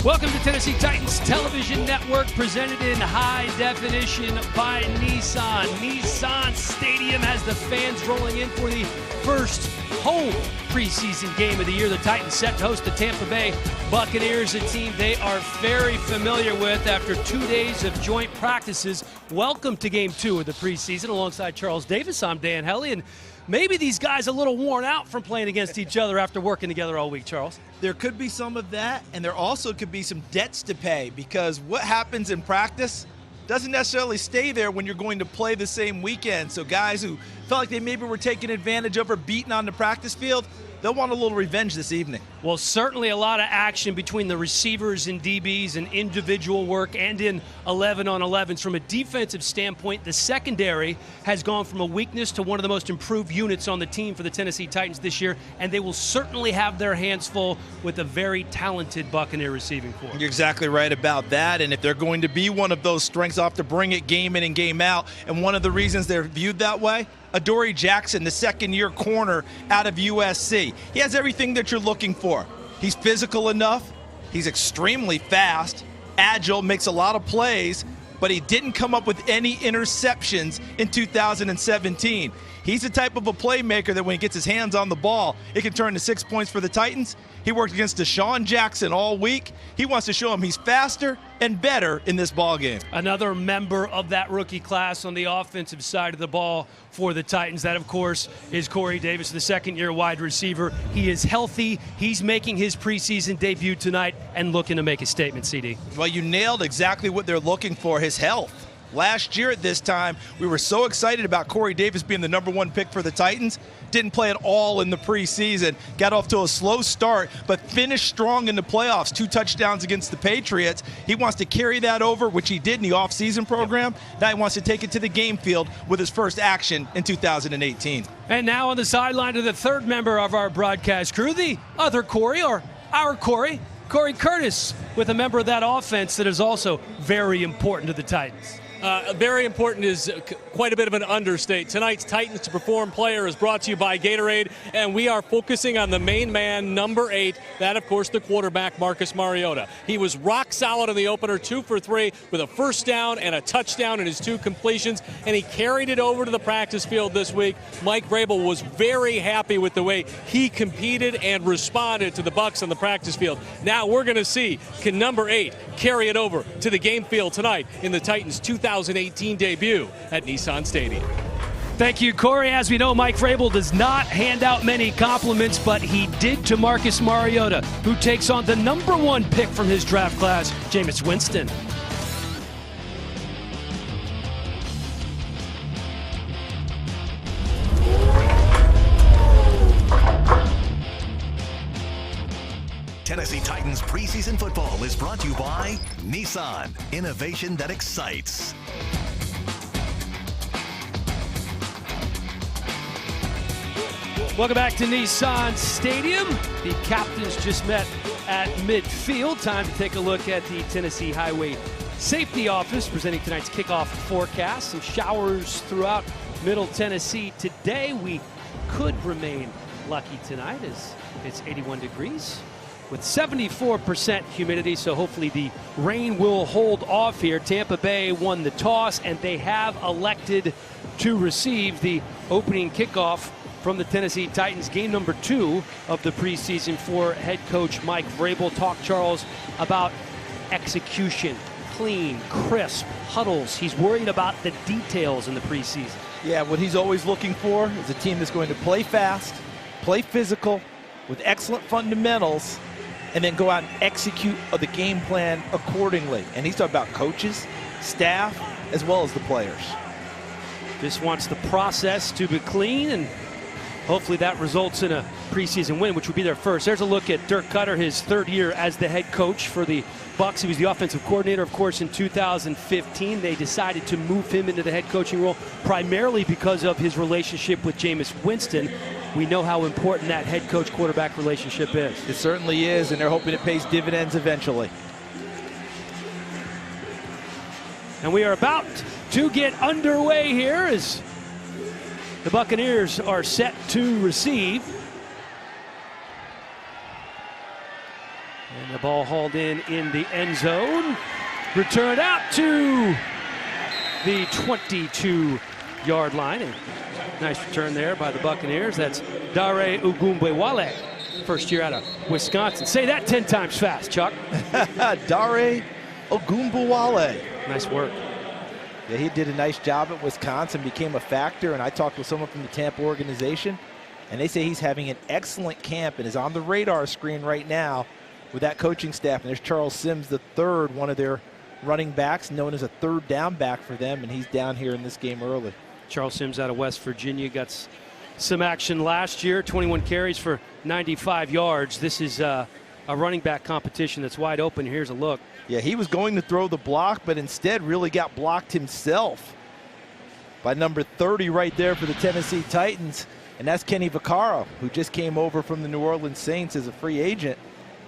Welcome to Tennessee Titans Television Network, presented in high definition by Nissan. Nissan Stadium has the fans rolling in for the first home preseason game of the year. The Titans set to host the Tampa Bay Buccaneers, a team they are very familiar with after 2 days of joint practices. Welcome to Game 2 of the preseason. Alongside Charles Davis, I'm Dan Hellie, and maybe these guys a little worn out from playing against each other after working together all week, Charles. There could be some of that, and there also could be some debts to pay, because what happens in practice doesn't necessarily stay there when you're going to play the same weekend. So guys who felt like they maybe were taken advantage of or beaten on the practice field, they'll want a little revenge this evening. Well, certainly a lot of action between the receivers and DBs and individual work and in 11-on-11s. From a defensive standpoint, the secondary has gone from a weakness to one of the most improved units on the team for the Tennessee Titans this year, and they will certainly have their hands full with a very talented Buccaneer receiving corps. You're exactly right about that, and if they're going to be one of those strengths, off to bring it game in and game out, and one of the reasons they're viewed that way, Adoree Jackson, the second-year corner out of USC. He has everything that you're looking for. He's physical enough. He's extremely fast, agile, makes a lot of plays, but he didn't come up with any interceptions in 2017. He's the type of a playmaker that when he gets his hands on the ball, it can turn to 6 points for the Titans. He worked against Deshaun Jackson all week. He wants to show him he's faster and better in this ball game. Another member of that rookie class on the offensive side of the ball for the Titans. That, of course, is Corey Davis, the second-year wide receiver. He is healthy. He's making his preseason debut tonight and looking to make a statement, CD. Well, you nailed exactly what they're looking for, his health. Last year at this time, we were so excited about Corey Davis being the #1 pick for the Titans. Didn't play at all in the preseason. Got off to a slow start, but finished strong in the playoffs. 2 touchdowns against the Patriots. He wants to carry that over, which he did in the offseason program. Now he wants to take it to the game field with his first action in 2018. And now on the sideline to the third member of our broadcast crew, the other Corey, or our Corey Curtis, with a member of that offense that is also very important to the Titans. Very important is quite a bit of an understate. Tonight's Titans to Perform player is brought to you by Gatorade, and we are focusing on the main man, number 8, that, of course, the quarterback, Marcus Mariota. He was rock solid in the opener, 2 for 3 with a first down and a touchdown in his 2 completions, and he carried it over to the practice field this week. Mike Vrabel was very happy with the way he competed and responded to the Bucs on the practice field. Now we're going to see, can number 8 carry it over to the game field tonight in the Titans' 2018 debut at Nissan Stadium. Thank you, Corey. As we know, Mike Vrabel does not hand out many compliments, but he did to Marcus Mariota, who takes on the #1 pick from his draft class, Jameis Winston. Tennessee Titans preseason football is brought to you by Nissan, innovation that excites. Welcome back to Nissan Stadium. The captains just met at midfield. Time to take a look at the Tennessee Highway Safety Office, presenting tonight's kickoff forecast. Some showers throughout Middle Tennessee today. We could remain lucky tonight as it's 81 degrees. With 74% humidity, so hopefully the rain will hold off here. Tampa Bay won the toss, and they have elected to receive the opening kickoff from the Tennessee Titans. Game number 2 of the preseason for head coach Mike Vrabel. Talk, Charles, about execution, clean, crisp huddles. He's worried about the details in the preseason. Yeah, what he's always looking for is a team that's going to play fast, play physical, with excellent fundamentals, and then go out and execute the game plan accordingly. And he's talking about coaches, staff, as well as the players. Just wants the process to be clean, and hopefully that results in a preseason win, which would be their first. There's a look at Dirk Cutter, his 3rd year as the head coach for the Bucs. He was the offensive coordinator, of course, in 2015. They decided to move him into the head coaching role primarily because of his relationship with Jameis Winston. We know how important that head coach-quarterback relationship is. It certainly is, and they're hoping it pays dividends eventually. And we are about to get underway here as the Buccaneers are set to receive. And the ball hauled in the end zone. Returned out to the 22-yard line. And nice return there by the Buccaneers. That's Dare Ogunbowale, first year out of Wisconsin. Say that 10 times fast, Chuck. Dare Ogunbowale. Nice work. Yeah, he did a nice job at Wisconsin, became a factor, and I talked with someone from the Tampa organization, and they say he's having an excellent camp and is on the radar screen right now with that coaching staff. And there's Charles Sims, the third, one of their running backs, known as a third down back for them, and he's down here in this game early. Charles Sims out of West Virginia got some action last year, 21 carries for 95 yards. This is a running back competition that's wide open. Here's a look. Yeah, he was going to throw the block, but instead really got blocked himself by number 30 right there for the Tennessee Titans. And that's Kenny Vaccaro, who just came over from the New Orleans Saints as a free agent.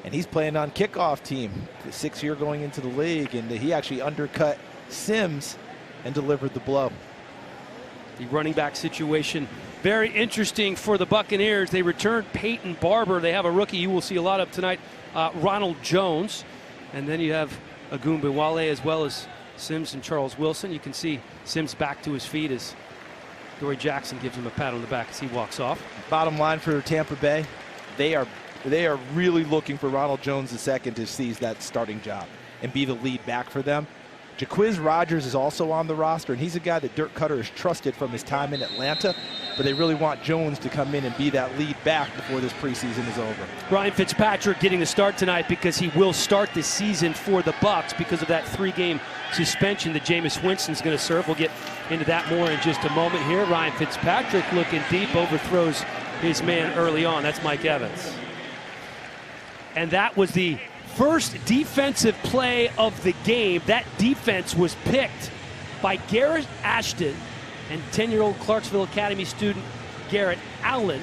And he's playing on kickoff team, the 6th year going into the league. And he actually undercut Sims and delivered the blow. The running back situation, very interesting for the Buccaneers. They returned Peyton Barber. They have a rookie you will see a lot of tonight, Ronald Jones. And then you have Ogunbowale as well as Sims and Charles Wilson. You can see Sims back to his feet as Dory Jackson gives him a pat on the back as he walks off. Bottom line for Tampa Bay, they are really looking for Ronald Jones II to seize that starting job and be the lead back for them. Jaquiz Rogers is also on the roster, and he's a guy that Dirk Cutter has trusted from his time in Atlanta, but they really want Jones to come in and be that lead back before this preseason is over. Ryan Fitzpatrick getting the start tonight because he will start this season for the Bucs because of that 3-game suspension that Jameis Winston's going to serve. We'll get into that more in just a moment here. Ryan Fitzpatrick looking deep, overthrows his man early on. That's Mike Evans. And that was the first defensive play of the game. That defense was picked by Garrett Ashton and 10-year-old Clarksville Academy student Garrett Allen.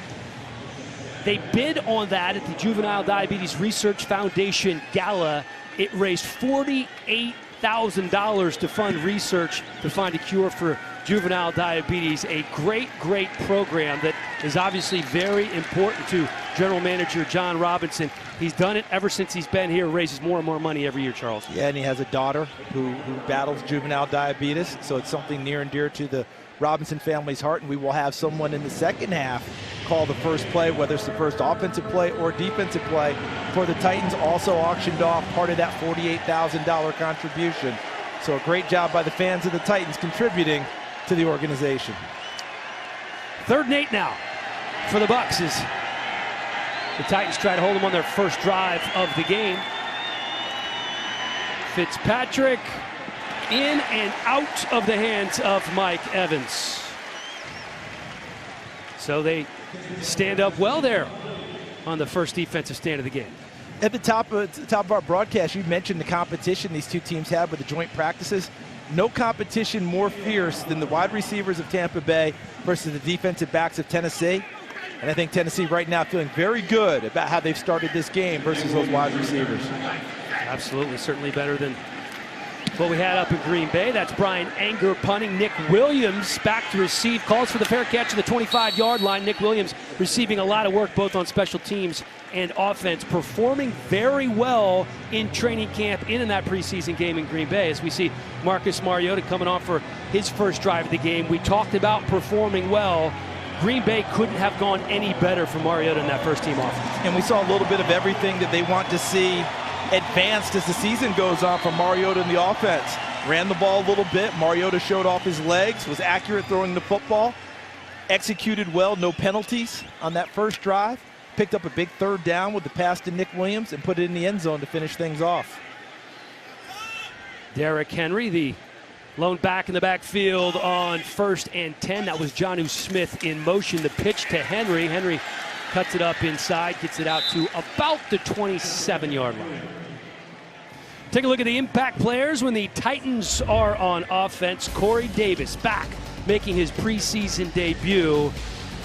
They bid on that at the Juvenile Diabetes Research Foundation Gala. It raised $48,000 to fund research to find a cure for juvenile diabetes. A great, great program that is obviously very important to General Manager John Robinson. He's done it ever since he's been here, raises more and more money every year, Charles. Yeah, and he has a daughter who battles juvenile diabetes, so it's something near and dear to the Robinson family's heart, and we will have someone in the second half call the first play, whether it's the first offensive play or defensive play for the Titans. Also auctioned off part of that $48,000 contribution. So a great job by the fans of the Titans contributing to the organization. 3rd and 8 now for the Bucs as the Titans try to hold them on their first drive of the game. Fitzpatrick in and out of the hands of Mike Evans. So they stand up well there on the first defensive stand of the game. At the top of our broadcast, you mentioned the competition these two teams have with the joint practices. No competition more fierce than the wide receivers of Tampa Bay versus the defensive backs of Tennessee. And I think Tennessee right now feeling very good about how they've started this game versus those wide receivers. Absolutely, certainly better than what we had up in Green Bay. That's Brian Anger punting. Nick Williams back to receive. Calls for the fair catch to the 25-yard line. Nick Williams receiving a lot of work both on special teams and offense, performing very well in training camp in that preseason game in Green Bay. As we see Marcus Mariota coming off for his first drive of the game. We talked about performing well. Green Bay couldn't have gone any better for Mariota in that first team offense. And we saw a little bit of everything that they want to see advanced as the season goes on from Mariota in the offense. Ran the ball a little bit. Mariota showed off his legs, was accurate throwing the football, executed well, no penalties on that first drive. Picked up a big 3rd down with the pass to Nick Williams and put it in the end zone to finish things off. Derrick Henry, the lone back in the backfield on 1st and 10. That was Jonnu Smith in motion. The pitch to Henry. Henry cuts it up inside, gets it out to about the 27-yard line. Take a look at the impact players when the Titans are on offense. Corey Davis back, making his preseason debut.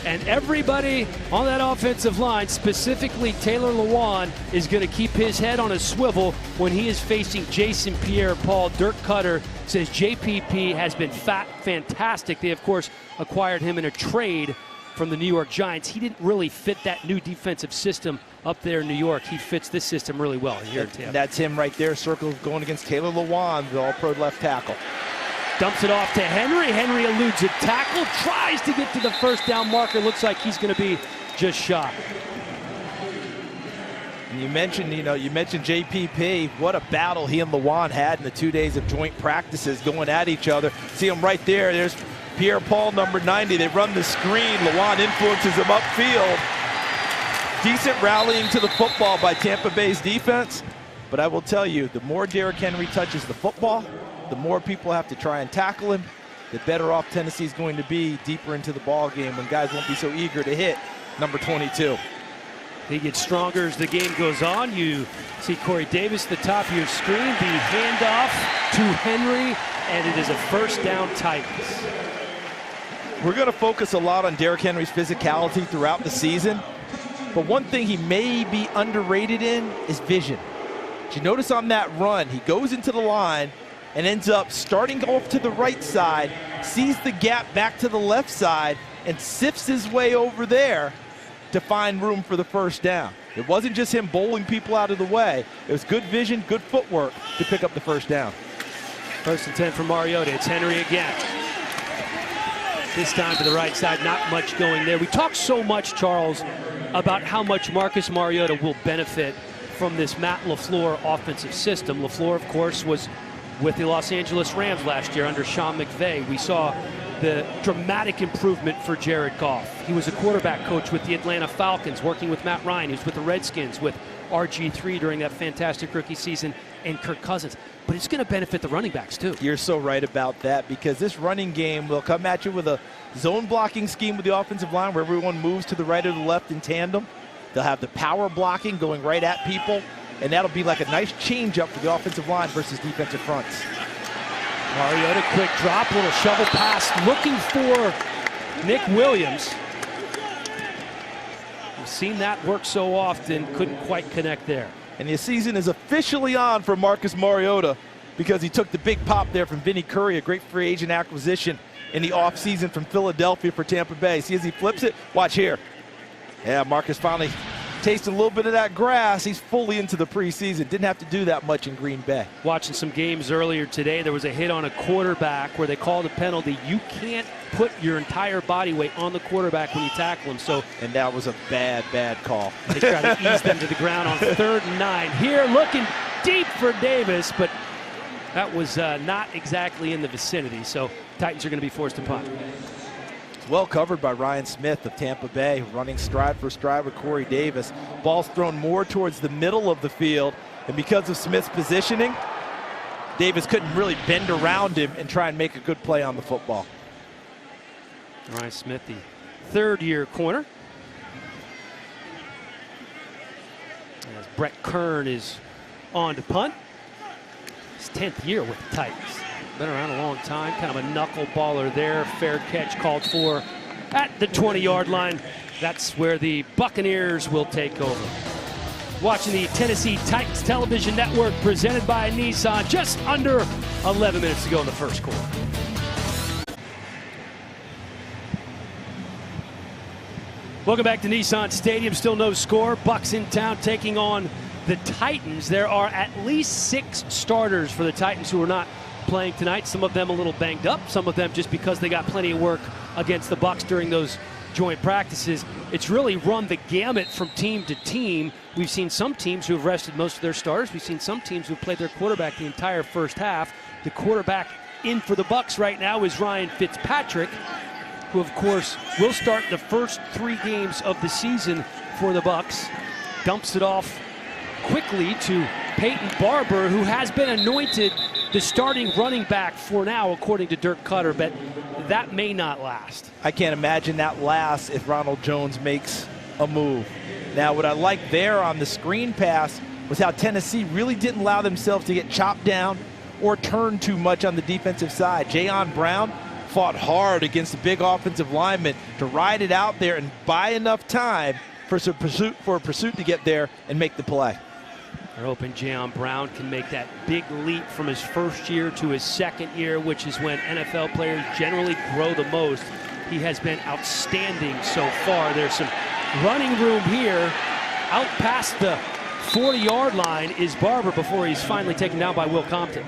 And everybody on that offensive line, specifically Taylor Lewan, is going to keep his head on a swivel when he is facing Jason Pierre-Paul. Dirk Cutter says JPP has been fantastic. They, of course, acquired him in a trade from the New York Giants. He didn't really fit that new defensive system up there in New York. He fits this system really well here at Tampa. That's him right there, circle going against Taylor Lewan, the all-pro left tackle. Dumps it off to Henry. Henry eludes a tackle, tries to get to the first down marker. Looks like he's going to be just shy. And you mentioned JPP. What a battle he and Lewan had in the 2 days of joint practices going at each other. See him right there. There's Pierre-Paul, number 90. They run the screen. Lewan influences him upfield. Decent rallying to the football by Tampa Bay's defense. But I will tell you, the more Derrick Henry touches the football, the more people have to try and tackle him, the better off Tennessee's going to be deeper into the ball game when guys won't be so eager to hit number 22. He gets stronger as the game goes on. You see Corey Davis at the top of your screen. The handoff to Henry, and it is a first down Titans. We're going to focus a lot on Derrick Henry's physicality throughout the season, but one thing he may be underrated in is vision. Did you notice on that run, he goes into the line and ends up starting off to the right side, sees the gap back to the left side, and sifts his way over there to find room for the first down. It wasn't just him bowling people out of the way. It was good vision, good footwork to pick up the first down. First and 10 for Mariota. It's Henry again. This time to the right side, not much going there. We talked so much, Charles, about how much Marcus Mariota will benefit from this Matt LaFleur offensive system. LaFleur, of course, was with the Los Angeles Rams last year under Sean McVay. We saw the dramatic improvement for Jared Goff. He was a quarterback coach with the Atlanta Falcons, working with Matt Ryan. He was with the Redskins with RG3 during that fantastic rookie season, and Kirk Cousins. But it's going to benefit the running backs, too. You're so right about that, because this running game will come at you with a zone blocking scheme with the offensive line where everyone moves to the right or the left in tandem. They'll have the power blocking going right at people, and that'll be like a nice change-up for the offensive line versus defensive fronts. Mariota, quick drop, little shovel pass, looking for Nick Williams. We've seen that work so often, couldn't quite connect there. And the season is officially on for Marcus Mariota because he took the big pop there from Vinny Curry, a great free agent acquisition in the offseason from Philadelphia for Tampa Bay. See as he flips it? Watch here. Yeah, Marcus finally tasted a little bit of that grass. He's fully into the preseason. Didn't have to do that much in Green Bay. Watching some games earlier today, there was a hit on a quarterback where they called a penalty. You can't put your entire body weight on the quarterback when you tackle him. And that was a bad, bad call. They try to ease them to the ground on 3rd and 9. Here looking deep for Davis, but that was not exactly in the vicinity. So Titans are going to be forced to punt. Well covered by Ryan Smith of Tampa Bay, running stride for stride with Corey Davis. Ball's thrown more towards the middle of the field, and because of Smith's positioning, Davis couldn't really bend around him and try and make a good play on the football. Ryan Smith, the third-year corner. As Brett Kern is on to punt. His 10th year with the Titans. Been around a long time, kind of a knuckleballer there. Fair catch called for at the 20-yard line. That's where the Buccaneers will take over. Watching the Tennessee Titans television network presented by Nissan. Just under 11 minutes to go in the first quarter. Welcome back to Nissan Stadium. Still no score. Bucs in town taking on the Titans. There are at least 6 starters for the Titans who are not playing tonight. Some of them a little banged up, some of them just because they got plenty of work against the Bucs during those joint practices. It's really run the gamut from team to team. We've seen some teams who have rested most of their starters. We've seen some teams who have played their quarterback the entire first half. The quarterback in for the Bucs right now is Ryan Fitzpatrick, who of course will start the first 3 games of the season for the Bucs. Dumps it off quickly to Peyton Barber, who has been anointed the starting running back for now, according to Dirk Cutter, but that may not last. I can't imagine that lasts if Ronald Jones makes a move. Now, what I liked there on the screen pass was how Tennessee really didn't allow themselves to get chopped down or turn too much on the defensive side. Jayon Brown fought hard against the big offensive lineman to ride it out there and buy enough time for a pursuit to get there and make the play. They're hoping Jayon Brown can make that big leap from his first year to his second year, which is when NFL players generally grow the most. he has been outstanding so far. There's some running room here. Out past the 40-yard line is Barber before he's finally taken down by Will Compton.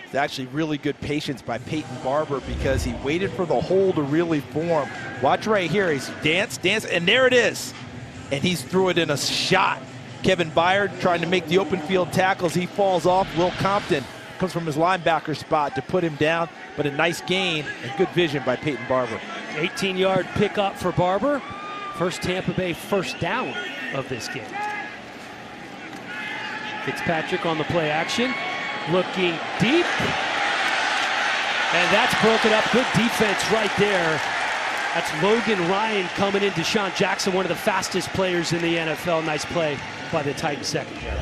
It's actually really good patience by Peyton Barber because he waited for the hole to really form. Watch right here. He's dance, and there it is. And he's threw it in a shot. Kevin Byard trying to make the open field tackles. He falls off. Will Compton comes from his linebacker spot to put him down, but a nice gain and good vision by Peyton Barber. 18-yard pickup for Barber. First Tampa Bay first down of this game. Fitzpatrick on the play action. Looking deep. And that's broken up. Good defense right there. That's Logan Ryan coming in. Deshaun Jackson, one of the fastest players in the NFL. Nice play by the Titans secondary.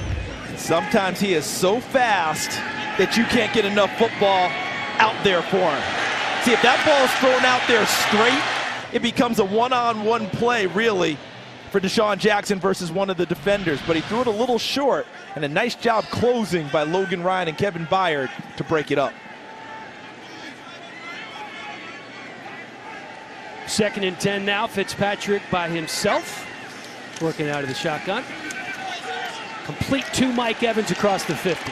Sometimes he is so fast that you can't get enough football out there for him. See, if that ball is thrown out there straight, it becomes a one-on-one play, really, for Deshaun Jackson versus one of the defenders. But he threw it a little short, and a nice job closing by Logan Ryan and Kevin Byard to break it up. 2nd and 10 now. Fitzpatrick by himself, working out of the shotgun. Complete to Mike Evans across the 50.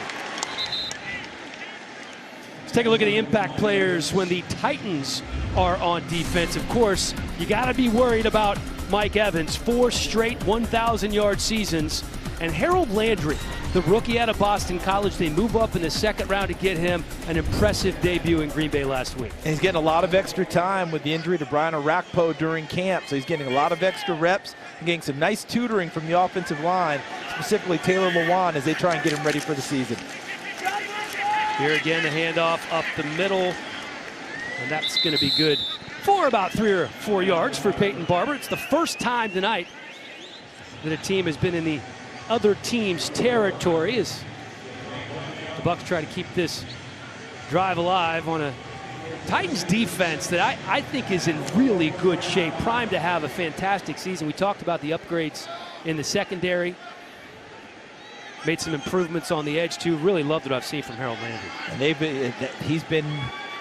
Let's take a look at the impact players when the Titans are on defense. Of course, you got to be worried about Mike Evans. 4 straight 1,000-yard seasons. And Harold Landry, the rookie out of Boston College, they move up in the 2nd round to get him an impressive debut in Green Bay last week. And he's getting a lot of extra time with the injury to Brian Orakpo during camp. So he's getting a lot of extra reps and getting some nice tutoring from the offensive line, specifically Taylor Lewan, as they try and get him ready for the season. Here again, the handoff up the middle. And that's going to be good for about 3 or 4 yards for Peyton Barber. It's the first time tonight that a team has been in the other team's territory as the Bucs try to keep this drive alive on a Titans defense that I think is in really good shape, primed to have a fantastic season. We talked about the upgrades in the secondary. Made some improvements on the edge too. Really loved what I've seen from Harold Landry. And he's been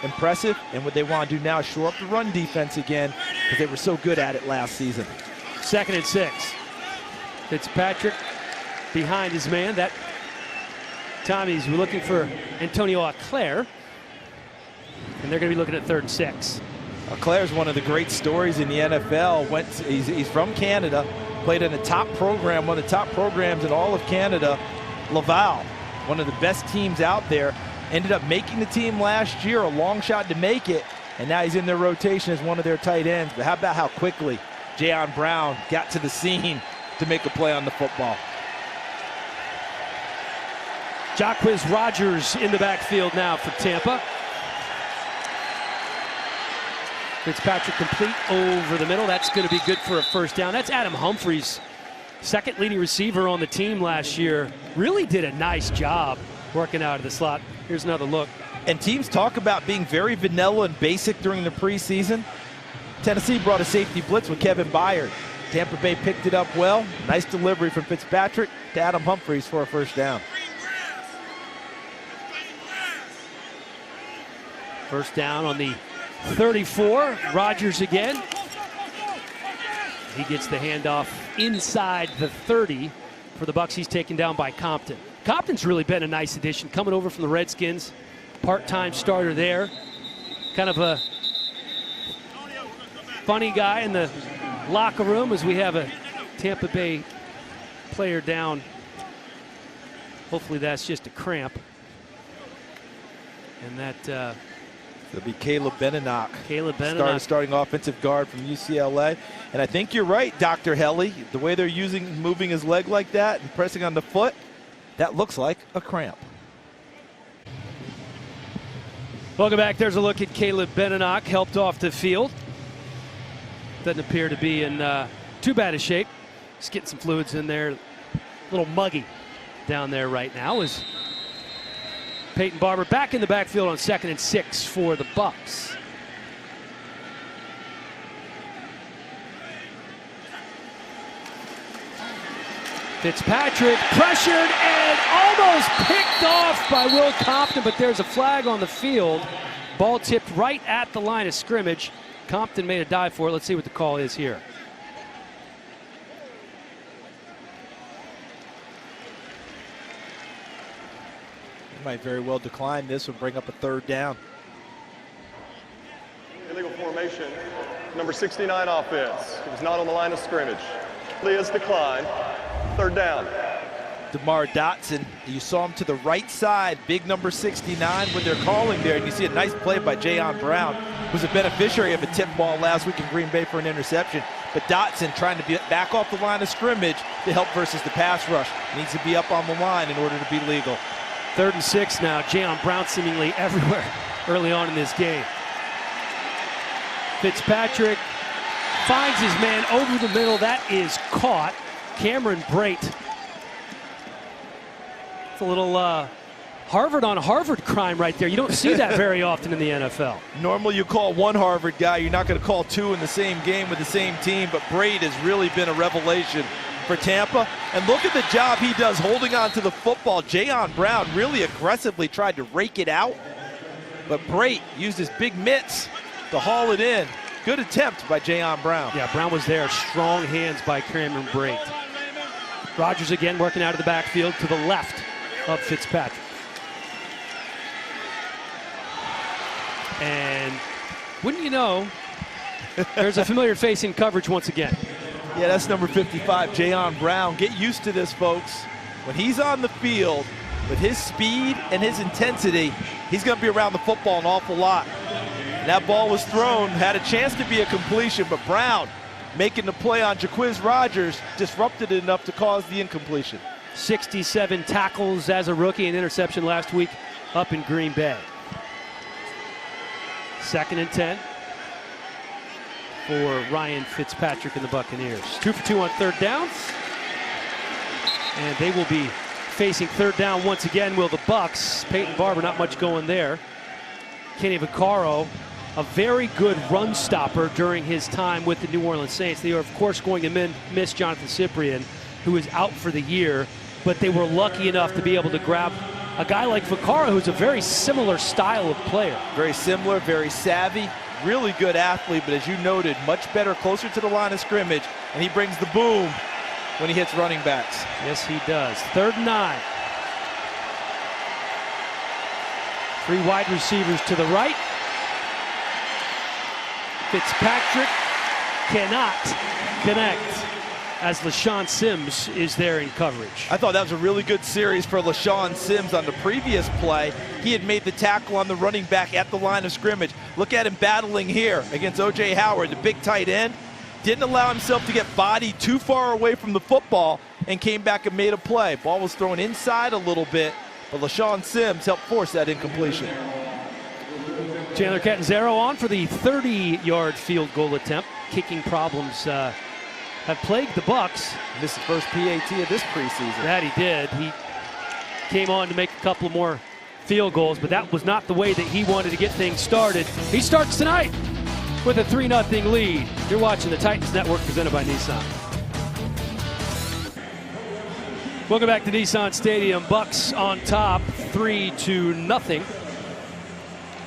impressive, and what they want to do now is shore up the run defense again because they were so good at it last season. 2nd and 6. Fitzpatrick behind his man. That time he's looking for Antonio Auclair, and they're going to be looking at 3rd and 6. Auclair's one of the great stories in the NFL. He's from Canada, played in a top program, one of the top programs in all of Canada, Laval, one of the best teams out there. Ended up making the team last year, a long shot to make it, and now he's in their rotation as one of their tight ends. But how about how quickly Jayon Brown got to the scene to make a play on the football. Jacquizz Rodgers in the backfield now for Tampa. Fitzpatrick complete over the middle. That's going to be good for a first down. That's Adam Humphries, 2nd leading receiver on the team last year. Really did a nice job working out of the slot. Here's another look. And teams talk about being very vanilla and basic during the preseason. Tennessee brought a safety blitz with Kevin Byard. Tampa Bay picked it up well. Nice delivery from Fitzpatrick to Adam Humphries for a first down. First down on the 34. Rodgers again. He gets the handoff inside the 30 for the Bucs. He's taken down by Compton. Compton's really been a nice addition, coming over from the Redskins. Part-time starter there. Kind of a funny guy in the locker room as we have a Tampa Bay player down. Hopefully that's just a cramp. And that it'll be Caleb Benenoch. Starting offensive guard from UCLA. And I think you're right, Dr. Helly. The way they're moving his leg like that and pressing on the foot, that looks like a cramp. Welcome back. There's a look at Caleb Benenoch, helped off the field. Doesn't appear to be in too bad a shape. Just getting some fluids in there. A little muggy down there right now as Peyton Barber back in the backfield on 2nd and 6 for the Bucs. Fitzpatrick pressured and almost picked off by Will Compton, but there's a flag on the field. Ball tipped right at the line of scrimmage. Compton made a dive for it. Let's see what the call is here. He might very well decline this and bring up a third down. Illegal formation, number 69 offense. It was not on the line of scrimmage. Leah's decline, third down. DeMar Dotson, you saw him to the right side, big number 69 when they're calling there, and you see a nice play by Jayon Brown, who's a beneficiary of a tip ball last week in Green Bay for an interception. But Dotson trying to be back off the line of scrimmage to help versus the pass rush. Needs to be up on the line in order to be legal. 3rd and 6 now. Jayon Brown seemingly everywhere early on in this game. Fitzpatrick finds his man over the middle. That is caught. Cameron Brate. It's a little Harvard on Harvard crime right there. You don't see that very often in the NFL. Normally you call one Harvard guy. You're not going to call two in the same game with the same team. But Brate has really been a revelation for Tampa. And look at the job he does holding on to the football. Jayon Brown really aggressively tried to rake it out. But Brate used his big mitts to haul it in. Good attempt by Jayon Brown. Yeah, Brown was there. Strong hands by Cameron Brate. Rodgers again working out of the backfield to the left of Fitzpatrick. And wouldn't you know, there's a familiar face in coverage once again. Yeah, that's number 55, Jayon Brown. Get used to this, folks. When he's on the field, with his speed and his intensity, he's going to be around the football an awful lot. That ball was thrown, had a chance to be a completion, but Brown making the play on Jaquiz Rodgers disrupted it enough to cause the incompletion. 67 tackles as a rookie, an interception last week up in Green Bay. 2nd and 10 for Ryan Fitzpatrick and the Buccaneers. 2 for 2 on 3rd downs. And they will be facing 3rd down once again, will the Bucs. Peyton Barber, not much going there. Kenny Vaccaro, a very good run stopper during his time with the New Orleans Saints. They are, of course, going to miss Jonathan Cyprien, who is out for the year, but they were lucky enough to be able to grab a guy like Vaccaro, who's a very similar style of player. Very similar, very savvy, really good athlete, but as you noted, much better closer to the line of scrimmage, and he brings the boom when he hits running backs. Yes, he does. 3rd and 9. 3 wide receivers to the right. Fitzpatrick cannot connect as LaShawn Sims is there in coverage. I thought that was a really good series for LaShawn Sims on the previous play. He had made the tackle on the running back at the line of scrimmage. Look at him battling here against O.J. Howard, the big tight end. Didn't allow himself to get bodied too far away from the football and came back and made a play. Ball was thrown inside a little bit, but LaShawn Sims helped force that incompletion. Chandler Catanzaro on for the 30-yard field goal attempt. Kicking problems have plagued the Bucs. This is the first PAT of this preseason. That he did. He came on to make a couple more field goals, but that was not the way that he wanted to get things started. He starts tonight with a 3-0 lead. You're watching the Titans Network presented by Nissan. Welcome back to Nissan Stadium. Bucs on top, 3-0.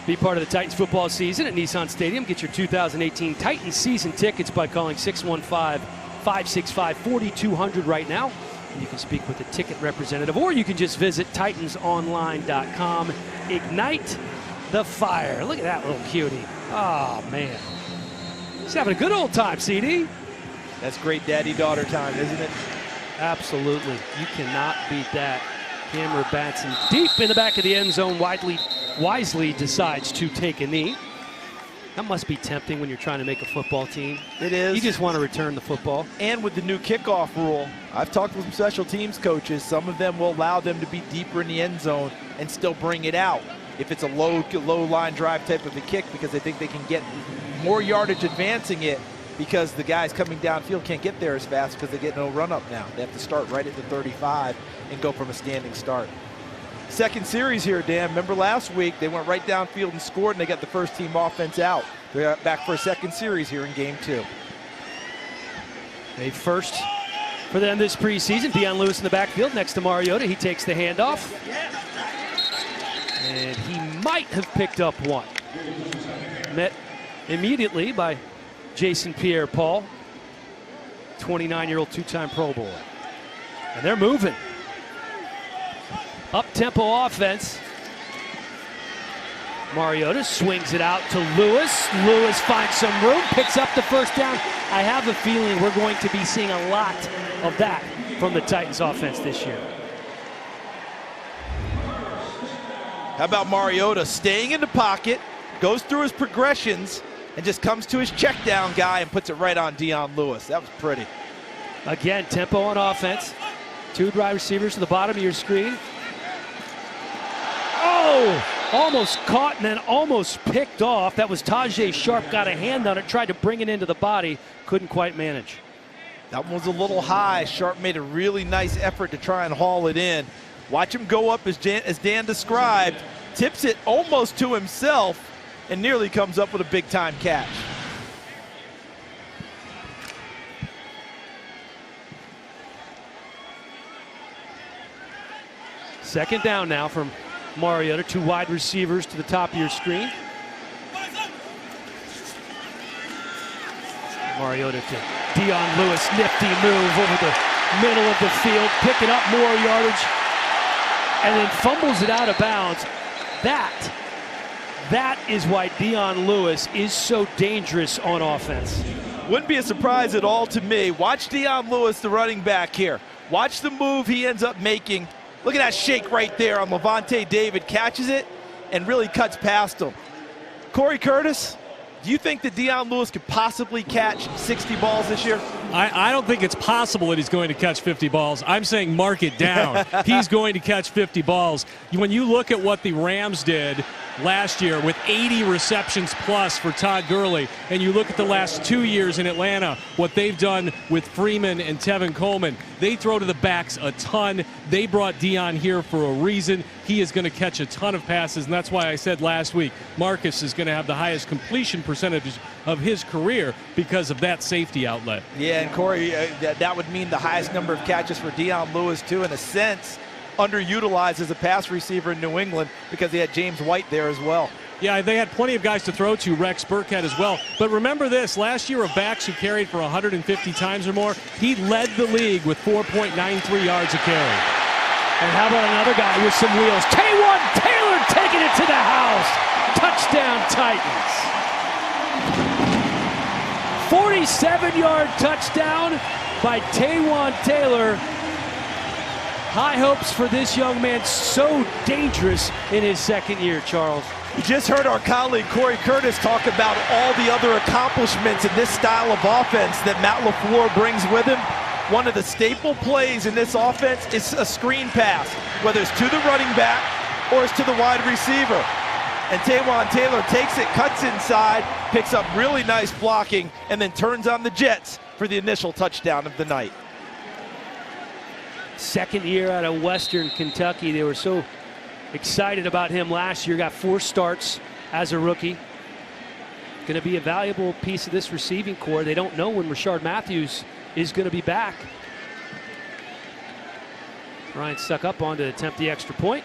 Be part of the Titans football season at Nissan Stadium. Get your 2018 Titans season tickets by calling 615-565-4200 right now. You can speak with a ticket representative, or you can just visit titansonline.com. Ignite the fire. Look at that little cutie. Oh, man. He's having a good old time, CD. That's great daddy-daughter time, isn't it? Absolutely. You cannot beat that. Cameron Batson deep in the back of the end zone, wisely decides to take a knee. That must be tempting when you're trying to make a football team. It is. You just want to return the football. And with the new kickoff rule, I've talked with some special teams coaches. Some of them will allow them to be deeper in the end zone and still bring it out if it's a low line drive type of a kick, because they think they can get more yardage advancing it, because the guys coming downfield can't get there as fast because they get no run up now. They have to start right at the 35 and go from a standing start. Second series here, Dan. Remember last week they went right downfield and scored, and they got the first team offense out. They're back for a second series here in game 2. A first for them this preseason. Deion Lewis in the backfield next to Mariota. He takes the handoff. And he might have picked up one. Met immediately by Jason Pierre-Paul, 29-year-old two-time Pro Bowler. And they're moving. Up-tempo offense. Mariota swings it out to Lewis. Lewis finds some room, picks up the first down. I have a feeling we're going to be seeing a lot of that from the Titans offense this year. How about Mariota staying in the pocket, goes through his progressions, and just comes to his check down guy and puts it right on Dion Lewis. That was pretty. Again, tempo on offense. Two wide receivers to the bottom of your screen. Oh! Almost caught and then almost picked off. That was Tajay Sharp, got a hand on it, tried to bring it into the body, couldn't quite manage. That one was a little high. Sharp made a really nice effort to try and haul it in. Watch him go up as Dan described, tips it almost to himself, and nearly comes up with a big-time catch. Second down now from Mariota, two wide receivers to the top of your screen. Mariota to Dion Lewis, nifty move over the middle of the field, picking up more yardage, and then fumbles it out of bounds. That is why Dion Lewis is so dangerous on offense. Wouldn't be a surprise at all to me. Watch Dion Lewis, the running back here. Watch the move he ends up making. Look at that shake right there on Levante David. Catches it and really cuts past him. Corey Curtis, do you think that Dion Lewis could possibly catch 60 balls this year? I don't think it's possible that he's going to catch 50 balls. I'm saying mark it down. He's going to catch 50 balls. When you look at what the Rams did last year with 80 receptions plus for Todd Gurley, and you look at the last 2 years in Atlanta, what they've done with Freeman and Tevin Coleman, they throw to the backs a ton. They brought Dion here for a reason. He is going to catch a ton of passes, and that's why I said last week Marcus is going to have the highest completion percentage of his career because of that safety outlet. Yeah, and Corey, that would mean the highest number of catches for Dion Lewis, too, in a sense, underutilized as a pass receiver in New England because they had James White there as well. Yeah, they had plenty of guys to throw to. Rex Burkhead as well. But remember this, last year of backs who carried for 150 times or more, he led the league with 4.93 yards a carry. And how about another guy with some wheels? Taywan Taylor taking it to the house. Touchdown Titans. 47-yard touchdown by Taywan Taylor. High hopes for this young man, so dangerous in his second year, Charles. You just heard our colleague Corey Curtis talk about all the other accomplishments in this style of offense that Matt LaFleur brings with him. One of the staple plays in this offense is a screen pass, whether it's to the running back or it's to the wide receiver. And Taywan Taylor takes it, cuts inside, picks up really nice blocking, and then turns on the Jets for the initial touchdown of the night. Second year out of Western Kentucky. They were so excited about him last year. Got 4 starts as a rookie. Going to be a valuable piece of this receiving core. They don't know when Rashard Matthews is going to be back. Ryan stuck up on to attempt the extra point.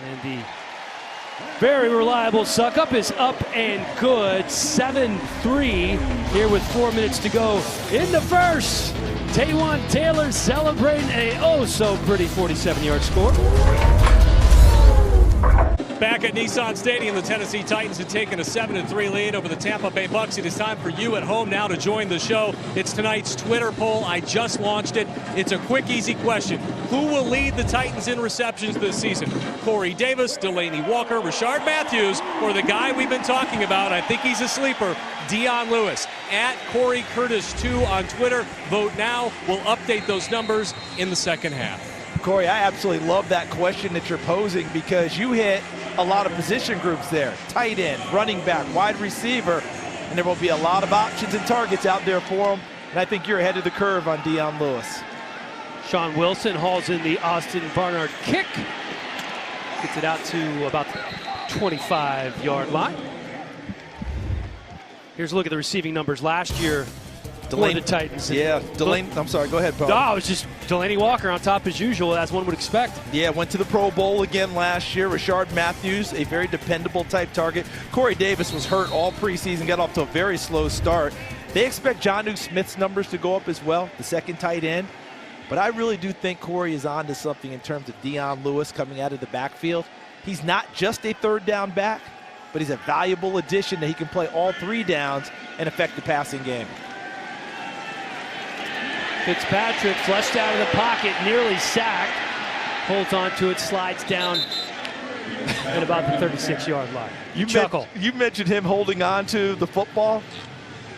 And the very reliable suck-up is up and good. 7-3 here with 4 minutes to go in the first. Taywan Taylor celebrating a oh-so-pretty 47-yard score. Back at Nissan Stadium, the Tennessee Titans have taken a 7-3 lead over the Tampa Bay Bucs. It is time for you at home now to join the show. It's tonight's Twitter poll. I just launched it. It's a quick, easy question. Who will lead the Titans in receptions this season? Corey Davis, Delaney Walker, Rashard Matthews, or the guy we've been talking about, I think he's a sleeper, Dion Lewis. At Corey Curtis 2 on Twitter. Vote now. We'll update those numbers in the second half. Corey, I absolutely love that question that you're posing because you hit a lot of position groups there. Tight end, running back, wide receiver, and there will be a lot of options and targets out there for them. And I think you're ahead of the curve on Dion Lewis. Sean Wilson hauls in the Austin Barnard kick. Gets it out to about the 25-yard line. Here's a look at the receiving numbers last year. for the Titans. Yeah, I'm sorry, go ahead, Paul. No, it was just Delaney Walker on top as usual, as one would expect. Yeah, went to the Pro Bowl again last year. Rashard Matthews, a very dependable type target. Corey Davis was hurt all preseason, got off to a very slow start. They expect Jonnu Smith's numbers to go up as well, the second tight end. But I really do think Corey is on to something in terms of Dion Lewis coming out of the backfield. He's not just a third down back, but he's a valuable addition that he can play all 3 downs and affect the passing game. Fitzpatrick flushed out of the pocket, nearly sacked. Holds on to it, slides down at about the 36-yard line. You mentioned him holding on to the football.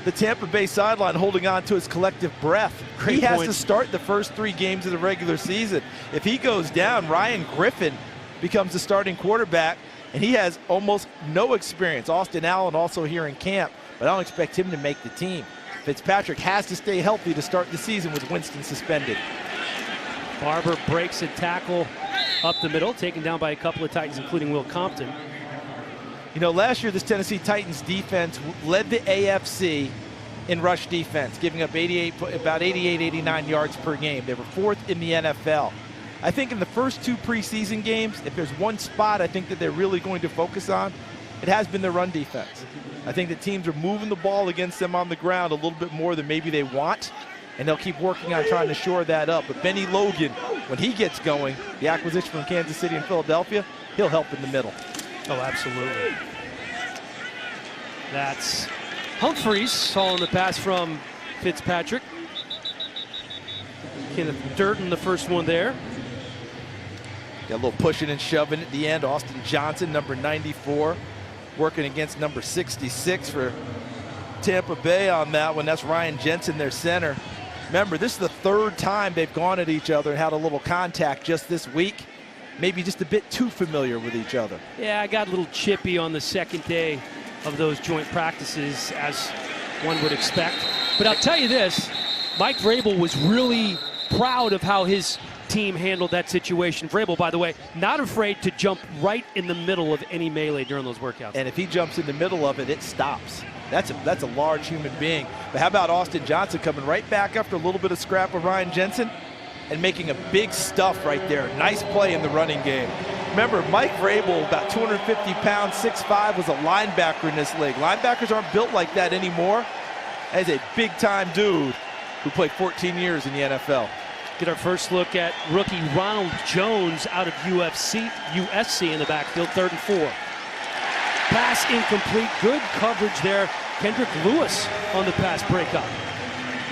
The Tampa Bay sideline holding on to his collective breath. Great he has point. to start the first 3 games of the regular season. If he goes down, Ryan Griffin becomes the starting quarterback, and he has almost no experience. Austin Allen also here in camp, but I don't expect him to make the team. Fitzpatrick has to stay healthy to start the season with Winston suspended. Barber breaks a tackle up the middle, taken down by a couple of Titans, including Will Compton. You know, last year this Tennessee Titans defense led the AFC in rush defense, giving up about 88, 89 yards per game. They were 4th in the NFL. I think in the first 2 preseason games, if there's one spot I think that they're really going to focus on, it has been their run defense. I think the teams are moving the ball against them on the ground a little bit more than maybe they want, and they'll keep working on trying to shore that up. But Benny Logan, when he gets going, the acquisition from Kansas City and Philadelphia, he'll help in the middle. Oh, absolutely. That's Humphreys hauling the pass from Fitzpatrick. Kenneth Durden, the first one there. Got a little pushing and shoving at the end. Austin Johnson, number 94, working against number 66 for Tampa Bay on that one. That's Ryan Jensen, their center. Remember, this is the 3rd time they've gone at each other and had a little contact just this week. Maybe just a bit too familiar with each other. Yeah, I got a little chippy on the second day of those joint practices, as one would expect. But I'll tell you this, Mike Vrabel was really proud of how his team handled that situation. Vrabel, by the way, not afraid to jump right in the middle of any melee during those workouts. And if he jumps in the middle of it, it stops. That's a large human being. But how about Austin Johnson coming right back after a little bit of scrap with Ryan Jensen and making a big stuff right there. Nice play in the running game. Remember, Mike Vrabel, about 250 pounds, 6'5", was a linebacker in this league. Linebackers aren't built like that anymore. As a big-time dude who played 14 years in the NFL. Get our first look at rookie Ronald Jones out of USC in the backfield, 3rd and 4. Pass incomplete, good coverage there. Kendrick Lewis on the pass breakup.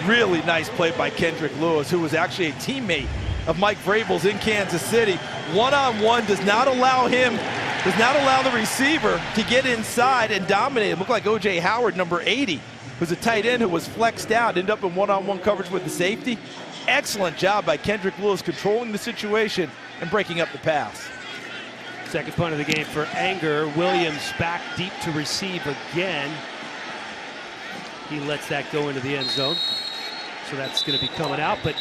Really nice play by Kendrick Lewis, who was actually a teammate of Mike Vrabel's in Kansas City. One-on-one does not allow the receiver to get inside and dominate. It looked like O.J. Howard, number 80, who's a tight end who was flexed out, ended up in one-on-one coverage with the safety. Excellent job by Kendrick Lewis controlling the situation and breaking up the pass. Second punt of the game for Anger. Williams back deep to receive again. He lets that go into the end zone. So that's going to be coming out, but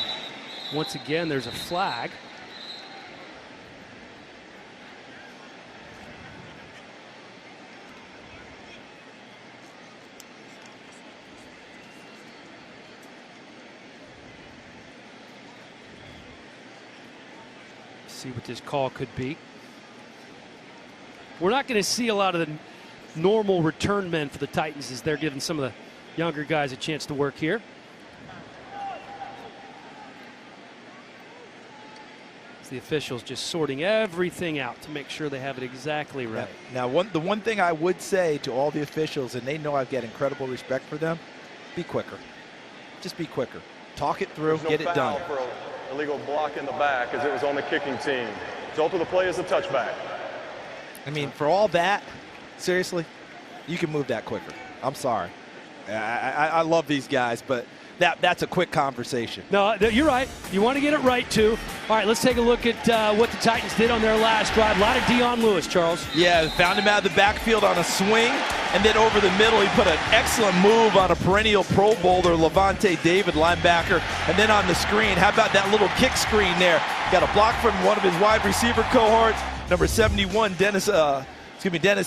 once again, there's a flag. See what this call could be. We're not going to see a lot of the normal return men for the Titans as they're giving some of the younger guys a chance to work here. The officials just sorting everything out to make sure they have it exactly right. Now, the one thing I would say to all the officials, and they know I've got incredible respect for them, be quicker. Just be quicker. Talk it through, get it done. For an illegal block in the back as it was on the kicking team. Result of the play is a touchback. I mean, for all that, seriously, you can move that quicker. I'm sorry. I love these guys, but that's a quick conversation. No, you're right. You want to get it right, too. All right, let's take a look at what the Titans did on their last drive. A lot of Dion Lewis, Charles. Yeah, found him out of the backfield on a swing, and then over the middle, he put an excellent move on a perennial Pro Bowler, Levante David, linebacker, and then on the screen. How about that little kick screen there? Got a block from one of his wide receiver cohorts, number 71, Dennis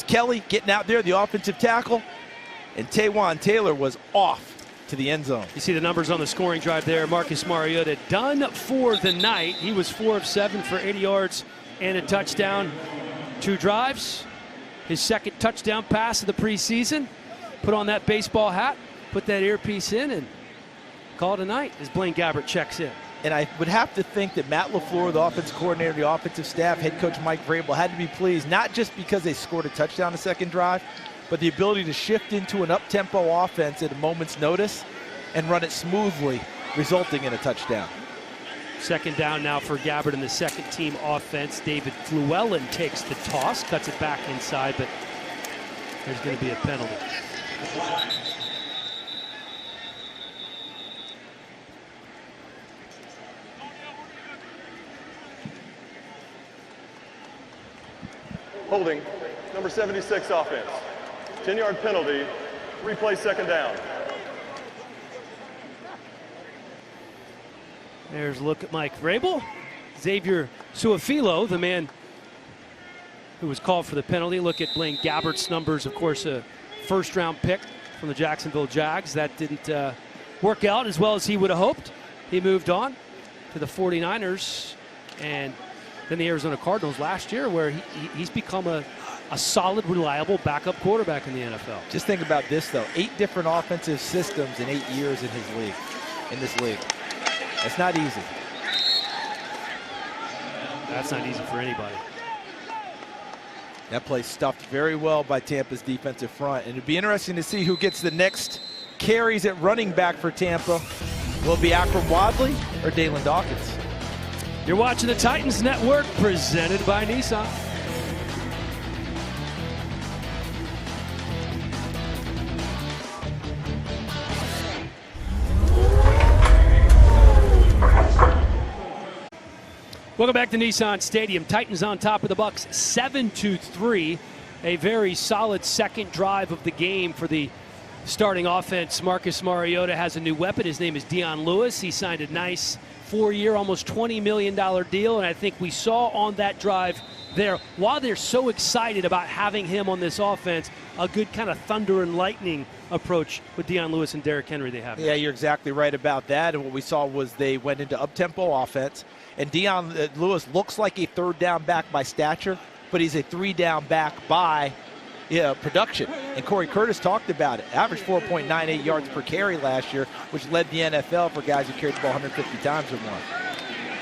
Kelly, getting out there, the offensive tackle, and Taywan Taylor was off to the end zone. You see the numbers on the scoring drive there. Marcus Mariota done for the night. He was 4 of 7 for 80 yards and a touchdown. 2 drives. His second touchdown pass of the preseason. Put on that baseball hat, put that earpiece in, and call it a night as Blaine Gabbert checks in. And I would have to think that Matt LaFleur, the offensive coordinator, the offensive staff, head coach Mike Vrabel, had to be pleased, not just because they scored a touchdown the second drive, but the ability to shift into an up-tempo offense at a moment's notice and run it smoothly, resulting in a touchdown. Second down now for Gabbert in the second team offense. David Fluellen takes the toss, cuts it back inside, but there's going to be a penalty. Holding, number 76 offense. 10-yard penalty, replay second down. There's a look at Mike Vrabel. Xavier Suafilo, the man who was called for the penalty. Look at Blaine Gabbert's numbers. Of course, a first-round pick from the Jacksonville Jags. That didn't work out as well as he would have hoped. He moved on to the 49ers and then the Arizona Cardinals last year, where he's become a solid, reliable backup quarterback in the NFL. Just think about this, though. 8 different offensive systems in 8 years in this league. That's not easy. That's not easy for anybody. That play stuffed very well by Tampa's defensive front. And it'd be interesting to see who gets the next carries at running back for Tampa. Will it be Akram Wadley or Dalen Dawkins? You're watching the Titans Network, presented by Nissan. Welcome back to Nissan Stadium. Titans on top of the Bucs, 7-3. A very solid second drive of the game for the starting offense. Marcus Mariota has a new weapon. His name is Dion Lewis. He signed a nice 4-year, almost $20 million deal, and I think we saw on that drive there, while they're so excited about having him on this offense, a good kind of thunder and lightning approach with Dion Lewis and Derrick Henry they have. Yeah, you're exactly right about that. And what we saw was they went into up-tempo offense, and Dion Lewis looks like a third down back by stature, but he's a 3-down back by production. And Corey Curtis talked about it. Averaged 4.98 yards per carry last year, which led the NFL for guys who carried the ball 150 times or more.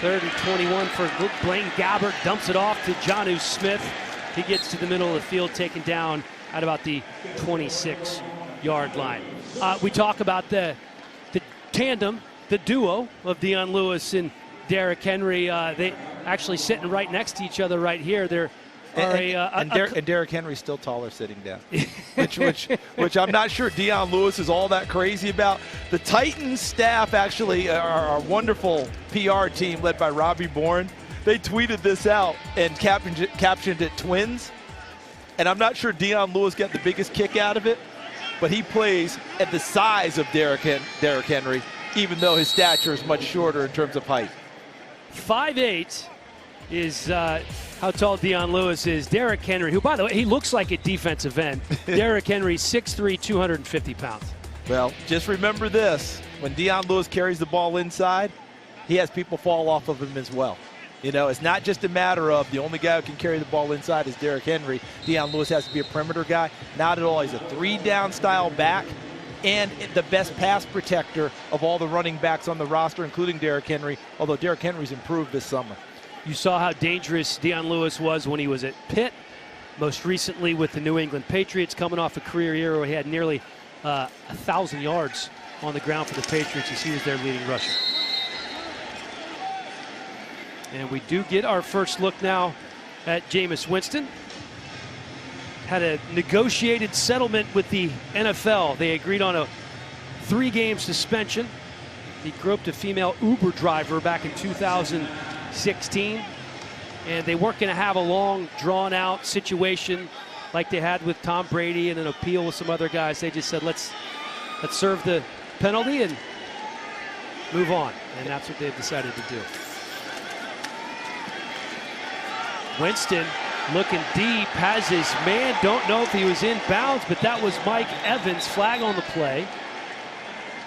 3rd and 21 for Blaine Gabbert. Dumps it off to Jonnu Smith. He gets to the middle of the field, taken down at about the 26-yard line. We talk about the tandem, the duo of Dion Lewis and Derrick Henry. They actually sitting right next to each other right here. They're And Derrick Henry's still taller sitting down, which I'm not sure Dion Lewis is all that crazy about. The Titans staff actually are a wonderful PR team led by Robbie Bourne. They tweeted this out and captioned it twins. And I'm not sure Dion Lewis got the biggest kick out of it, but he plays at the size of Derrick Henry, even though his stature is much shorter in terms of height. 5'8" is how tall Dion Lewis is. Derrick Henry, who, by the way, he looks like a defensive end. Derrick Henry, 6'3", 250 pounds. Well, just remember this. When Dion Lewis carries the ball inside, he has people fall off of him as well. You know, it's not just a matter of the only guy who can carry the ball inside is Derrick Henry. Dion Lewis has to be a perimeter guy. Not at all. He's a 3-down style back and the best pass protector of all the running backs on the roster, including Derrick Henry, although Derrick Henry's improved this summer. You saw how dangerous Dion Lewis was when he was at Pitt, most recently with the New England Patriots, coming off a career year where he had nearly 1,000 yards on the ground for the Patriots as he was their leading rusher. And we do get our first look now at Jameis Winston. Had a negotiated settlement with the NFL. They agreed on a 3-game suspension. He groped a female Uber driver back in 2016. And they weren't going to have a long, drawn-out situation like they had with Tom Brady and an appeal with some other guys. They just said, let's serve the penalty and move on. And that's what they've decided to do. Winston looking deep, has his man. Don't know if he was in bounds, but that was Mike Evans. Flag on the play.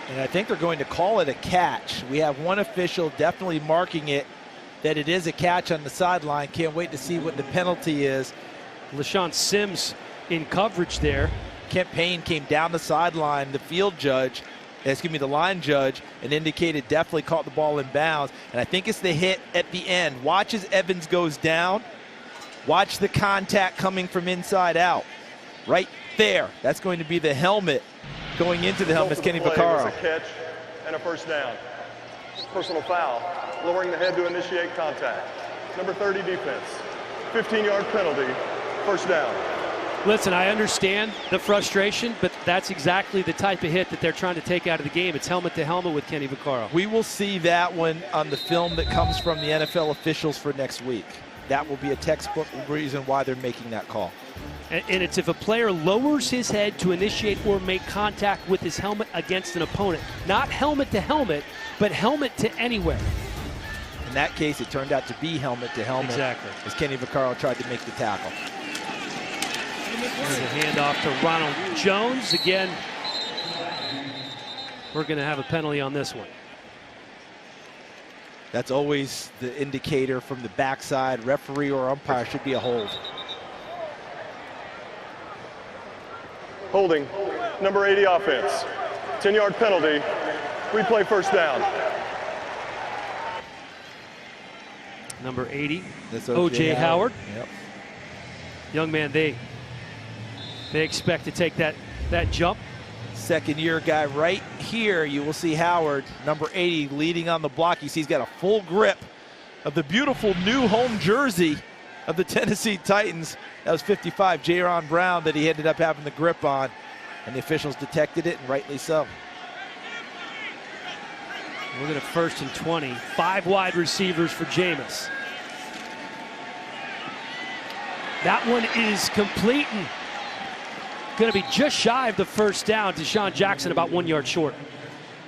And I think they're going to call it a catch. We have one official definitely marking it that it is a catch on the sideline. Can't wait to see what the penalty is. LaShawn Sims in coverage there. Kent Payne came down the sideline, the line judge, and indicated definitely caught the ball in bounds. And I think it's the hit at the end. Watch as Evans goes down. Watch the contact coming from inside out. Right there. That's going to be the helmet. Going into the helmet, Kenny Vaccaro. A catch and a first down. Personal foul, lowering the head to initiate contact. Number 30 defense, 15-yard penalty, first down. Listen, I understand the frustration, but that's exactly the type of hit that they're trying to take out of the game. It's helmet to helmet with Kenny Vaccaro. We will see that one on the film that comes from the NFL officials for next week. That will be a textbook reason why they're making that call. And it's if a player lowers his head to initiate or make contact with his helmet against an opponent. Not helmet to helmet, but helmet to anywhere. In that case, it turned out to be helmet to helmet. Exactly. As Kenny Vaccaro tried to make the tackle. There's a handoff to Ronald Jones. Again, we're going to have a penalty on this one. That's always the indicator from the backside. Referee or umpire should be a hold. Holding, number 80 offense, 10-yard penalty, replay first down. Number 80, that's O.J. Howard. Yep. Young man, they expect to take that jump. Second-year guy right here. You will see Howard, number 80, leading on the block. You see he's got a full grip of the beautiful new home jersey of the Tennessee Titans. That was 55, Jaron Brown, that he ended up having the grip on. And the officials detected it, and rightly so. We're going to 1st and 20. 5 wide receivers for Jameis. That one is complete and going to be just shy of the first down. Deshaun Jackson about 1 yard short.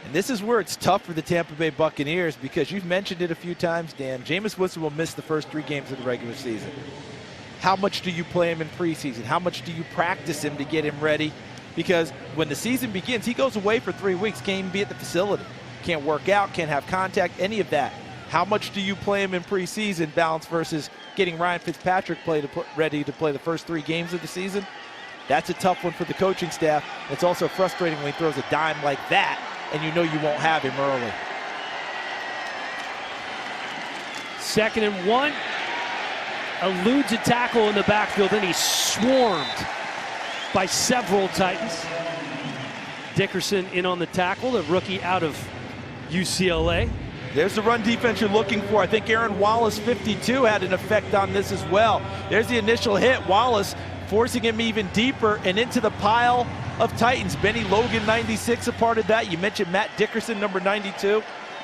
And this is where it's tough for the Tampa Bay Buccaneers because you've mentioned it a few times, Dan. Jameis Winston will miss the first 3 games of the regular season. How much do you play him in preseason? How much do you practice him to get him ready? Because when the season begins, he goes away for 3 weeks, can't even be at the facility. Can't work out, can't have contact, any of that. How much do you play him in preseason balance versus getting Ryan Fitzpatrick ready to play the first 3 games of the season? That's a tough one for the coaching staff. It's also frustrating when he throws a dime like that and you know you won't have him early. 2nd and 1. Eludes a tackle in the backfield, then he's swarmed by several Titans. Dickerson in on the tackle, the rookie out of UCLA. There's the run defense you're looking for. I think Aaron Wallace, 52, had an effect on this as well. There's the initial hit. Wallace forcing him even deeper and into the pile of Titans. Benny Logan, 96, a part of that. You mentioned Matt Dickerson, number 92.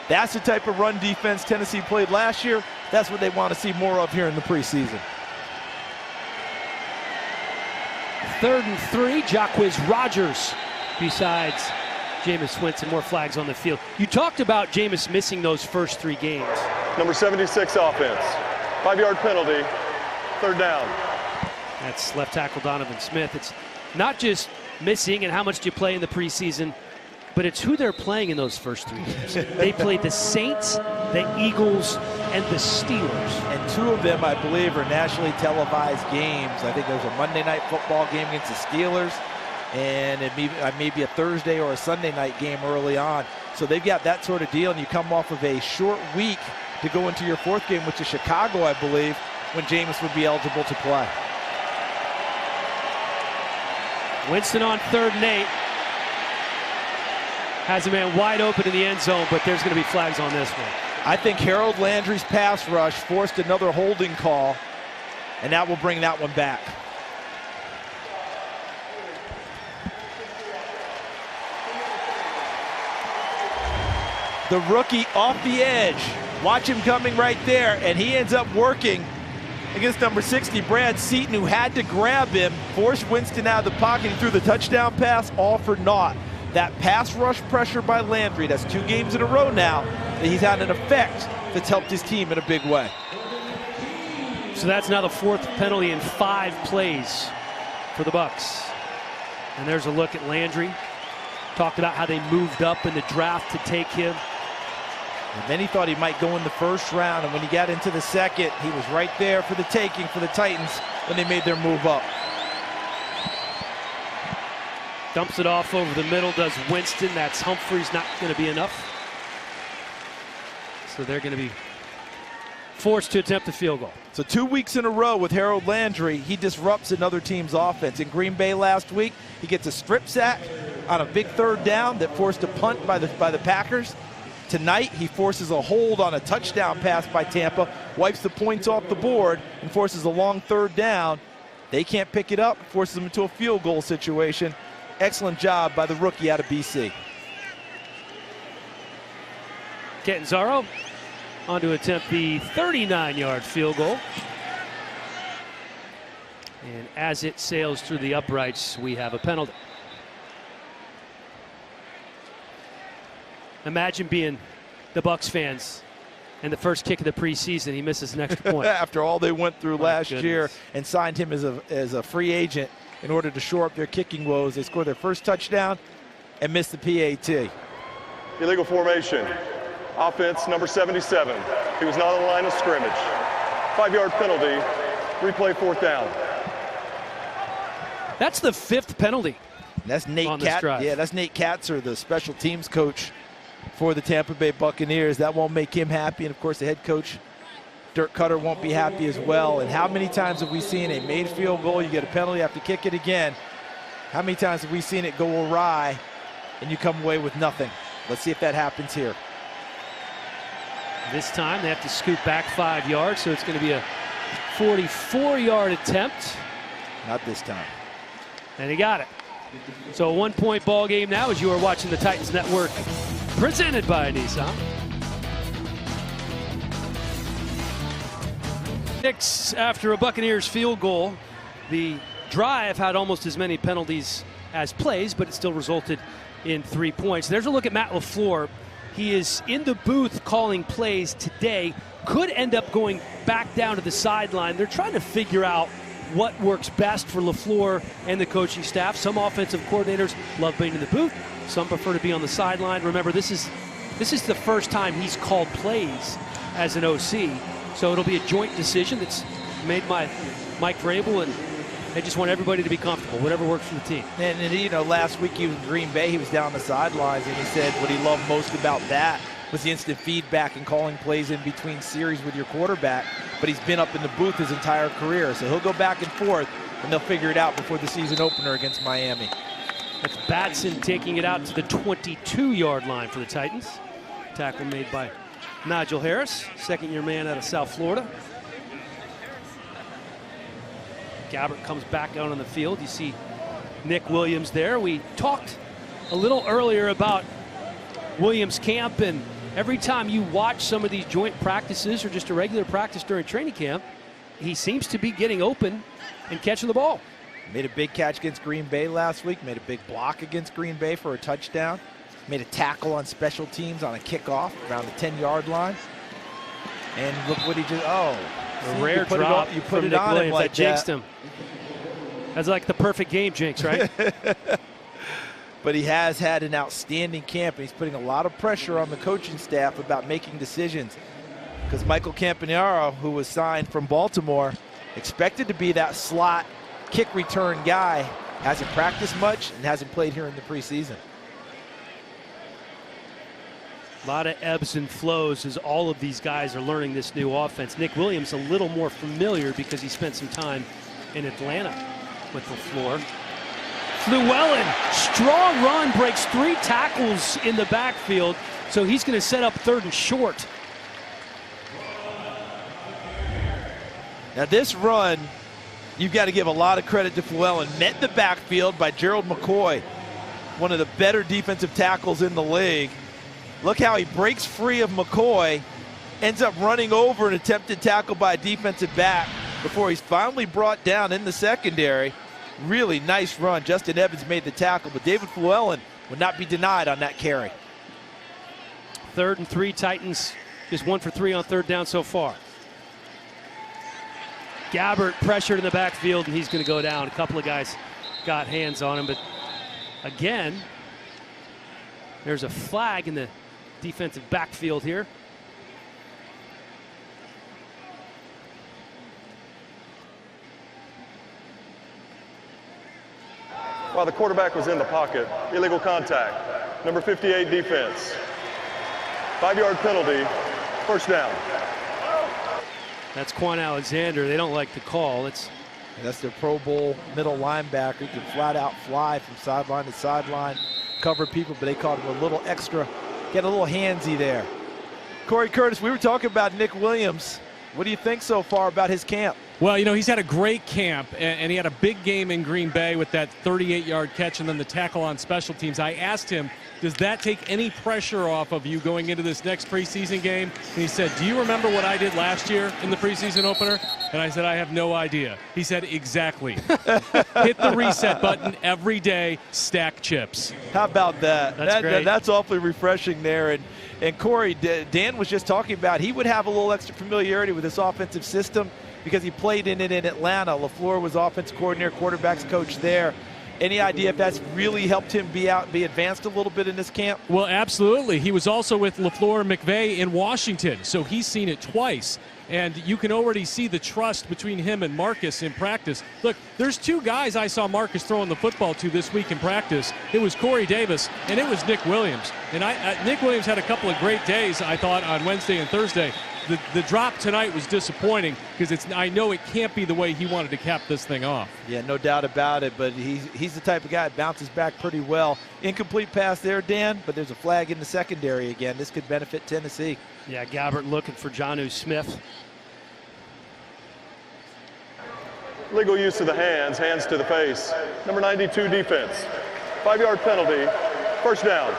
That's the type of run defense Tennessee played last year. That's what they want to see more of here in the preseason. 3rd and 3, Jacquizz Rodgers besides Jameis Winston. More flags on the field. You talked about Jameis missing those first 3 games. Number 76 offense, 5-yard penalty, 3rd down. That's left tackle Donovan Smith. It's not just missing and how much do you play in the preseason, but it's who they're playing in those first 3 games. They played the Saints, the Eagles, and the Steelers. And 2 of them, I believe, are nationally televised games. I think there's a Monday night football game against the Steelers, and it may be a Thursday or a Sunday night game early on. So they've got that sort of deal, and you come off of a short week to go into your 4th game, which is Chicago, I believe, when Jameis would be eligible to play. Winston on 3rd and 8. Has a man wide open in the end zone, but there's going to be flags on this one. I think Harold Landry's pass rush forced another holding call, and that will bring that one back. The rookie off the edge. Watch him coming right there, and he ends up working against number 60, Brad Seaton, who had to grab him, forced Winston out of the pocket, and threw the touchdown pass, all for naught. That pass rush pressure by Landry, that's 2 games in a row now, that he's had an effect that's helped his team in a big way. So that's now the 4th penalty in 5 plays for the Bucs. And there's a look at Landry. Talked about how they moved up in the draft to take him. And then he thought he might go in the first round, and when he got into the second, he was right there for the taking for the Titans when they made their move up. Dumps it off over the middle, does Winston. That's Humphries, not going to be enough. So they're going to be forced to attempt a field goal. So 2 weeks in a row with Harold Landry, he disrupts another team's offense. In Green Bay last week, he gets a strip sack on a big third down that forced a punt by the Packers. Tonight, he forces a hold on a touchdown pass by Tampa, wipes the points off the board, and forces a long third down. They can't pick it up, forces them into a field goal situation. Excellent job by the rookie out of BC. Catanzaro on to attempt the 39-yard field goal. And as it sails through the uprights, we have a penalty. Imagine being the Bucs fans and the first kick of the preseason, he misses an extra point. After all they went through last goodness. year and signed him as a free agent in order to shore up their kicking woes. They scored their first touchdown and missed the PAT. Illegal formation. Offense number 77. He was not on the line of scrimmage. 5-yard penalty. Replay 4th down. That's the 5th penalty. That's Nate on this drive. Yeah, that's Nate Katzer, the special teams coach for the Tampa Bay Buccaneers. That won't make him happy, and of course the head coach Dirk Cutter won't be happy as well. And how many times have we seen a made field goal, you get a penalty, have to kick it again? How many times have we seen it go awry and you come away with nothing? Let's see if that happens here. This time they have to scoot back 5 yards, so it's going to be a 44-yard attempt. Not this time. And he got it. So a 1-point ball game now as you are watching the Titans Network, presented by Nissan. Six after a Buccaneers field goal. The drive had almost as many penalties as plays, but it still resulted in 3 points. There's a look at Matt LaFleur. He is in the booth calling plays today. Could end up going back down to the sideline. They're trying to figure out what works best for LaFleur and the coaching staff. Some offensive coordinators love being in the booth. Some prefer to be on the sideline. Remember, this is the first time he's called plays as an OC. So it'll be a joint decision that's made by Mike Vrabel, and they just want everybody to be comfortable, whatever works for the team. And you know, last week he was in Green Bay. He was down the sidelines, and he said what he loved most about that was the instant feedback and calling plays in between series with your quarterback. But he's been up in the booth his entire career, so he'll go back and forth, and they'll figure it out before the season opener against Miami. That's Batson taking it out to the 22-yard line for the Titans. Tackle made by Nigel Harris, second-year man out of South Florida. Gabbert comes back out on the field. You see Nick Williams there. We talked a little earlier about Williams' camp, and every time you watch some of these joint practices or just a regular practice during training camp, he seems to be getting open and catching the ball. Made a big catch against Green Bay last week. Made a big block against Green Bay for a touchdown. Made a tackle on special teams on a kickoff around the 10-yard line. And look what he just, A rare drop. You put it Nick on Williams. him like that jinxed him. That's like the perfect game jinx, right? But he has had an outstanding camp, and he's putting a lot of pressure on the coaching staff about making decisions. Because Michael Campanaro, who was signed from Baltimore, expected to be that slot kick return guy, hasn't practiced much and hasn't played here in the preseason. A lot of ebbs and flows as all of these guys are learning this new offense. Nick Williams a little more familiar because he spent some time in Atlanta with LaFleur. Llewellyn, strong run, breaks 3 tackles in the backfield, so he's going to set up 3rd and short. Now this run, you've got to give a lot of credit to Llewellyn. Met the backfield by Gerald McCoy, one of the better defensive tackles in the league. Look how he breaks free of McCoy, ends up running over an attempted tackle by a defensive back before he's finally brought down in the secondary. Really nice run. Justin Evans made the tackle, but David Llewellyn would not be denied on that carry. 3rd and 3, Titans just 1 for 3 on 3rd down so far. Gabbert pressured in the backfield, and he's going to go down. A couple of guys got hands on him, but again, There's a flag in the defensive backfield here. While the quarterback was in the pocket, illegal contact. Number 58 defense. 5-yard penalty, first down. That's Quan Alexander. They don't like the call. That's their Pro Bowl middle linebacker. He can flat out fly from sideline to sideline, cover people, but they called him a little extra, get a little handsy there. Corey Curtis, we were talking about Nick Williams. What do you think so far about his camp? Well, you know, he's had a great camp, and he had a big game in Green Bay with that 38-yard catch and then the tackle on special teams. I asked him, does that take any pressure off of you going into this next preseason game? And he said, do you remember what I did last year in the preseason opener? And I said, I have no idea. He said, exactly. Hit the reset button every day, stack chips. How about that? That's That's awfully refreshing there. And Corey, Dan was just talking about he would have a little extra familiarity with this offensive system because he played in it in Atlanta. LaFleur was offensive coordinator, quarterbacks coach there. Any idea if that's really helped him be advanced a little bit in this camp? Well, absolutely. He was also with LaFleur and McVay in Washington, so he's seen it twice. And you can already see the trust between him and Marcus in practice. Look, there's two guys I saw Marcus throwing the football to this week in practice. It was Corey Davis, and it was Nick Williams. And Nick Williams had a couple of great days, I thought, on Wednesday and Thursday. The drop tonight was disappointing because I know it can't be the way he wanted to cap this thing off. Yeah, no doubt about it, but he's the type of guy that bounces back pretty well. Incomplete pass there, Dan, but there's a flag in the secondary again. This could benefit Tennessee. Yeah, Gabbert looking for Jonnu Smith. Legal use of the hands to the face. Number 92 defense. 5-yard penalty, first down.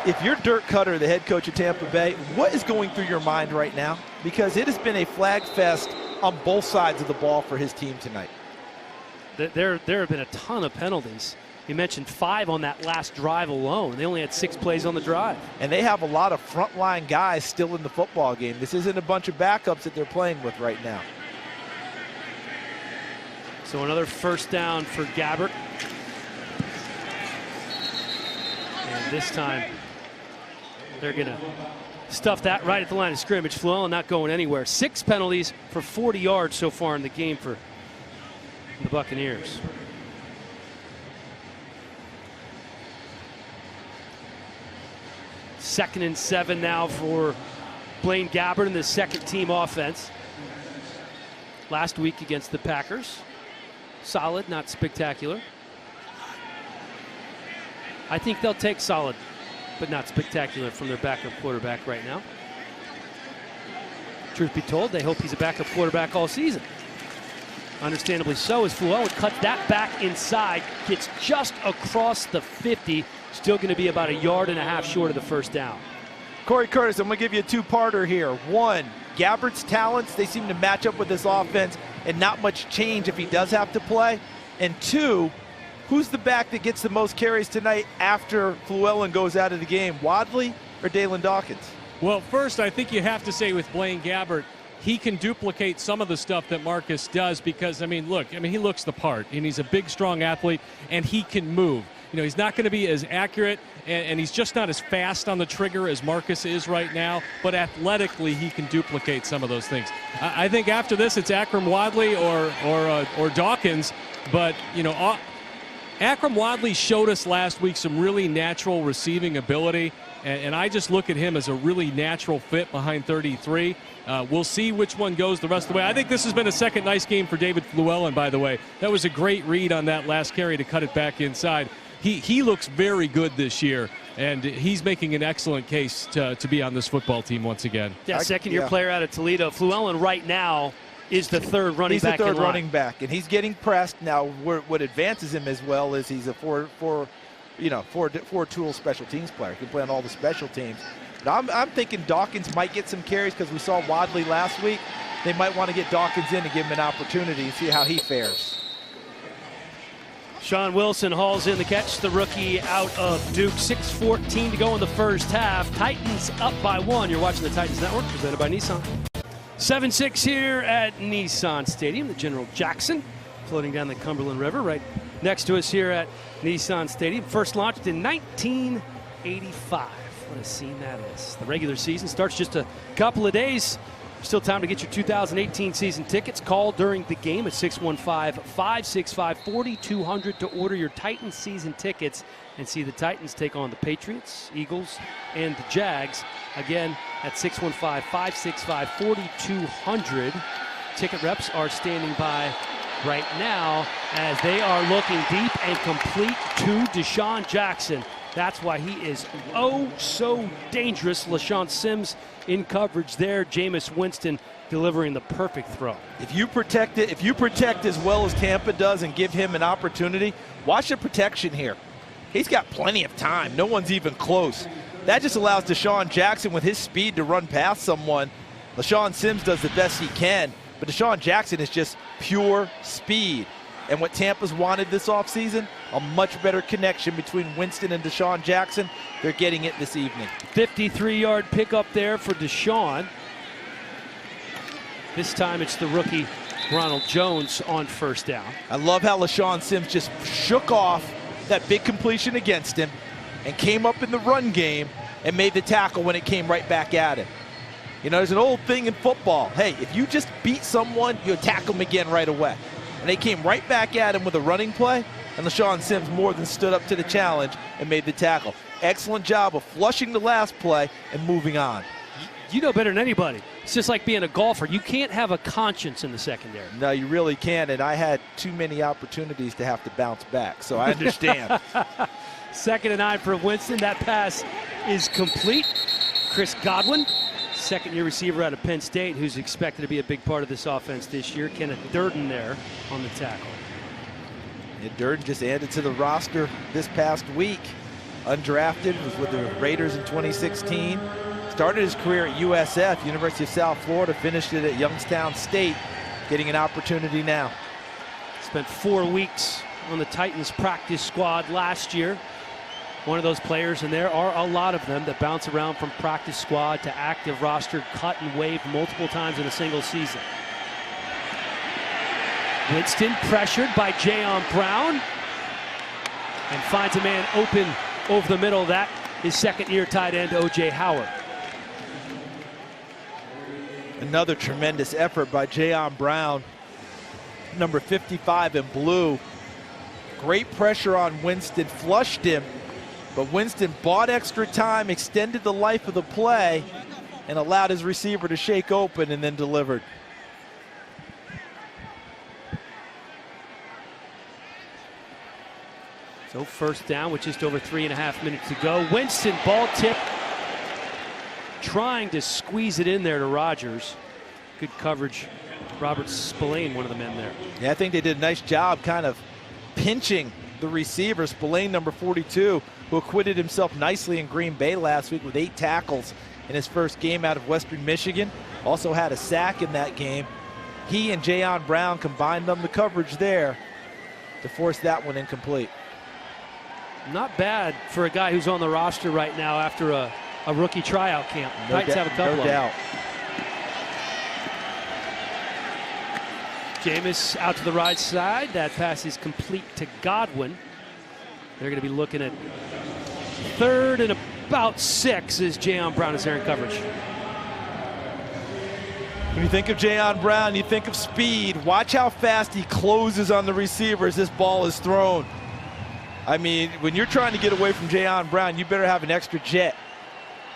If you're Dirk Cutter, the head coach of Tampa Bay, what is going through your mind right now? Because it has been a flag fest on both sides of the ball for his team tonight. There have been a ton of penalties. You mentioned 5 on that last drive alone. They only had 6 plays on the drive. And they have a lot of frontline guys still in the football game. This isn't a bunch of backups that they're playing with right now. So another first down for Gabbert. And this time, they're going to stuff that right at the line of scrimmage. Fluellen not going anywhere. 6 penalties for 40 yards so far in the game for the Buccaneers. Second and 7 now for Blaine Gabbert in the second team offense. Last week against the Packers. Solid, not spectacular. I think they'll take solid, but not spectacular from their backup quarterback right now. Truth be told, they hope he's a backup quarterback all season. Understandably so, as Fluellen cuts that back inside, gets just across the 50, still going to be about 1.5 yards short of the first down. Corey Curtis, I'm going to give you a two-parter here. One, Gabbert's talents, they seem to match up with this offense and not much change if he does have to play. And 2, who's the back that gets the most carries tonight after Fluellen goes out of the game, Wadley or Dalen Dawkins? Well, first, I think you have to say with Blaine Gabbert, he can duplicate some of the stuff that Marcus does because, he looks the part, and he's a big, strong athlete, and he can move. You know, he's not going to be as accurate, and he's just not as fast on the trigger as Marcus is right now, but athletically, he can duplicate some of those things. I think after this, it's Akram Wadley or Dawkins, but, Akram Wadley showed us last week some really natural receiving ability, and I just look at him as a really natural fit behind 33. We'll see which one goes the rest of the way. I think this has been a second nice game for David Fluellen, by the way. That was a great read on that last carry to cut it back inside. He looks very good this year, and he's making an excellent case to be on this football team once again. Yeah, second-year player out of Toledo. Fluellen right now is the third running back. He's the third running back, and he's getting pressed. Now, what advances him as well is he's a four-tool special teams player. He can play on all the special teams. But I'm thinking Dawkins might get some carries because we saw Wadley last week. They might want to get Dawkins in and give him an opportunity and see how he fares. Sean Wilson hauls in the catch, the rookie out of Duke. 6:14 to go in the first half. Titans up by 1. You're watching the Titans Network, presented by Nissan. 7-6 here at Nissan Stadium. The General Jackson floating down the Cumberland River right next to us here at Nissan Stadium. First launched in 85. What a scene that is. The regular season starts just a couple of days. Still time to get your 2018 season tickets. Call during the game at 615-565-4200 to order your Titans season tickets and see the Titans take on the Patriots, Eagles, and the Jags. Again, at 615-565-4200. Ticket reps are standing by right now as they are looking deep and complete to Deshaun Jackson. That's why he is oh so dangerous. LaShawn Sims in coverage there. Jameis Winston delivering the perfect throw. If you protect as well as Tampa does and give him an opportunity, watch the protection here. He's got plenty of time. No one's even close. That just allows Deshaun Jackson with his speed to run past someone. LaShawn Sims does the best he can, but Deshaun Jackson is just pure speed. And what Tampa's wanted this offseason, a much better connection between Winston and Deshaun Jackson. They're getting it this evening. 53-yard pickup there for Deshaun. This time it's the rookie Ronald Jones on first down. I love how LaShawn Sims just shook off that big completion against him and came up in the run game and made the tackle when it came right back at him. You know, there's an old thing in football. Hey, if you just beat someone, you attack them again right away. And they came right back at him with a running play, and LaShawn Sims more than stood up to the challenge and made the tackle. Excellent job of flushing the last play and moving on. You know better than anybody. It's just like being a golfer. You can't have a conscience in the secondary. No, you really can't, and I had too many opportunities to have to bounce back, so I understand. 2nd and 9 for Winston. That pass is complete. Chris Godwin, second-year receiver out of Penn State, who's expected to be a big part of this offense this year. Kenneth Durden there on the tackle. Yeah, Durden just added to the roster this past week. Undrafted, was with the Raiders in 2016. Started his career at USF, University of South Florida, finished it at Youngstown State, getting an opportunity now. Spent 4 weeks on the Titans practice squad last year. One of those players, and there are a lot of them that bounce around from practice squad to active roster, cut and waived multiple times in a single season. Winston pressured by Jayon Brown and finds a man open over the middle. That is second-year tight end O.J. Howard. Another tremendous effort by Jayon Brown, number 55 in blue. Great pressure on Winston, flushed him, but Winston bought extra time, extended the life of the play, and allowed his receiver to shake open and then delivered. So first down with just over 3.5 minutes to go. Winston, ball tip, trying to squeeze it in there to Rodgers. Good coverage. Robert Spillane, one of the men there. Yeah, I think they did a nice job kind of pinching the receiver. Spillane, number 42, who acquitted himself nicely in Green Bay last week with 8 tackles in his first game out of Western Michigan. Also had a sack in that game. He and Jayon Brown combined on the coverage there to force that one incomplete. Not bad for a guy who's on the roster right now after a rookie tryout camp. Titans have a couple no of doubt. Jameis out to the right side. That pass is complete to Godwin. They're going to be looking at 3rd and about 6 as Jayon Brown is there in coverage. When you think of Jayon Brown, you think of speed. Watch how fast he closes on the receiver as this ball is thrown. I mean, when you're trying to get away from Jayon Brown, you better have an extra jet,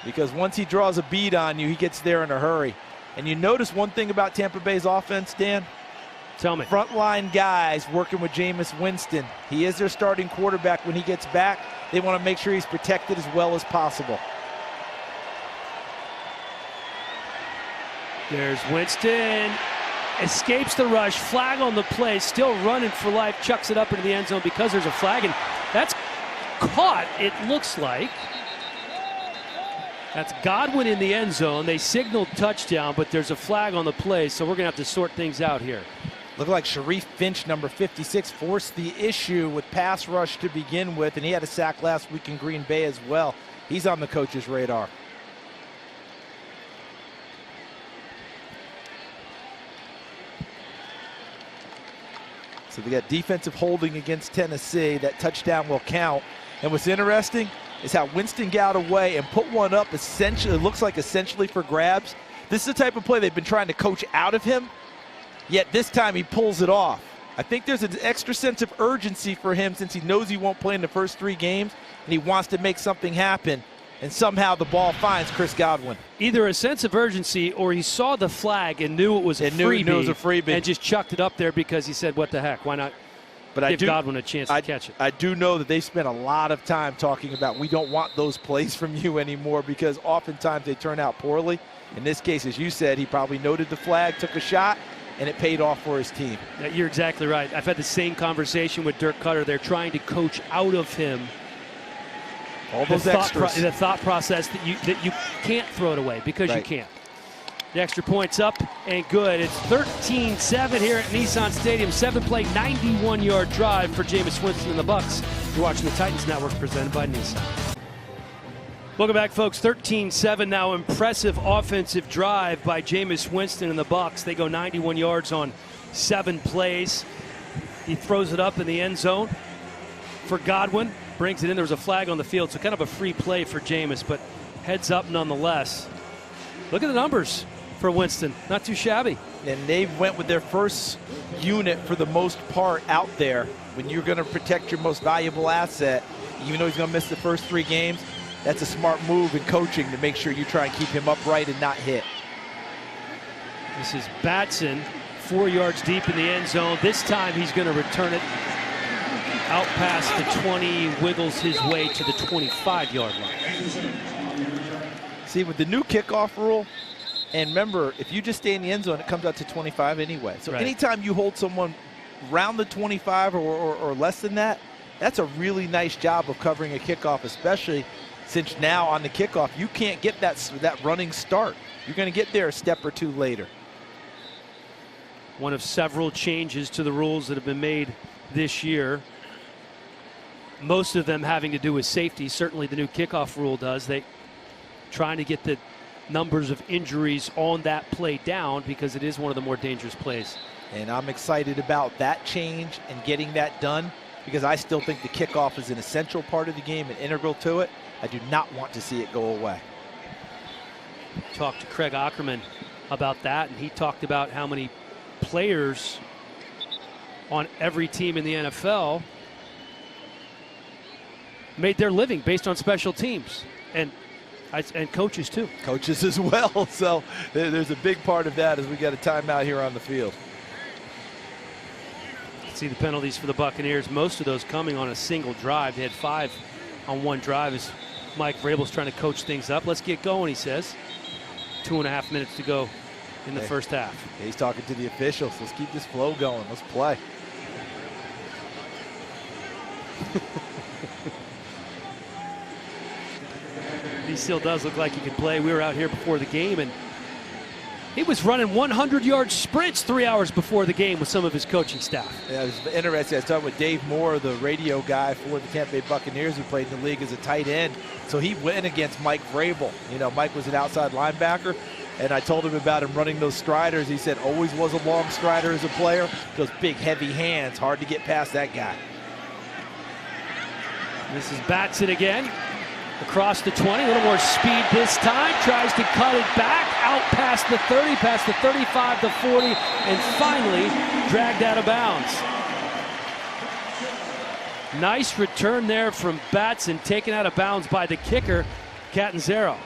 because once he draws a bead on you, he gets there in a hurry. And you notice one thing about Tampa Bay's offense, Dan? Tell me. Frontline guys working with Jameis Winston. He is their starting quarterback. When he gets back, they want to make sure he's protected as well as possible. There's Winston. Escapes the rush. Flag on the play. Still running for life. Chucks it up into the end zone because there's a flag. And that's caught, it looks like. That's Godwin in the end zone. They signaled touchdown, but there's a flag on the play, so we're going to have to sort things out here. Looked like Sharif Finch, number 56, forced the issue with pass rush to begin with, and he had a sack last week in Green Bay as well. He's on the coach's radar. So they got defensive holding against Tennessee. That touchdown will count. And what's interesting, is how Winston got away and put one up essentially, it looks like essentially for grabs. This is the type of play they've been trying to coach out of him, yet this time he pulls it off. I think there's an extra sense of urgency for him since he knows he won't play in the first 3 games, and he wants to make something happen, and somehow the ball finds Chris Godwin. Either a sense of urgency or he saw the flag and knew it was a freebie and just chucked it up there because he said, what the heck, why not give Godwin a chance to catch it. I do know that they spent a lot of time talking about we don't want those plays from you anymore because oftentimes they turn out poorly. In this case, as you said, he probably noted the flag, took a shot, and it paid off for his team. You're exactly right. I've had the same conversation with Dirk Cutter. They're trying to coach out of him all those extras. The thought process that you can't throw it away because you can't. The extra point's up and good. It's 13-7 here at Nissan Stadium. 7-play, 91-yard drive for Jameis Winston and the Bucs. You're watching the Titans Network presented by Nissan. Welcome back, folks. 13-7 now. Impressive offensive drive by Jameis Winston and the Bucs. They go 91 yards on 7 plays. He throws it up in the end zone for Godwin. Brings it in. There was a flag on the field, so kind of a free play for Jameis, but heads up nonetheless. Look at the numbers for Winston. Not too shabby. And they went with their first unit for the most part out there. When you're going to protect your most valuable asset, even though he's going to miss the first 3 games, that's a smart move in coaching to make sure you try and keep him upright and not hit. This is Batson, 4 yards deep in the end zone. This time he's going to return it out past the 20, wiggles his way to the 25-yard line. See, with the new kickoff rule, and remember, if you just stay in the end zone, it comes out to 25 anyway. So anytime you hold someone around the 25 or less than that, that's a really nice job of covering a kickoff, especially since now on the kickoff, you can't get that running start. You're going to get there a step or 2 later. One of several changes to the rules that have been made this year. Most of them having to do with safety. Certainly the new kickoff rule does. They trying to get the numbers of injuries on that play down because it is one of the more dangerous plays. And I'm excited about that change and getting that done because I still think the kickoff is an essential part of the game and integral to it. I do not want to see it go away. Talked to Craig Ackerman about that, and he talked about how many players on every team in the NFL made their living based on special teams, and coaches too. Coaches as well. So there's a big part of that as we got a timeout here on the field. See the penalties for the Buccaneers. Most of those coming on a single drive. They had 5 on one drive as Mike Vrabel's trying to coach things up. Let's get going, he says. 2.5 minutes to go in the first half. He's talking to the officials. Let's keep this flow going. Let's play. He still does look like he can play. We were out here before the game, and he was running 100-yard sprints 3 hours before the game with some of his coaching staff. Yeah, it was interesting. I was talking with Dave Moore, the radio guy for the Tampa Bay Buccaneers who played in the league as a tight end. So he went against Mike Vrabel. You know, Mike was an outside linebacker, and I told him about him running those striders. He said always was a long strider as a player. Those big, heavy hands, hard to get past that guy. This is Batson again. Across the 20, a little more speed this time. Tries to cut it back, out past the 30, past the 35, the 40, and finally dragged out of bounds. Nice return there from Batson, taken out of bounds by the kicker, Catanzaro.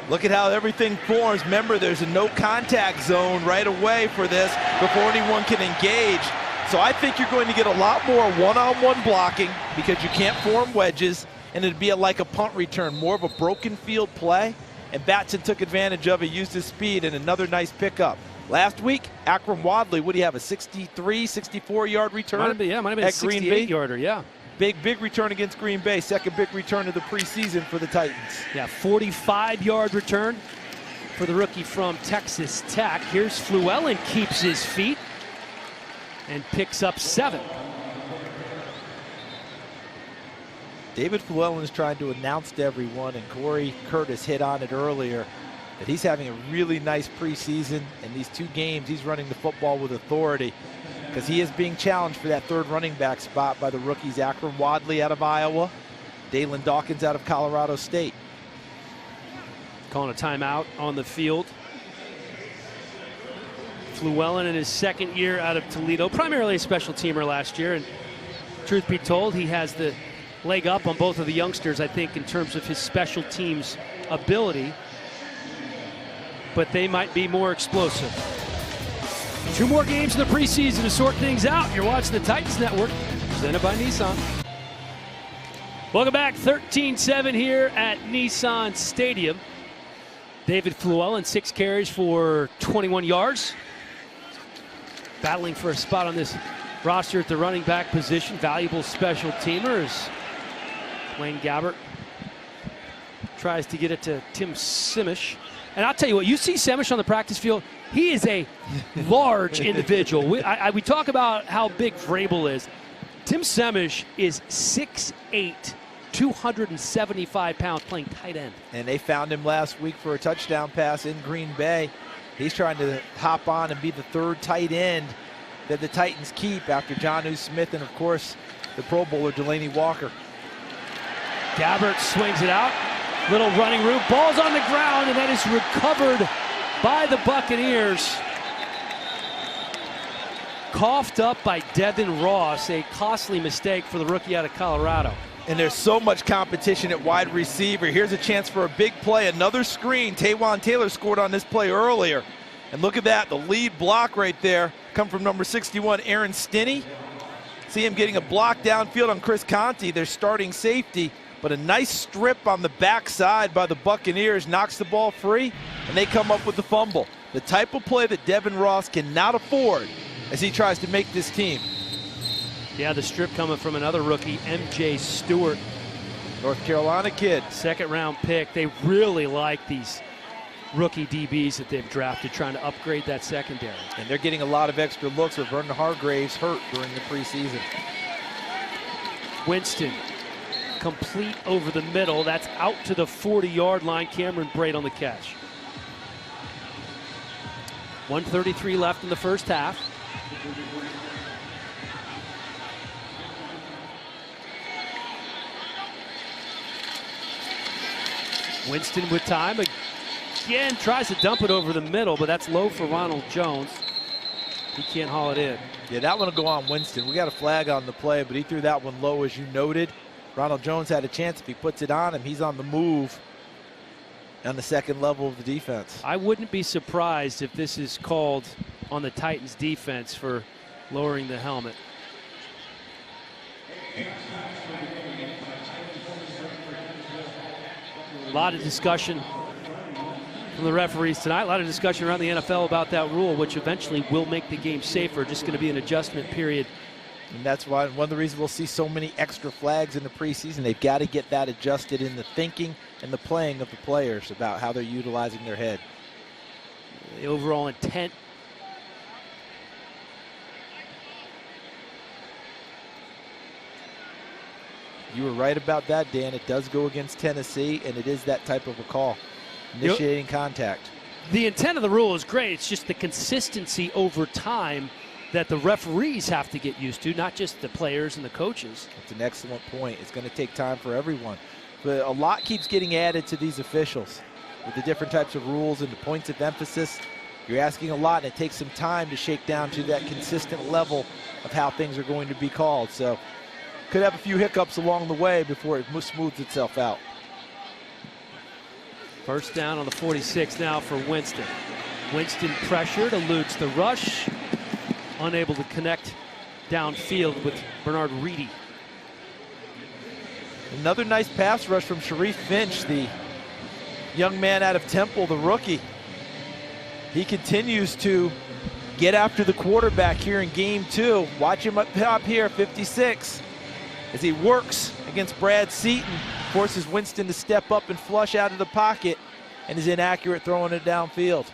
Look at how everything forms. Remember, there's a no contact zone right away for this before anyone can engage. So I think you're going to get a lot more one-on-one blocking because you can't form wedges. And it'd be like a punt return, more of a broken field play. And Batson took advantage of it, used his speed, and another nice pickup. Last week, Akram Wadley, what do you have, a 63, 64-yard return? Might have been a 68-yarder, yeah. Big return against Green Bay, second big return of the preseason for the Titans. Yeah, 45-yard return for the rookie from Texas Tech. Here's Fluellen, keeps his feet and picks up 7. David Fluellen is trying to announce to everyone, and Corey Curtis hit on it earlier, that he's having a really nice preseason. In these 2 games, he's running the football with authority because he is being challenged for that 3rd running back spot by the rookies Akram Wadley out of Iowa Dalen Dawkins out of Colorado State. Calling a timeout on the field. Llewellyn in his second year out of Toledo, primarily a special teamer last year, and truth be told, he has the leg up on both of the youngsters, I think, in terms of his special teams ability, but they might be more explosive. 2 more games in the preseason to sort things out. You're watching the Titans Network, presented by Nissan. Welcome back, 13-7 here at Nissan Stadium. David Llewellyn, 6 carries for 21 yards. Battling for a spot on this roster at the running back position. Valuable special teamer as Wayne Gabbert tries to get it to Tim Simish. And I'll tell you what, you see Simish on the practice field, he is a large individual. We talk about how big Vrabel is. Tim Simish is 6'8", 275 pounds, playing tight end. And they found him last week for a touchdown pass in Green Bay. He's trying to hop on and be the 3rd tight end that the Titans keep after Jonnu Smith and, of course, the Pro Bowler Delaney Walker. Gabbert swings it out. Little running route. Ball's on the ground, and that is recovered by the Buccaneers. Coughed up by Devin Ross, a costly mistake for the rookie out of Colorado. And there's so much competition at wide receiver. Here's a chance for a big play. Another screen. Taywan Taylor scored on this play earlier. And look at that, the lead block right there come from number 61, Aaron Stinney. See him getting a block downfield on Chris Conte, their starting safety. But a nice strip on the backside by the Buccaneers knocks the ball free, and they come up with the fumble. The type of play that Devin Ross cannot afford as he tries to make this team. Yeah, the strip coming from another rookie, MJ Stewart. North Carolina kid. 2nd round pick. They really like these rookie DBs that they've drafted, trying to upgrade that secondary. And they're getting a lot of extra looks with Vernon Hargraves hurt during the preseason. Winston, complete over the middle. That's out to the 40-yard line. Cameron Braid on the catch. 1:33 left in the first half. Winston with time. Again, tries to dump it over the middle, but that's low for Ronald Jones. He can't haul it in. Yeah, that one will go on Winston. We got a flag on the play, but he threw that one low, as you noted. Ronald Jones had a chance. If he puts it on him, he's on the move on the 2nd level of the defense. I wouldn't be surprised if this is called on the Titans defense for lowering the helmet. A lot of discussion from the referees tonight. A lot of discussion around the NFL about that rule, which eventually will make the game safer. Just going to be an adjustment period. And that's why one of the reasons we'll see so many extra flags in the preseason. They've got to get that adjusted in the thinking and the playing of the players about how they're utilizing their head. The overall intent. You were right about that, Dan. It does go against Tennessee, and it is that type of a call, initiating contact. The intent of the rule is great. It's just the consistency over time that the referees have to get used to, not just the players and the coaches. It's an excellent point. It's going to take time for everyone. But a lot keeps getting added to these officials with the different types of rules and the points of emphasis. You're asking a lot, and it takes some time to shake down to that consistent level of how things are going to be called. So could have a few hiccups along the way before it smooths itself out. First down on the 46 now for Winston. Winston pressured, eludes the rush. Unable to connect downfield with Bernard Reedy. Another nice pass rush from Sharif Finch, the young man out of Temple, the rookie. He continues to get after the quarterback here in game 2. Watch him up top here, 56. As he works against Brad Seaton, forces Winston to step up and flush out of the pocket, and is inaccurate throwing it downfield.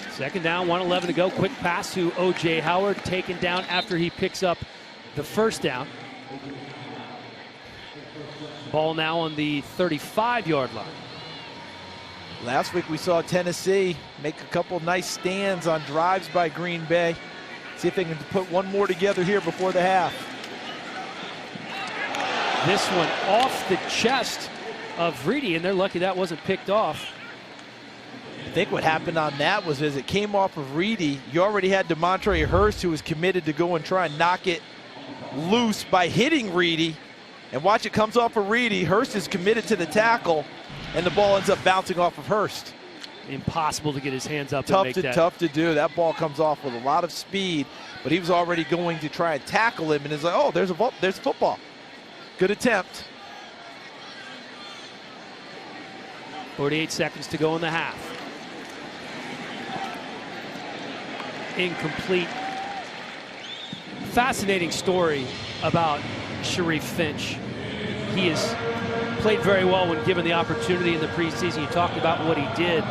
Second down, 1:11 to go. Quick pass to O.J. Howard, taken down after he picks up the first down. Ball now on the 35-yard line. Last week we saw Tennessee make a couple nice stands on drives by Green Bay. See if they can put one more together here before the half. This one off the chest of Reedy, and they're lucky that wasn't picked off. I think what happened on that was as it came off of Reedy, you already had DeMontre Hurst, who was committed to go and try and knock it loose by hitting Reedy. And watch, it comes off of Reedy. Hurst is committed to the tackle, and the ball ends up bouncing off of Hurst. Impossible to get his hands up and make that. Tough to do. That ball comes off with a lot of speed, but he was already going to try and tackle him, and it's like, oh, there's football. Good attempt. 48 seconds to go in the half. Incomplete. Fascinating story about Sharif Finch. He has played very well when given the opportunity in the preseason. You talked about what he did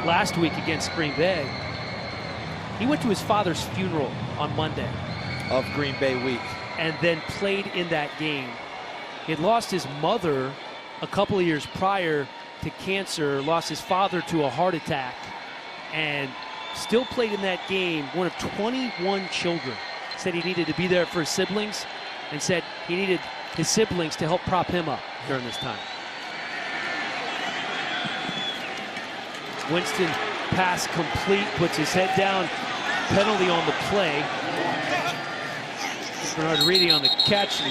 last week against Green Bay. He went to his father's funeral on Monday of Green Bay week and then played in that game. He had lost his mother a couple of years prior to cancer, lost his father to a heart attack, and still played in that game. One of 21 children. Said he needed to be there for his siblings, and said he needed his siblings to help prop him up during this time. Winston, pass complete, puts his head down, penalty on the play. Bernard Reedy on the catch.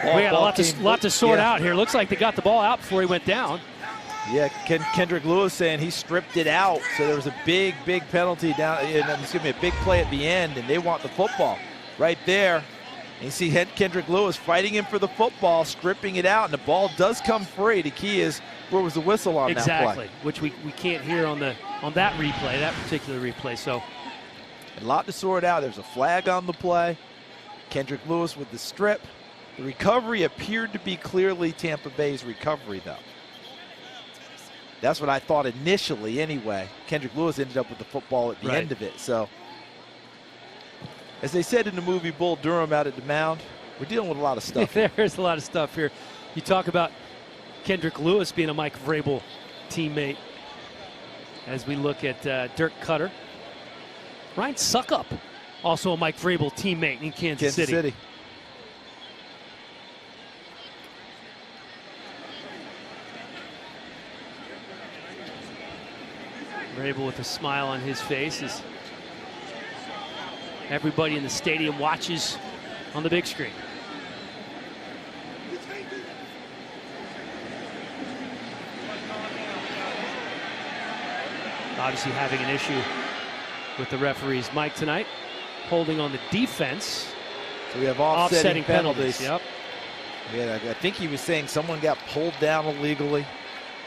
We got a lot to sort out here. Looks like they got the ball out before he went down. Yeah, Kendrick Lewis saying he stripped it out. So there was a big penalty down, excuse me, a big play at the end, and they want the football right there. And you see Kendrick Lewis fighting him for the football, stripping it out, and the ball does come free. The key is, where was the whistle on that play? Exactly, which we can't hear on that replay, that particular replay. So a lot to sort out. There's a flag on the play. Kendrick Lewis with the strip. The recovery appeared to be clearly Tampa Bay's recovery, though. That's what I thought initially anyway. Kendrick Lewis ended up with the football at the end of it. So, as they said in the movie Bull Durham out at the mound, we're dealing with a lot of stuff. There's a lot of stuff here. You talk about Kendrick Lewis being a Mike Vrabel teammate as we look at Dirk Cutter. Ryan Suckup, also a Mike Vrabel teammate in Kansas City. Vrabel with a smile on his face as everybody in the stadium watches on the big screen. Obviously having an issue with the referee's mic tonight. Holding on the defense. So we have offsetting penalties. Yep. Yeah, I think he was saying someone got pulled down illegally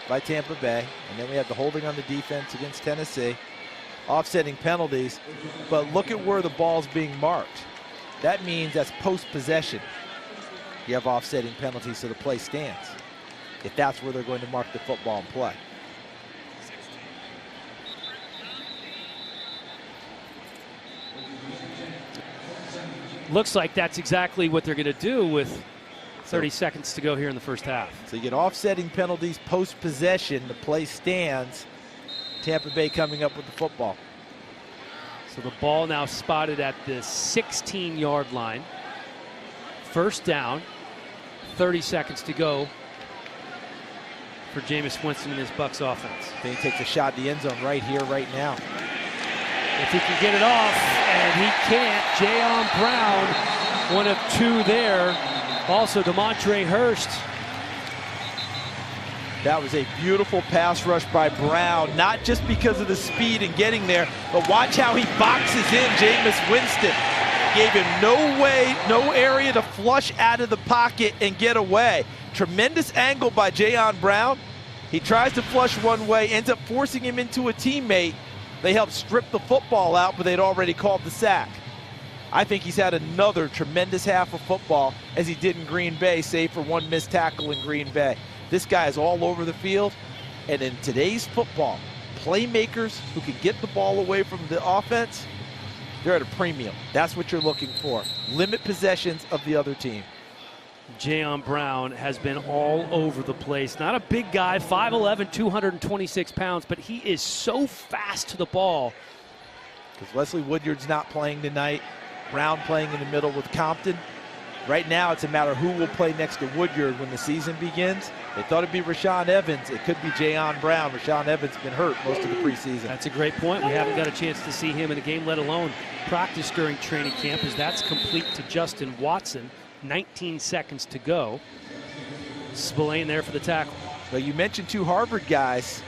by Tampa Bay, and then we have the holding on the defense against Tennessee, offsetting penalties. But look at where the ball's being marked. That means that's post-possession. You have offsetting penalties, so the play stands, if that's where they're going to mark the football and play. Looks like that's exactly what they're going to do with 30 seconds to go here in the first half. So you get offsetting penalties post-possession. The play stands. Tampa Bay coming up with the football. So the ball now spotted at the 16-yard line. First down. 30 seconds to go for Jameis Winston and his Bucs offense. Then he takes a shot at the end zone right here, right now. If he can get it off, and he can't. Jayon Brown, one of two there. Also, DeMontre Hurst. That was a beautiful pass rush by Brown, not just because of the speed and getting there, but watch how he boxes in Jameis Winston. Gave him no area to flush out of the pocket and get away. Tremendous angle by Jayon Brown. He tries to flush one way, ends up forcing him into a teammate. They helped strip the football out, but they'd already called the sack. I think he's had another tremendous half of football as he did in Green Bay, save for one missed tackle in Green Bay. This guy is all over the field, and in today's football, playmakers who can get the ball away from the offense, they're at a premium. That's what you're looking for. Limit possessions of the other team. Jayon Brown has been all over the place. Not a big guy, 5'11", 226 pounds, but he is so fast to the ball. Because Wesley Woodyard's not playing tonight. Brown playing in the middle with Compton. Right now, it's a matter of who will play next to Woodyard when the season begins. They thought it'd be Rashaan Evans. It could be Jayon Brown. Rashaan Evans has been hurt most of the preseason. That's a great point. We haven't got a chance to see him in a game, let alone practice during training camp, as that's complete to Justin Watson. 19 seconds to go. Spillane there for the tackle. Well, you mentioned 2 Harvard guys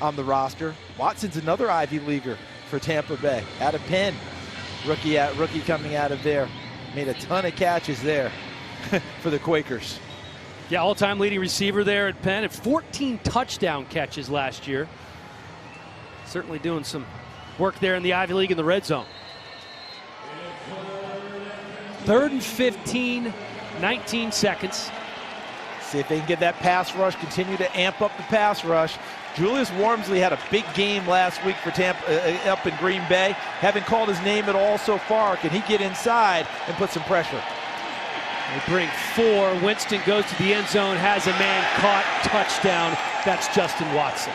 on the roster. Watson's another Ivy Leaguer for Tampa Bay. Out of Penn, rookie coming out of there. Made a ton of catches there for the Quakers. Yeah, all-time leading receiver there at Penn. 14 touchdown catches last year. Certainly doing some work there in the Ivy League in the red zone. 3rd and 15, 19 seconds. See if they can get that pass rush, continue to amp up the pass rush. Julius Wormsley had a big game last week for Tampa up in Green Bay. Haven't called his name at all so far. Can he get inside and put some pressure? They bring 4. Winston goes to the end zone, has a man caught, touchdown. That's Justin Watson.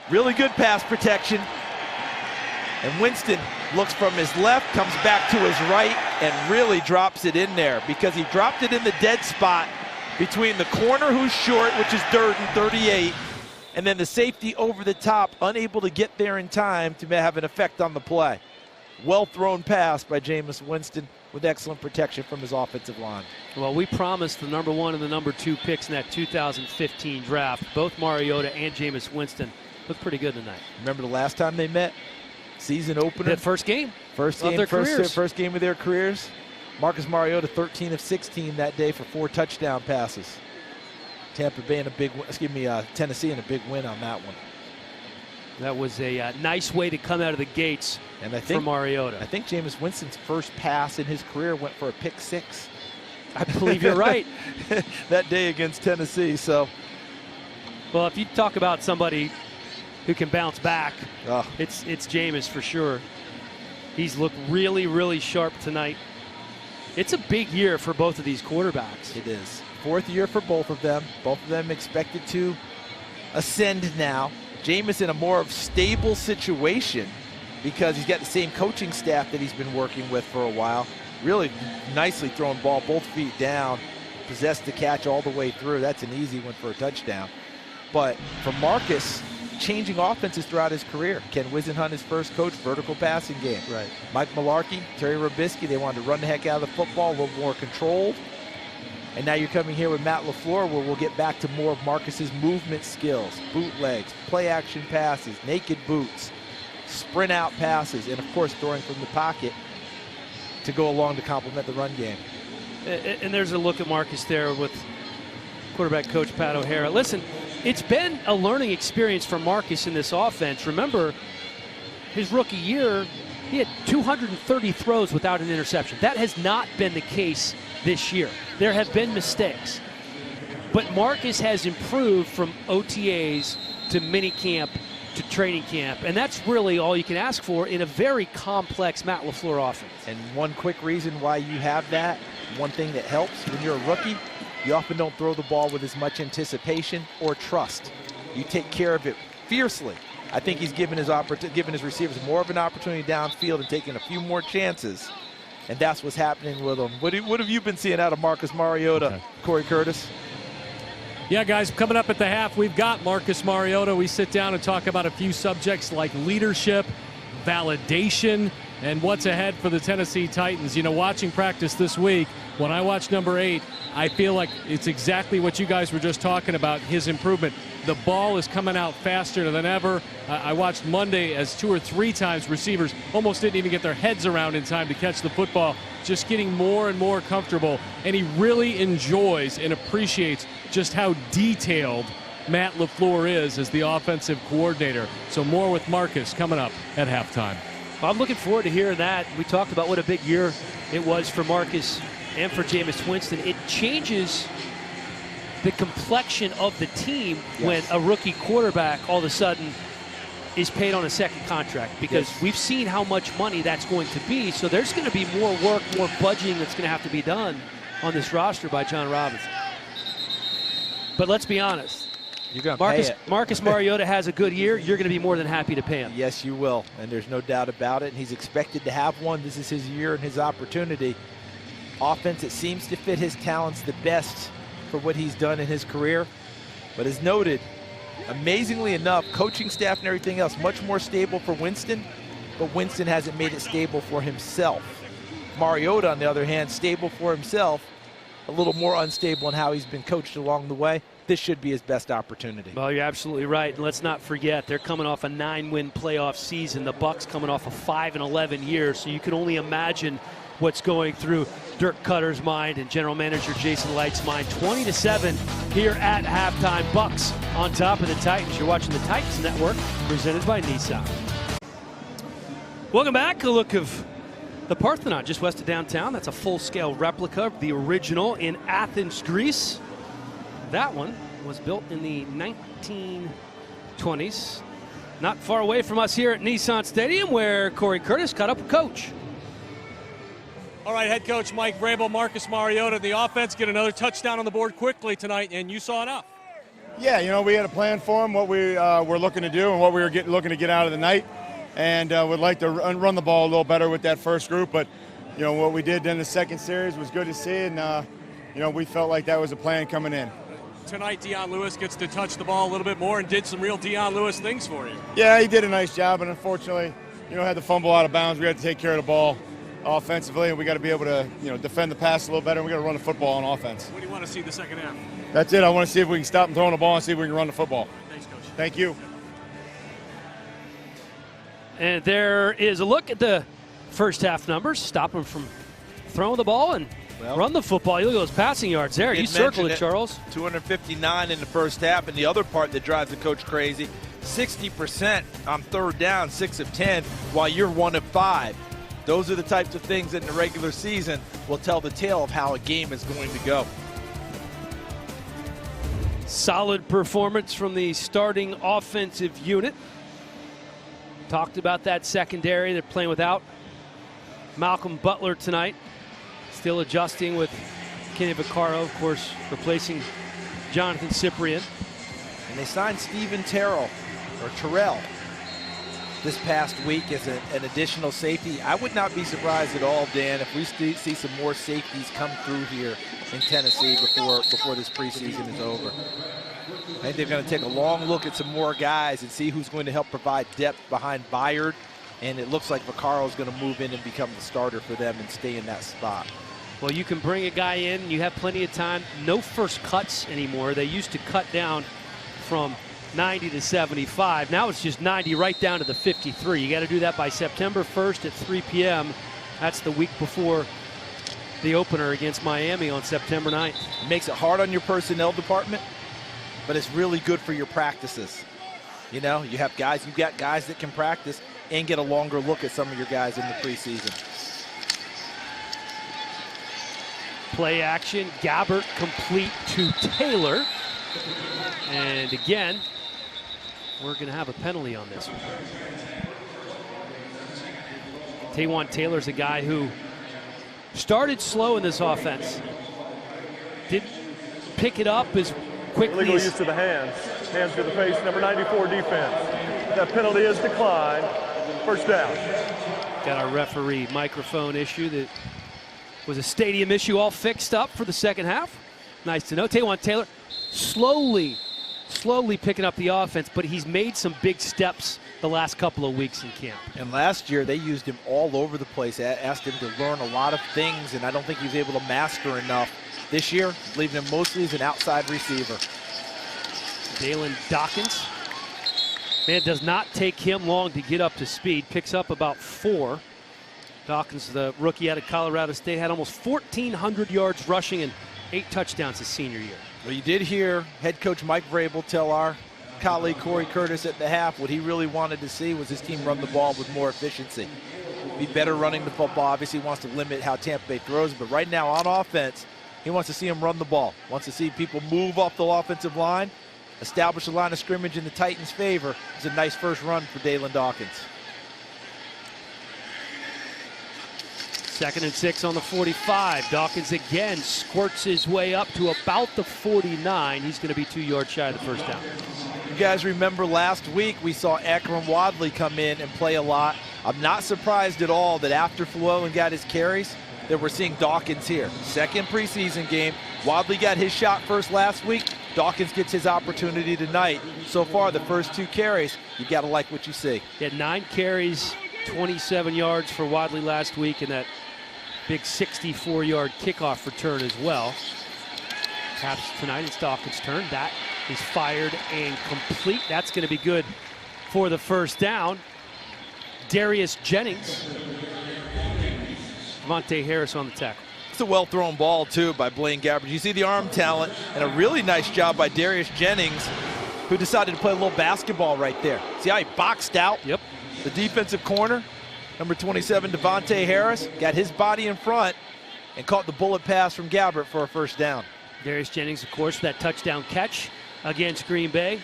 Really good pass protection. And Winston looks from his left, comes back to his right, and really drops it in there because he dropped it in the dead spot between the corner, who's short, which is Durden, 38, and then the safety over the top, unable to get there in time to have an effect on the play. Well thrown pass by Jameis Winston with excellent protection from his offensive line. Well, we promised the number 1 and the number 2 picks in that 2015 draft. Both Mariota and Jameis Winston look pretty good tonight. Remember the last time they met? Season opener. That first game. First game of their careers. Marcus Mariota 13 of 16 that day for 4 touchdown passes. Tampa Bay in a big, Tennessee in a big win on that one. That was a nice way to come out of the gates for Mariota. I think Jameis Winston's first pass in his career went for a pick 6. I believe you're right. That day against Tennessee. So, well, if you talk about somebody who can bounce back, it's Jameis for sure. He's looked really, really sharp tonight. It's a big year for both of these quarterbacks. It is. 4th year for both of them. Both of them expected to ascend now. Jameis in a more stable situation because he's got the same coaching staff that he's been working with for a while. Really nicely thrown ball, both feet down, possessed the catch all the way through. That's an easy one for a touchdown. But for Marcus, changing offenses throughout his career. Ken Wisenhunt, his first coach, vertical passing game. Right. Mike Mularkey, Terry Robisky, they wanted to run the heck out of the football, a little more controlled. And now you're coming here with Matt LaFleur, where we'll get back to more of Marcus's movement skills, bootlegs, play action passes, naked boots, sprint out passes, and of course throwing from the pocket to go along to complement the run game. And there's a look at Marcus there with quarterback coach Pat O'Hara. Listen, it's been a learning experience for Marcus in this offense. Remember, his rookie year, he had 230 throws without an interception. That has not been the case this year. There have been mistakes. But Marcus has improved from OTAs to minicamp to training camp. And that's really all you can ask for in a very complex Matt LaFleur offense. And one quick reason why you have that, one thing that helps when you're a rookie, you often don't throw the ball with as much anticipation or trust. You take care of it fiercely. I think he's given his receivers more of an opportunity downfield and taking a few more chances. And that's what's happening with him. What have you been seeing out of Marcus Mariota, Corey Curtis? Yeah, guys, coming up at the half, we've got Marcus Mariota. We sit down and talk about a few subjects like leadership, validation, and what's ahead for the Tennessee Titans. You know, watching practice this week, when I watch number 8, I feel like it's exactly what you guys were just talking about, his improvement. The ball is coming out faster than ever. I watched Monday as 2 or 3 times receivers almost didn't even get their heads around in time to catch the football, just getting more and more comfortable. And he really enjoys and appreciates just how detailed Matt LaFleur is as the offensive coordinator. So more with Marcus coming up at halftime. I'm looking forward to hearing that. We talked about what a big year it was for Marcus and for Jameis Winston. It changes the complexion of the team when a rookie quarterback all of a sudden is paid on a second contract, because Yes. we've seen how much money that's going to be. So there's going to be more work, more budgeting that's going to have to be done on this roster by John Robinson. But let's be honest. You're going to pay it. Marcus Mariota has a good year. You're going to be more than happy to pay him. Yes, you will, and there's no doubt about it. And he's expected to have one. This is his year and his opportunity. Offense, it seems to fit his talents the best for what he's done in his career. But as noted, amazingly enough, coaching staff and everything else, much more stable for Winston, but Winston hasn't made it stable for himself. Mariota, on the other hand, stable for himself, a little more unstable in how he's been coached along the way. This should be his best opportunity. Well, you're absolutely right. And let's not forget, they're coming off a 9-win playoff season. The Bucs coming off a 5-11 year. So you can only imagine what's going through Dirk Cutter's mind and general manager Jason Light's mind. 20-7 here at halftime. Bucs on top of the Titans. You're watching the Titans Network, presented by Nissan. Welcome back. A look of the Parthenon just west of downtown. That's a full-scale replica of the original in Athens, Greece. That one was built in the 1920s. Not far away from us here at Nissan Stadium, where Corey Curtis caught up with Coach. All right, head coach Mike Vrabel, Marcus Mariota, the offense get another touchdown on the board quickly tonight, and you saw enough. Yeah, you know, we had a plan for him, what we were looking to do and what we were looking to get out of the night, and would like to run the ball a little better with that first group. But, you know, what we did in the second series was good to see, and, you know, we felt like that was a plan coming in. Tonight, Dion Lewis gets to touch the ball a little bit more and did some real Dion Lewis things for you. Yeah, he did a nice job, and unfortunately, you know, had the fumble out of bounds. We had to take care of the ball offensively, and we got to be able to, you know, defend the pass a little better, and we got to run the football on offense. What do you want to see the second half? That's it. I want to see if we can stop them throwing the ball and see if we can run the football. Thanks, Coach. Thank you. And there is a look at the first half numbers. Stop him from throwing the ball and run the football. You look at those passing yards there. You circled it, Charles. 259 in the first half, and the other part that drives the coach crazy, 60% on third down, 6 of 10, while you're 1 of 5. Those are the types of things that in the regular season will tell the tale of how a game is going to go. Solid performance from the starting offensive unit. Talked about that secondary. They're playing without Malcolm Butler tonight. Still adjusting with Kenny Vaccaro, of course, replacing Jonathan Cyprien. And they signed Steven Terrell this past week as an additional safety. I would not be surprised at all, Dan, if we see some more safeties come through here in Tennessee before this preseason is over. I think they're going to take a long look at some more guys and see who's going to help provide depth behind Byard. And it looks like Vaccaro is going to move in and become the starter for them and stay in that spot. Well, you can bring a guy in. You have plenty of time. No first cuts anymore. They used to cut down from 90 to 75. Now it's just 90 right down to the 53. You got to do that by September 1st at 3 p.m. That's the week before the opener against Miami on September 9th. It makes it hard on your personnel department, but it's really good for your practices. You know, you've got guys that can practice and get a longer look at some of your guys in the preseason. Play action, Gabbert complete to Taylor. And again, we're going to have a penalty on this one. Taywan Taylor's a guy who started slow in this offense. Didn't pick it up as quickly Illegal as... use of the hands. Hands to the face, number 94 defense. That penalty is declined. First down. Got our referee microphone issue that was a stadium issue all fixed up for the second half. Nice to know. Taywan Taylor slowly picking up the offense, but he's made some big steps the last couple of weeks in camp. And last year, they used him all over the place, asked him to learn a lot of things, and I don't think he was able to master enough. This year, leaving him mostly as an outside receiver. Dalen Dawkins. Man, it does not take him long to get up to speed. Picks up about 4. Dawkins, the rookie out of Colorado State, had almost 1,400 yards rushing and 8 touchdowns his senior year. Well, you did hear head coach Mike Vrabel tell our colleague Corey Curtis at the half what he really wanted to see was his team run the ball with more efficiency. Be better running the football. Obviously, he wants to limit how Tampa Bay throws, but right now on offense, he wants to see him run the ball. Wants to see people move off the offensive line establish a line of scrimmage in the Titans' favor. It's a nice first run for Dalen Dawkins. 2nd and 6 on the 45. Dawkins again squirts his way up to about the 49. He's going to be 2 yards shy of the first down. You guys remember last week we saw Akram Wadley come in and play a lot. I'm not surprised at all that after Llewellyn got his carries that we're seeing Dawkins here. Second preseason game. Wadley got his shot first last week. Dawkins gets his opportunity tonight. So far, the first 2 carries, you got to like what you see. He had 9 carries, 27 yards for Wadley last week, and that big 64-yard kickoff return as well. Perhaps tonight it's Dawkins' turn. That is fired and complete. That's going to be good for the first down. Darius Jennings. Devontae Harris on the tackle. It's a well-thrown ball, too, by Blaine Gabbert. You see the arm talent and a really nice job by Darius Jennings, who decided to play a little basketball right there. See how he boxed out? Yep. The defensive corner, number 27, Devontae Harris, got his body in front and caught the bullet pass from Gabbert for a first down. Darius Jennings, of course, that touchdown catch against Green Bay.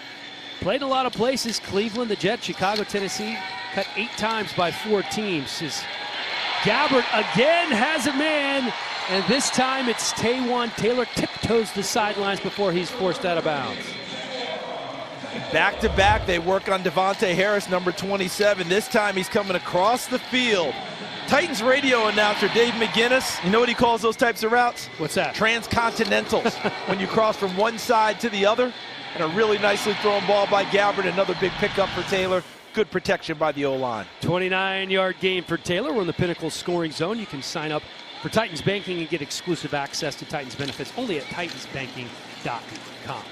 Played in a lot of places. Cleveland, the Jets, Chicago, Tennessee. Cut 8 times by 4 teams. Gabbert again has a man, and this time it's Taywan Taylor. Tiptoes the sidelines before he's forced out of bounds. Back-to-back, they work on Devontae Harris, number 27. This time he's coming across the field. Titans radio announcer Dave McGinnis, you know what he calls those types of routes? What's that? Transcontinentals. When you cross from one side to the other. And a really nicely thrown ball by Gabbert. Another big pickup for Taylor. Good protection by the O-line. 29-yard gain for Taylor. We're in the Pinnacle scoring zone. You can sign up for Titans Banking and get exclusive access to Titans benefits only at titansbanking.com.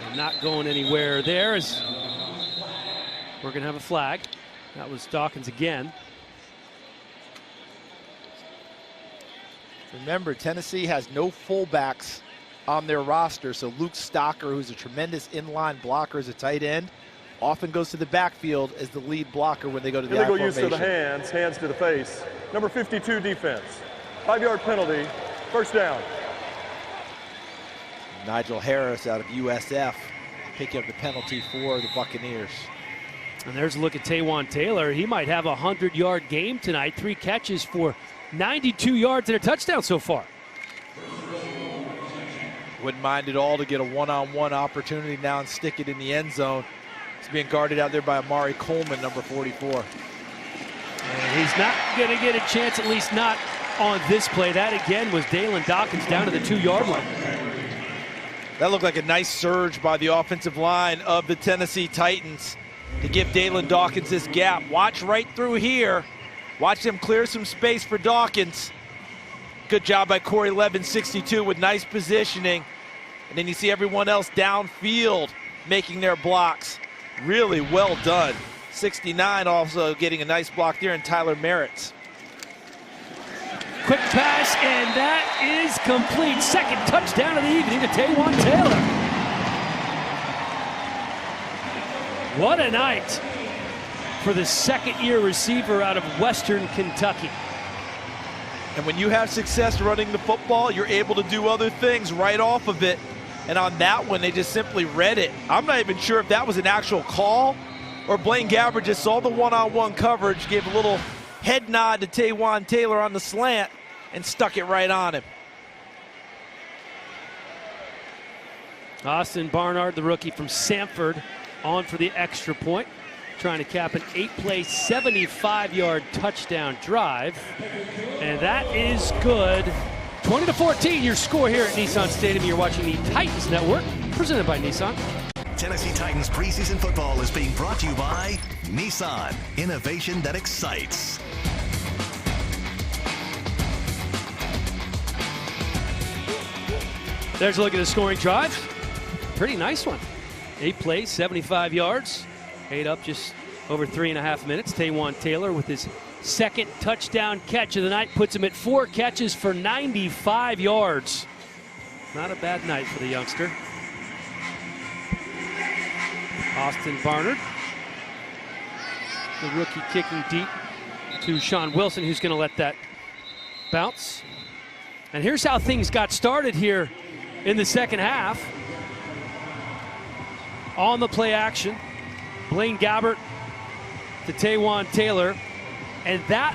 And not going anywhere there as we're going to have a flag. That was Dawkins again. Remember, Tennessee has no fullbacks on their roster, so Luke Stocker, who's a tremendous inline blocker as a tight end, often goes to the backfield as the lead blocker when they go to the I formation. Illegal use of the hands to the face. Number 52 defense. 5-yard penalty, first down. Nigel Harris out of USF picking up the penalty for the Buccaneers. And there's a look at Taywan Taylor. He might have a 100-yard game tonight. 3 catches for 92 yards and a touchdown so far. Wouldn't mind at all to get a one-on-one opportunity now and stick it in the end zone. It's being guarded out there by Amari Coleman, number 44. And he's not going to get a chance, at least not on this play. That again was Dalen Dawkins down to the 2-yard line. That looked like a nice surge by the offensive line of the Tennessee Titans to give Dalen Dawkins this gap. Watch right through here. Watch them clear some space for Dawkins. Good job by Corey Levin, 62, with nice positioning. And then you see everyone else downfield making their blocks. Really well done. 69 also getting a nice block there, and Tyler Merritt's. Quick pass, and that is complete. Second touchdown of the evening to Taywan Taylor. What a night for the second-year receiver out of Western Kentucky. And when you have success running the football, you're able to do other things right off of it. And on that one, they just simply read it. I'm not even sure if that was an actual call or Blaine Gabbert just saw the one-on-one coverage, gave a little head nod to Taywan Taylor on the slant, and stuck it right on him. Austin Barnard, the rookie from Samford, on for the extra point, trying to cap an 8-play, 75-yard touchdown drive. And that is good. 20-14, your score here at Nissan Stadium. You're watching the Titans Network, presented by Nissan. Tennessee Titans preseason football is being brought to you by Nissan, innovation that excites. There's a look at the scoring drive. Pretty nice one. 8 plays, 75 yards. 8 up just over 3.5 minutes. Taywan Taylor with his second touchdown catch of the night puts him at 4 catches for 95 yards. Not a bad night for the youngster. Austin Barnard, the rookie, kicking deep to Sean Wilson, who's going to let that bounce. And here's how things got started here in the second half. on the play action. Blaine Gabbert to Taywan Taylor. And that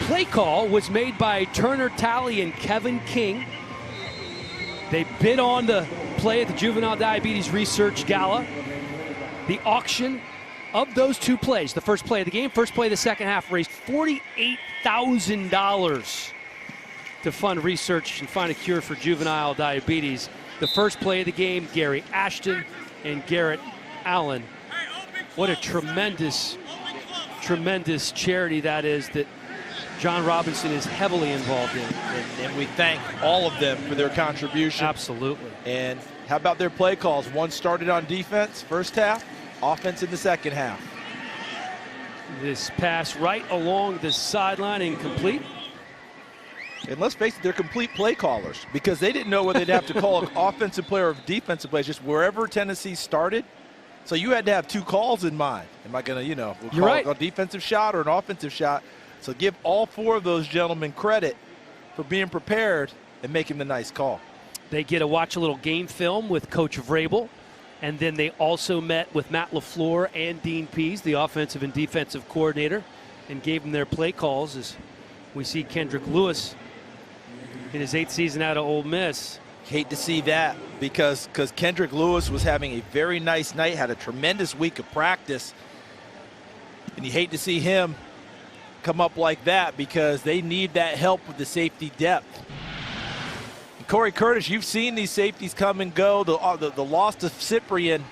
play call was made by Turner Talley and Kevin King. They bid on the play at the Juvenile Diabetes Research Gala. The auction of those two plays, the first play of the game, first play of the second half, raised $48,000 to fund research and find a cure for juvenile diabetes. The first play of the game, Gary Ashton and Garrett Allen. What a tremendous, tremendous charity that is that John Robinson is heavily involved in. And we thank all of them for their contribution. Absolutely. And how about their play calls? One started on defense, first half, offense in the second half. This pass right along the sideline, incomplete. And let's face it, they're complete play callers because they didn't know whether they'd have to call an offensive play or defensive play, just wherever Tennessee started. So you had to have two calls in mind. Am I going to, we'll call it a defensive shot or an offensive shot? So give all four of those gentlemen credit for being prepared and making the nice call. They get to watch a little game film with Coach Vrabel, and then they also met with Matt LaFleur and Dean Pease, the offensive and defensive coordinator, and gave them their play calls as we see Kendrick Lewis in his 8th season out of Ole Miss. Hate to see that because Kendrick Lewis was having a very nice night, had a tremendous week of practice, and you hate to see him come up like that because they need that help with the safety depth. And Corey Curtis, you've seen these safeties come and go. The loss to Cyprian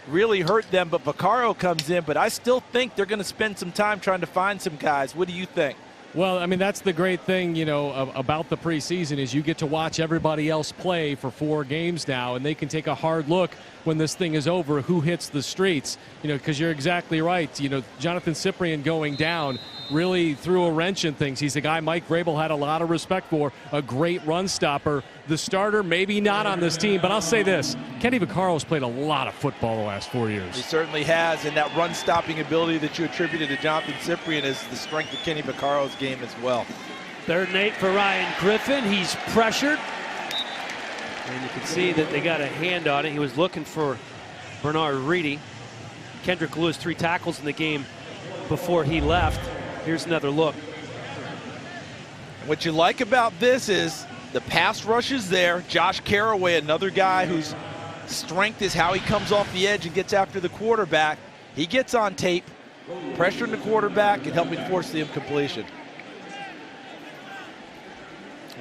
really hurt them, but Vaccaro comes in, but I still think they're going to spend some time trying to find some guys. What do you think? Well, I mean, that's the great thing, about the preseason is you get to watch everybody else play for 4 games now, and they can take a hard look when this thing is over who hits the streets, because you're exactly right. Jonathan Cyprian going down really threw a wrench in things. He's a guy Mike Vrabel had a lot of respect for, a great run stopper. The starter, maybe not on this team, but I'll say this, Kenny Vaccaro's played a lot of football the last 4 years. He certainly has, and that run-stopping ability that you attributed to Jonathan Cyprian is the strength of Kenny Vaccaro's game as well. 3rd and 8 for Ryan Griffin. He's pressured. And you can see that they got a hand on it. He was looking for Bernard Reedy. Kendrick Lewis 3 tackles in the game before he left. Here's another look. What you like about this is the pass rush is there. Josh Caraway, another guy whose strength is how he comes off the edge and gets after the quarterback. He gets on tape, pressuring the quarterback and helping force the incompletion.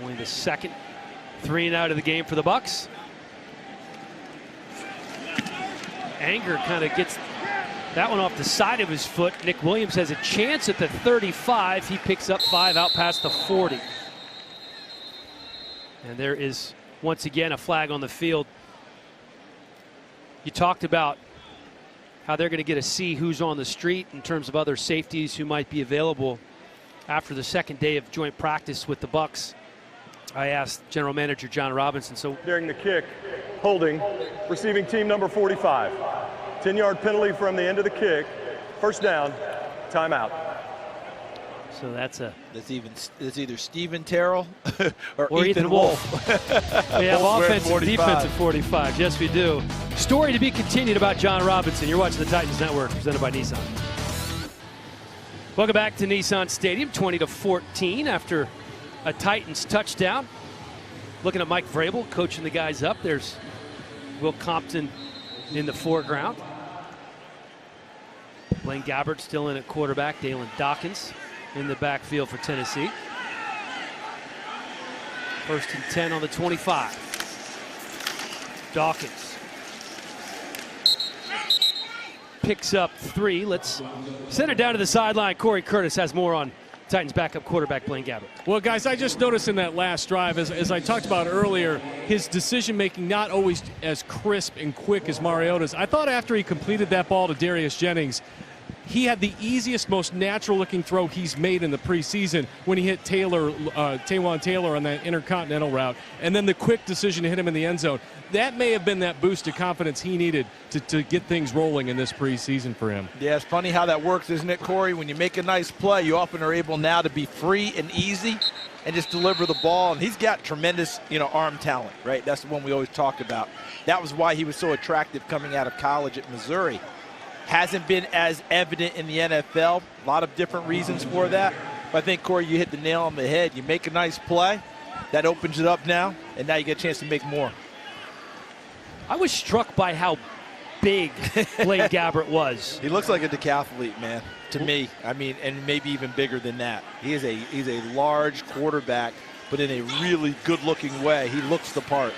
Only the second 3 and out of the game for the Bucs. Anger kind of gets that one off the side of his foot. Nick Williams has a chance at the 35. He picks up 5 out past the 40. And there is once again a flag on the field. You talked about how they're going to get to see who's on the street in terms of other safeties who might be available after the second day of joint practice with the Bucs. I asked General Manager John Robinson. So during the kick, holding, receiving team number 45. 10-yard penalty from the end of the kick. First down, timeout. So that's either Stephen Terrell or Ethan Wolf. We have offensive and defensive 45. Yes, we do. Story to be continued about John Robinson. You're watching the Titans Network, presented by Nissan. Welcome back to Nissan Stadium, 20-14 after a Titans touchdown. Looking at Mike Vrabel coaching the guys up. There's Will Compton in the foreground. Blaine Gabbert still in at quarterback. Dalen Dawkins in the backfield for Tennessee. 1st and 10 on the 25. Dawkins picks up 3. Let's send it down to the sideline. Corey Curtis has more on Titans backup quarterback Blaine Gabbert. Well, guys, I just noticed in that last drive, as I talked about earlier, his decision-making not always as crisp and quick as Mariota's. I thought after he completed that ball to Darius Jennings, he had the easiest, most natural-looking throw he's made in the preseason when he hit Taywan Taylor on that intercontinental route, and then the quick decision to hit him in the end zone. That may have been that boost of confidence he needed to get things rolling in this preseason for him. Yeah, it's funny how that works, isn't it, Corey? When you make a nice play, you often are able now to be free and easy and just deliver the ball. And he's got tremendous, arm talent, right? That's the one we always talk about. That was why he was so attractive coming out of college at Missouri. Hasn't been as evident in the NFL. A lot of different reasons for that. But I think, Corey, you hit the nail on the head. You make a nice play, that opens it up now, and now you get a chance to make more. I was struck by how big Blaine Gabbert was. He looks like a decathlete, man, to me. I mean, and maybe even bigger than that. He's a large quarterback, but in a really good-looking way. He looks the part.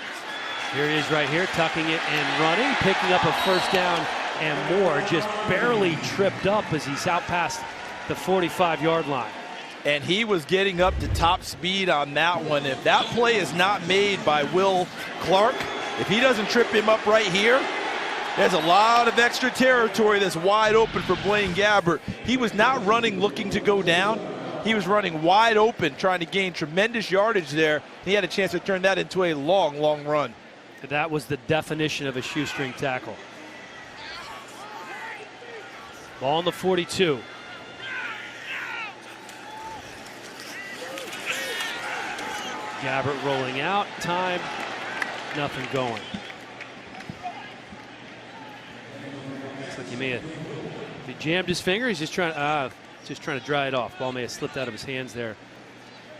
Here he is right here, tucking it and running, picking up a first down and more. Just barely tripped up as he's out past the 45-yard line. And he was getting up to top speed on that one. If that play is not made by Will Clark, if he doesn't trip him up right here, there's a lot of extra territory that's wide open for Blaine Gabbert. He was not running looking to go down. He was running wide open, trying to gain tremendous yardage there. He had a chance to turn that into a long, long run. That was the definition of a shoestring tackle. Ball on the 42. Gabbert rolling out, time, nothing going. Looks like he may have, if he jammed his finger, he's just trying to dry it off. Ball may have slipped out of his hands there.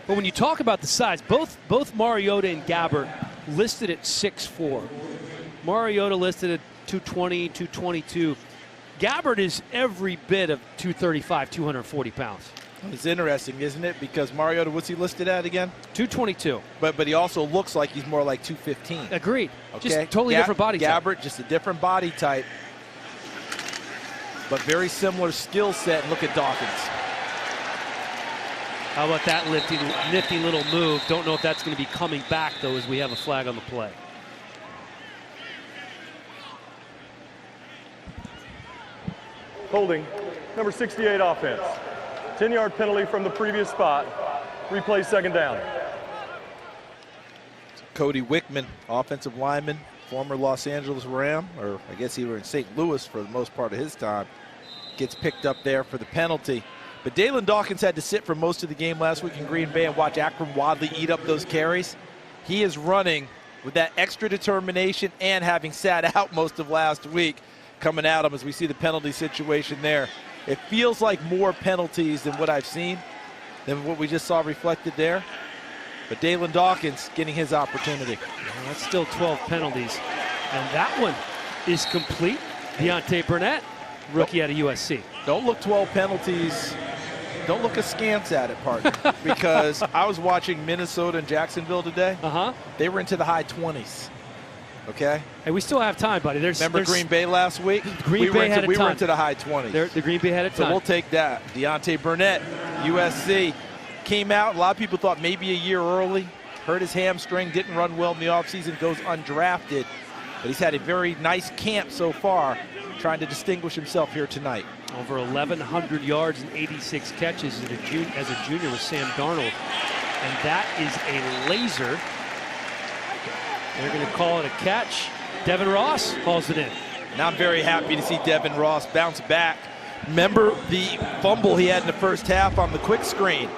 But when you talk about the size, both Mariota and Gabbert listed at 6'4". Mariota listed at 220, 222. Gabbert is every bit of 235, 240 pounds. It's interesting, isn't it? Because Mariota, what's he listed at again? 222. But he also looks like he's more like 215. Agreed. Okay. Just totally different body type. Gabbert, just a different body type, but very similar skill set. And look at Dawkins. How about that nifty little move? Don't know if that's going to be coming back, though, as we have a flag on the play. Holding, number 68 offense. 10-yard penalty from the previous spot. Replay second down. Cody Wickman, offensive lineman, former Los Angeles Ram, or I guess he was in St. Louis for the most part of his time, gets picked up there for the penalty. But Dalen Dawkins had to sit for most of the game last week in Green Bay and watch Akram Wadley eat up those carries. He is running with that extra determination and having sat out most of last week, coming at him as we see the penalty situation there. It feels like more penalties than what I've seen, than what we just saw reflected there. But Dalen Dawkins getting his opportunity. Well, that's still 12 penalties. And that one is complete. Deontay Burnett, rookie out of USC. Don't look 12 penalties. Don't look askance at it, partner. Because I was watching Minnesota and Jacksonville today. They were into the high 20s. Okay? Hey, we still have time, buddy. Remember Green Bay last week? We were into the high 20s. The Green Bay had a time. So we'll take that. Deontay Burnett, USC, came out. A lot of people thought maybe a year early. Hurt his hamstring, didn't run well in the offseason, goes undrafted. But he's had a very nice camp so far, trying to distinguish himself here tonight. Over 1,100 yards and 86 catches as a junior with Sam Darnold. And that is a laser. They're going to call it a catch. Devin Ross hauls it in. Now I'm very happy to see Devin Ross bounce back. Remember the fumble he had in the first half on the quick screen.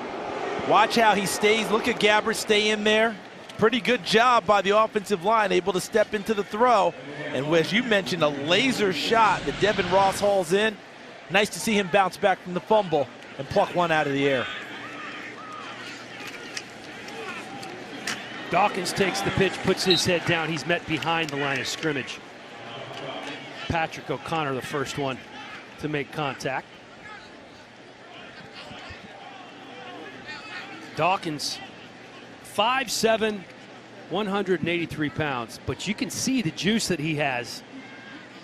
Watch how he stays. Look at Gabbert stay in there. Pretty good job by the offensive line, able to step into the throw. And as you mentioned, a laser shot that Devin Ross hauls in. Nice to see him bounce back from the fumble and pluck one out of the air. Dawkins takes the pitch, puts his head down. He's met behind the line of scrimmage. Patrick O'Connor, the first one to make contact. Dawkins, 5'7", 183 pounds. But you can see the juice that he has.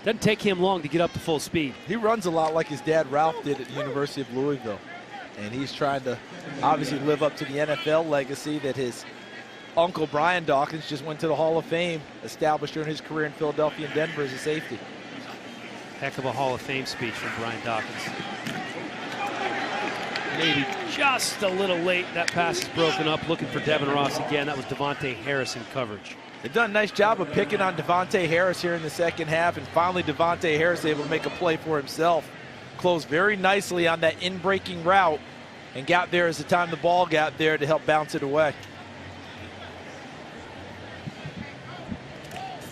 Doesn't take him long to get up to full speed. He runs a lot like his dad Ralph did at the University of Louisville. And he's trying to obviously live up to the NFL legacy that his uncle Brian Dawkins just went to the Hall of Fame, established during his career in Philadelphia and Denver as a safety. Heck of a Hall of Fame speech from Brian Dawkins. Maybe just a little late. That pass is broken up. Looking for Devin Ross again. That was Devontae Harris in coverage. They've done a nice job of picking on Devontae Harris here in the second half, and finally Devontae Harris able to make a play for himself. Closed very nicely on that in-breaking route and got there as the time the ball got there to help bounce it away.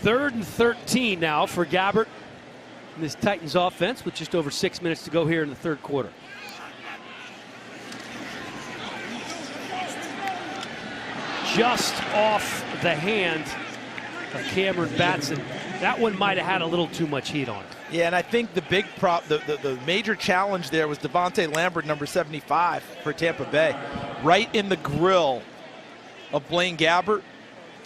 3rd and 13 now for Gabbert in this Titans offense with just over 6 minutes to go here in the third quarter. Just off the hand of Cameron Batson. That one might have had a little too much heat on it. Yeah, and I think the big the major challenge there was Devontae Lambert, number 75 for Tampa Bay, right in the grill of Blaine Gabbert,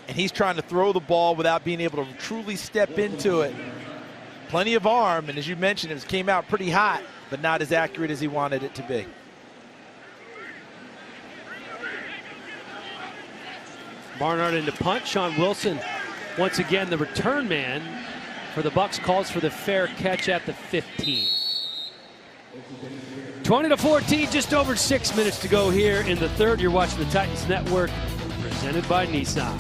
and he's trying to throw the ball without being able to truly step into it. Plenty of arm, and as you mentioned, it came out pretty hot, but not as accurate as he wanted it to be. Barnard into punt. Sean Wilson, once again the return man for the Bucs, calls for the fair catch at the 15. 20-14, just over 6 minutes to go here in the third. You're watching the Titans Network, presented by Nissan.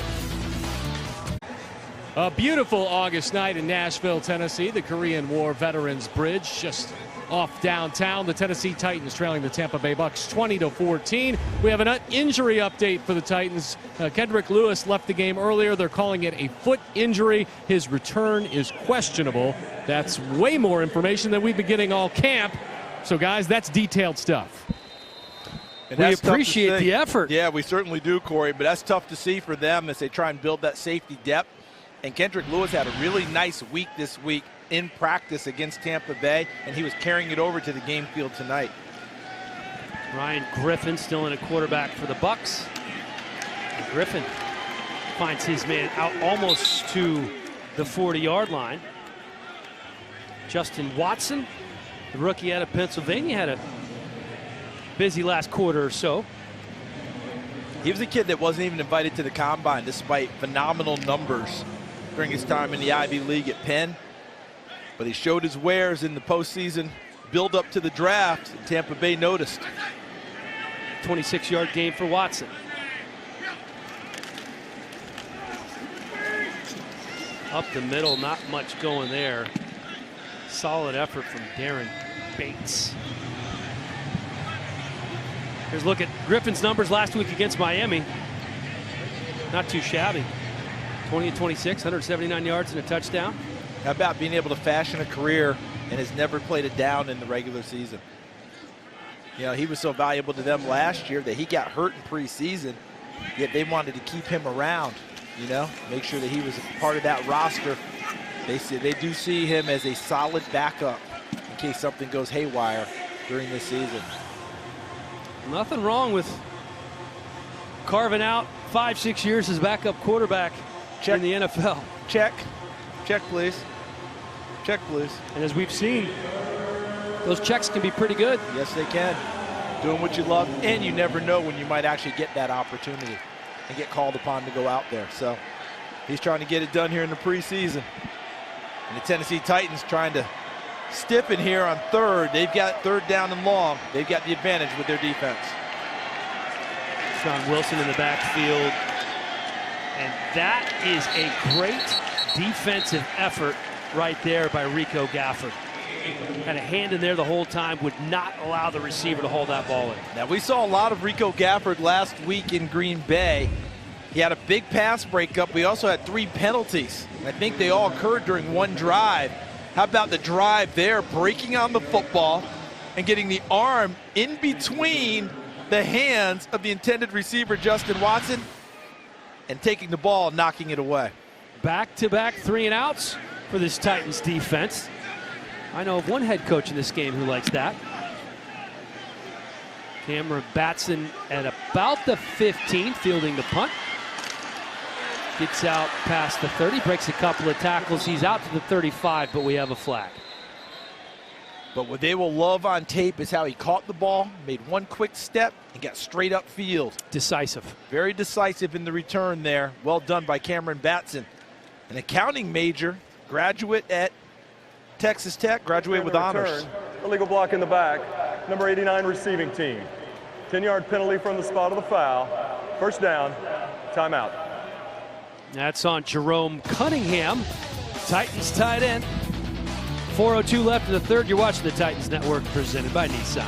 A beautiful August night in Nashville, Tennessee. The Korean War Veterans Bridge just off downtown. The Tennessee Titans trailing the Tampa Bay Bucs 20-14. We have an injury update for the Titans. Kendrick Lewis left the game earlier. They're calling it a foot injury. His return is questionable. That's way more information than we've been getting all camp. So, guys, that's detailed stuff. And we that's appreciate the effort. Yeah, we certainly do, Corey, but that's tough to see for them as they try and build that safety depth. And Kendrick Lewis had a really nice week this week in practice against Tampa Bay, and he was carrying it over to the game field tonight. Ryan Griffin still in a quarterback for the Bucs. And Griffin finds his man out almost to the 40-yard line. Justin Watson, the rookie out of Pennsylvania, had a busy last quarter or so. He was a kid that wasn't even invited to the combine despite phenomenal numbers during his time in the Ivy League at Penn. But he showed his wares in the postseason build up to the draft, and Tampa Bay noticed. 26-yard gain for Watson. Up the middle, not much going there. Solid effort from Darren Bates. Here's a look at Griffin's numbers last week against Miami. Not too shabby. 20-26, 179 yards and a touchdown. How about being able to fashion a career and has never played it down in the regular season? You know, he was so valuable to them last year that he got hurt in preseason, yet they wanted to keep him around, you know, make sure that he was a part of that roster. They do see him as a solid backup in case something goes haywire during this season. Nothing wrong with carving out 5-6 years as backup quarterback in the NFL. Check. Check, please. Check, please. And as we've seen, those checks can be pretty good. Yes, they can. Doing what you love, and you never know when you might actually get that opportunity and get called upon to go out there. So he's trying to get it done here in the preseason. And the Tennessee Titans trying to stiffen here on third. They've got third down and long. They've got the advantage with their defense. Sean Wilson in the backfield. And that is a great defensive effort right there by Rico Gafford. Had a hand in there the whole time, would not allow the receiver to hold that ball in. Now, we saw a lot of Rico Gafford last week in Green Bay. He had a big pass breakup. We also had 3 penalties. I think they all occurred during one drive. How about the drive there, breaking on the football and getting the arm in between the hands of the intended receiver, Justin Watson, and taking the ball and knocking it away. Back-to-back 3-and-outs for this Titans defense. I know of one head coach in this game who likes that. Cameron Batson at about the 15, fielding the punt. Gets out past the 30, breaks a couple of tackles. He's out to the 35, but we have a flag. But what they will love on tape is how he caught the ball, made one quick step, and got straight up field. Decisive. Very decisive in the return there. Well done by Cameron Batson. An accounting major, graduate at Texas Tech, graduated with honors. Illegal block in the back, number 89 receiving team. 10-yard penalty from the spot of the foul. First down, timeout. That's on Jerome Cunningham, Titans tight end. 4:02 left in the third. You're watching the Titans Network, presented by Nissan.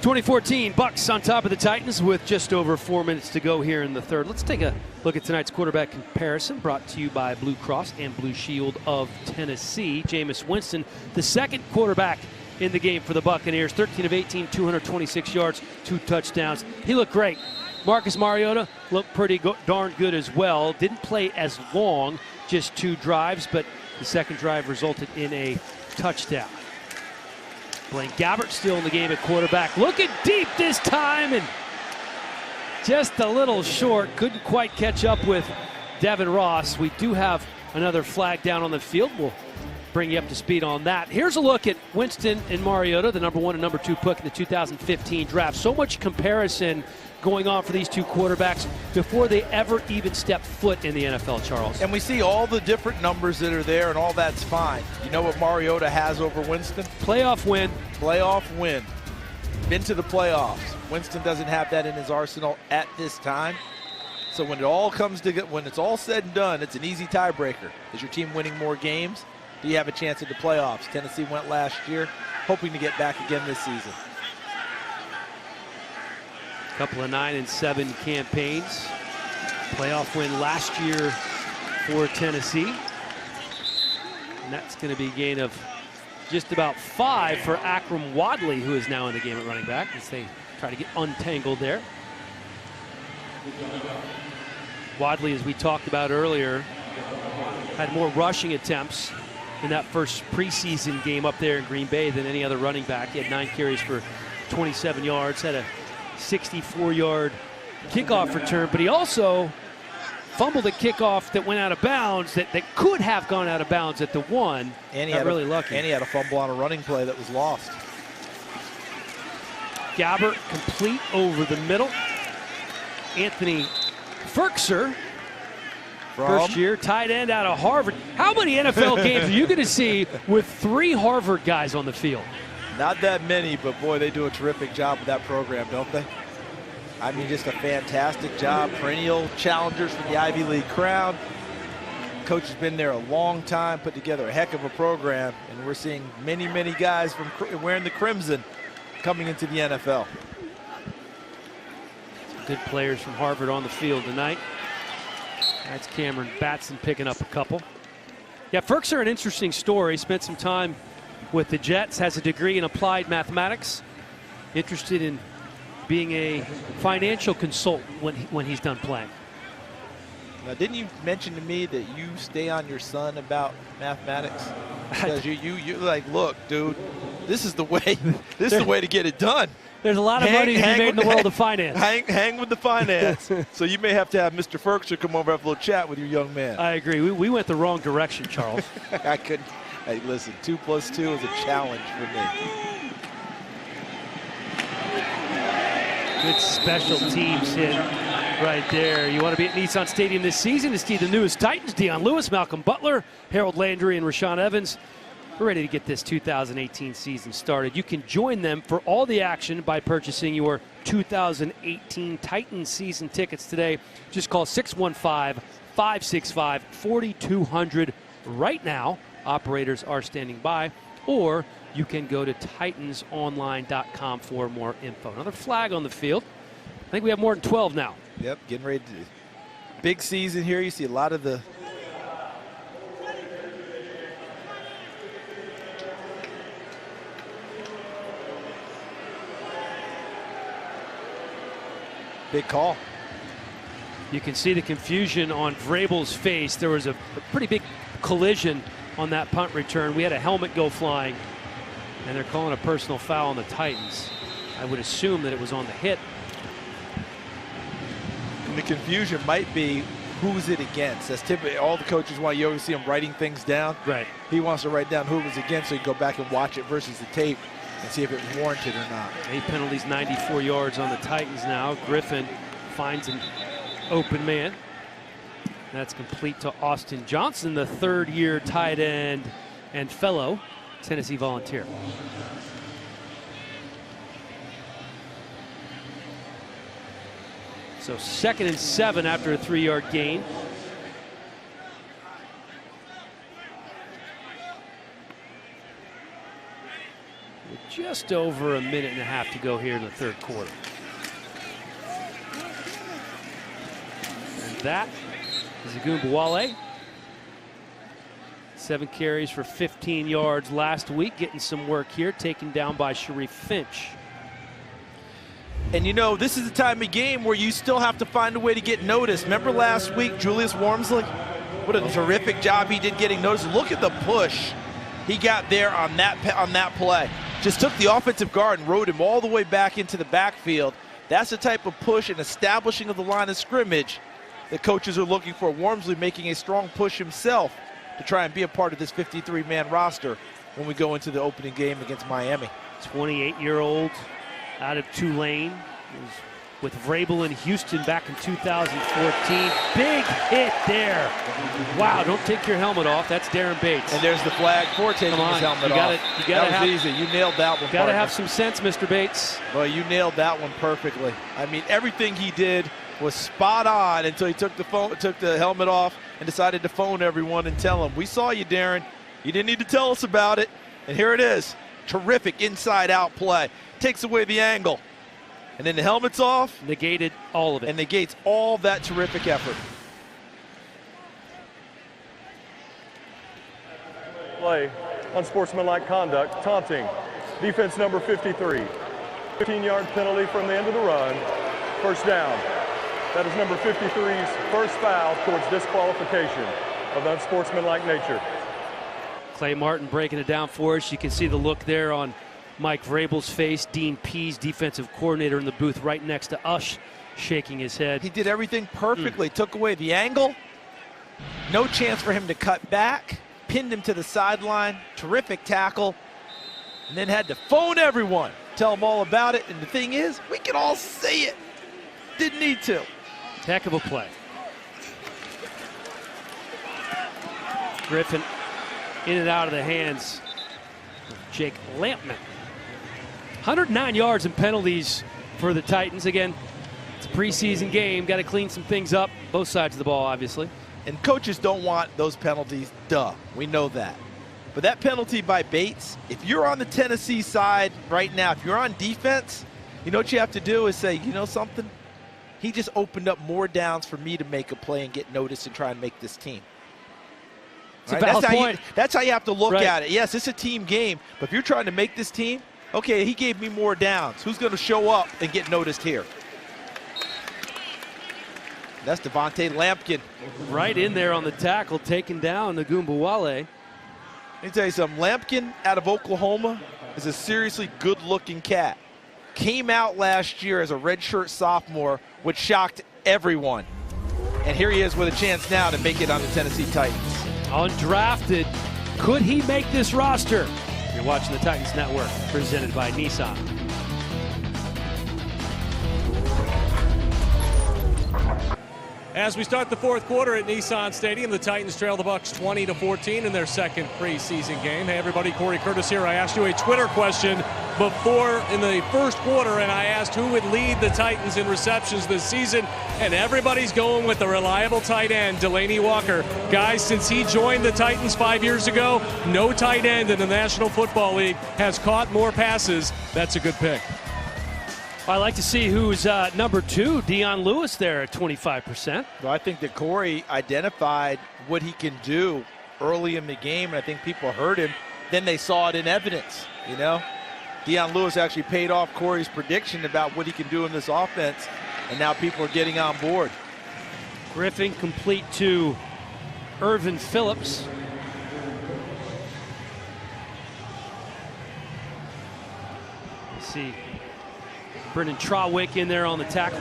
2014 Bucs on top of the Titans with just over 4 minutes to go here in the third. Let's take a look at tonight's quarterback comparison, brought to you by Blue Cross and Blue Shield of Tennessee. Jameis Winston, the second quarterback in the game for the Buccaneers, 13 of 18, 226 yards, 2 touchdowns. He looked great. Marcus Mariota looked pretty darn good as well. Didn't play as long, just 2 drives, but the second drive resulted in a touchdown. Blaine Gabbert still in the game at quarterback. Looking deep this time and just a little short. Couldn't quite catch up with Devin Ross. We do have another flag down on the field. We'll bring you up to speed on that. Here's a look at Winston and Mariota, the number 1 and number 2 pick in the 2015 draft. So much comparison going on for these two quarterbacks before they ever even step foot in the NFL, Charles. And we see all the different numbers that are there, and all that's fine. You know what Mariota has over Winston? Playoff win. Playoff win. Been to the playoffs. Winston doesn't have that in his arsenal at this time. So when it all comes to, when it's all said and done, it's an easy tiebreaker. Is your team winning more games? Do you have a chance at the playoffs? Tennessee went last year, hoping to get back again this season. Couple of 9-7 campaigns. Playoff win last year for Tennessee. And that's going to be a gain of just about 5 for Akram Wadley, who is now in the game at running back, as they try to get untangled there. Wadley, as we talked about earlier, had more rushing attempts in that first preseason game up there in Green Bay than any other running back. He had 9 carries for 27 yards, had a 64-yard kickoff return, but he also fumbled a kickoff that went out of bounds, that could have gone out of bounds at the 1. And he had really lucky. And he had a fumble on a running play that was lost. Gabbert complete over the middle. Anthony Ferkser, first year tight end out of Harvard. How many NFL games are you going to see with 3 Harvard guys on the field? Not that many, but boy, they do a terrific job with that program, don't they? I mean, just a fantastic job. Perennial challengers for the Ivy League crown. Coach has been there a long time, put together a heck of a program, and we're seeing many, many guys from wearing the crimson coming into the NFL. Some good players from Harvard on the field tonight. That's Cameron Batson picking up a couple. Yeah, Ferkser, an interesting story. Spent some time with the Jets, has a degree in applied mathematics, interested in being a financial consultant when he's done playing. Now, didn't you mention to me that you stay on your son about mathematics? Because you're like, look, dude, this is the way. This is the way to get it done. There's a lot of money to be made in the world of finance. Hang with the finance. So you may have to have Mr. Ferkser come over and have a little chat with your young man. I agree. We went the wrong direction, Charles. I couldn't. Hey, listen, 2 + 2 is a challenge for me. Good special teams hit right there. You want to be at Nissan Stadium this season to see the newest Titans, Deion Lewis, Malcolm Butler, Harold Landry, and Rashaan Evans. We're ready to get this 2018 season started. You can join them for all the action by purchasing your 2018 Titans season tickets today. Just call 615-565-4200 right now. Operators are standing by, or you can go to titansonline.com for more info. Another flag on the field. I think we have more than 12 now. Yep, getting ready to do. Big season here. You see a lot of the big call. You can see the confusion on Vrabel's face. There was a pretty big collision on that punt return. We had a helmet go flying, and they're calling a personal foul on the Titans. I would assume that it was on the hit. And the confusion might be who's it against. That's typically all the coaches want. You always see him writing things down. Right. He wants to write down who it was against so you can go back and watch it versus the tape and see if it was warranted or not. 8 penalties, 94 yards on the Titans now. Griffin finds an open man. That's complete to Austin Johnson, the 3rd-year tight end and fellow Tennessee Volunteer. So 2nd and 7 after a 3-yard gain. with just over a minute and a half to go here in the third quarter. And that is Ogunbowale. 7 carries for 15 yards last week, getting some work here, taken down by Sharif Finch. And you know, this is the time of game where you still have to find a way to get noticed. Remember last week, Julius Wormsley? What a terrific job he did getting noticed. Look at the push he got there on that play. Just took the offensive guard and rode him all the way back into the backfield. That's the type of push and establishing of the line of scrimmage that coaches are looking for. Wormsley making a strong push himself to try and be a part of this 53-man roster when we go into the opening game against Miami. 28-year-old out of Tulane. Was with Vrabel in Houston back in 2014. Big hit there. Wow, don't take your helmet off. That's Darren Bates. And there's the flag for taking his helmet off. That was easy. You nailed that one. Got to have some sense, Mr. Bates. Well, you nailed that one perfectly. I mean, everything he did was spot on until he took the helmet off and decided to phone everyone and tell them, we saw you, Darren. You didn't need to tell us about it. And here it is. Terrific inside-out play. Takes away the angle. And then the helmet's off. Negated all of it. And negates all that terrific effort. Play, unsportsmanlike conduct, taunting. Defense number 53. 15-yard penalty from the end of the run. First down. That is number 53's first foul towards disqualification of unsportsmanlike nature. Clay Martin breaking it down for us. You can see the look there on Mike Vrabel's face. Dean Pease, defensive coordinator in the booth right next to us, shaking his head. He did everything perfectly. Took away the angle. No chance for him to cut back. Pinned him to the sideline. Terrific tackle. And then had to phone everyone. Tell them all about it. And the thing is, we can all see it. Didn't need to. Heck of a play. Griffin in and out of the hands of Jake Lampman. 109 yards and penalties for the Titans. Again, it's a preseason game. Got to clean some things up. Both sides of the ball, obviously. And coaches don't want those penalties. Duh. We know that. But that penalty by Bates, if you're on the Tennessee side right now, if you're on defense, you know what you have to do is say, you know something? He just opened up more downs for me to make a play and get noticed and try and make this team. Right? That's how you have to look right. at it. Yes, it's a team game, but if you're trying to make this team, okay, he gave me more downs. Who's going to show up and get noticed here? That's Devontae Lampkin. Right in there on the tackle, taking down Ogunbowale. Let me tell you something. Lampkin out of Oklahoma is a seriously good-looking cat. Came out last year as a redshirt sophomore, which shocked everyone. And here he is with a chance now to make it on the Tennessee Titans. Undrafted. Could he make this roster? You're watching the Titans Network, presented by Nissan. As we start the fourth quarter at Nissan Stadium, the Titans trail the Bucs 20-14 in their second preseason game. Hey everybody, Corey Curtis here. I asked you a Twitter question before in the first quarter, and I asked who would lead the Titans in receptions this season, and everybody's going with the reliable tight end, Delanie Walker. Guys, since he joined the Titans 5 years ago, no tight end in the National Football League has caught more passes. That's a good pick. I like to see who's number 2, Dion Lewis there at 25%. Well, I think that Corey identified what he can do early in the game, and I think people heard him. Then they saw it in evidence, you know. Dion Lewis actually paid off Corey's prediction about what he can do in this offense, and now people are getting on board. Griffin complete to Irvin Phillips. Let's see. Brendan Trawick in there on the tackle.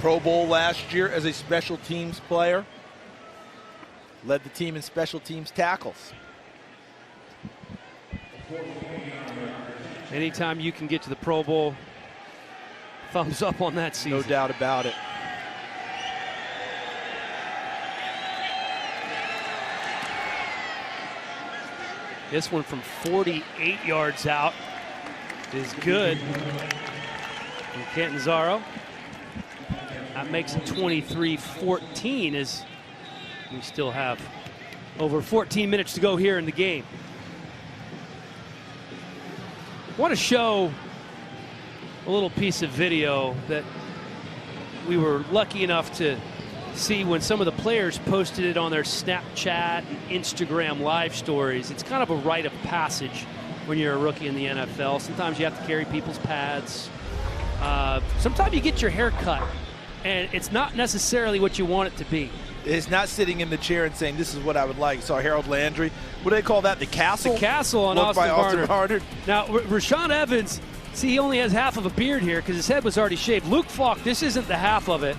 Pro Bowl last year as a special teams player. Led the team in special teams tackles. Anytime you can get to the Pro Bowl, thumbs up on that season. No doubt about it. This one from 48 yards out is good from Catanzaro. That makes it 23-14 as we still have over 14 minutes to go here in the game. I want to show a little piece of video that we were lucky enough to see when some of the players posted it on their Snapchat and Instagram live stories. It's kind of a rite of passage when you're a rookie in the NFL. Sometimes you have to carry people's pads. Sometimes you get your hair cut, and it's not necessarily what you want it to be. It's not sitting in the chair and saying, this is what I would like. So Harold Landry, what do they call that, the castle? The castle on Austin Barnard. Now, Rashaan Evans, see, he only has half of a beard here because his head was already shaved. Luke Falk, this isn't the half of it.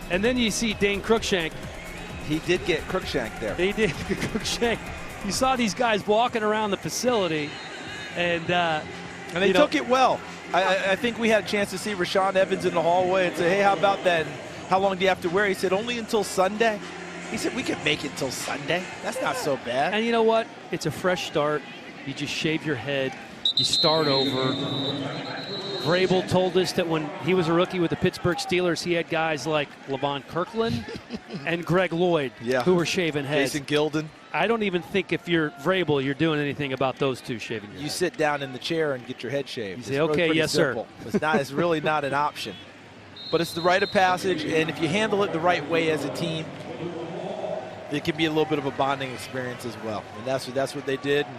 And then you see Dane Cruikshank. He did get Cruikshank there. He did Cruikshank. You saw these guys walking around the facility, and they took it well. I think we had a chance to see Rashaan Evans in the hallway and say, hey, how about that? And how long do you have to wear? He said, only until Sunday. He said, we can make it till Sunday. That's not so bad. And you know what? It's a fresh start. You just shave your head. You start over. Vrabel told us that when he was a rookie with the Pittsburgh Steelers, he had guys like Levon Kirkland and Greg Lloyd who were shaving heads. Jason Gilden. I don't even think if you're Vrabel, you're doing anything about those two shaving your head. Sit down in the chair and get your head shaved. You say, okay, yes, simple. Sir. It's really not an option. But it's the rite of passage, and if you handle it the right way as a team, it can be a little bit of a bonding experience as well. And that's what they did. And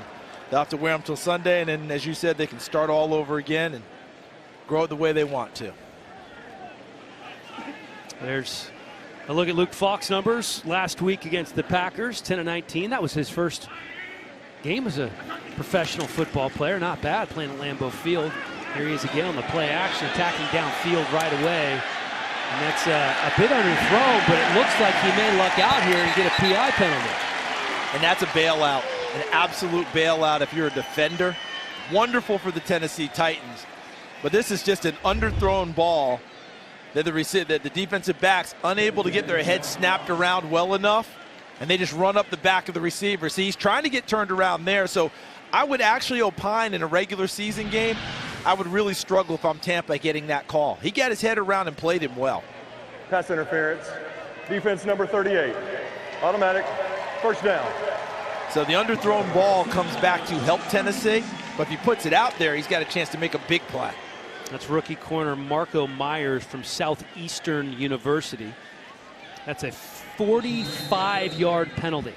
they'll have to wear them till Sunday, and then, as you said, they can start all over again and grow it the way they want to. There's a look at Luke Falk's numbers last week against the Packers, 10-19. That was his first game as a professional football player. Not bad playing at Lambeau Field. Here he is again on the play action, attacking downfield right away. And that's a bit underthrown, but it looks like he may luck out here and get a PI penalty. And that's a bailout, an absolute bailout if you're a defender. Wonderful for the Tennessee Titans. But this is just an underthrown ball that the defensive backs unable to get their head snapped around well enough, and they just run up the back of the receiver. See, he's trying to get turned around there. So I would actually opine in a regular season game, I would really struggle if I'm Tampa getting that call. He got his head around and played him well. Pass interference. Defense number 38. Automatic. First down. So the underthrown ball comes back to help Tennessee, but if he puts it out there, he's got a chance to make a big play. That's rookie corner Marco Myers from Southeastern University. That's a 45-yard penalty.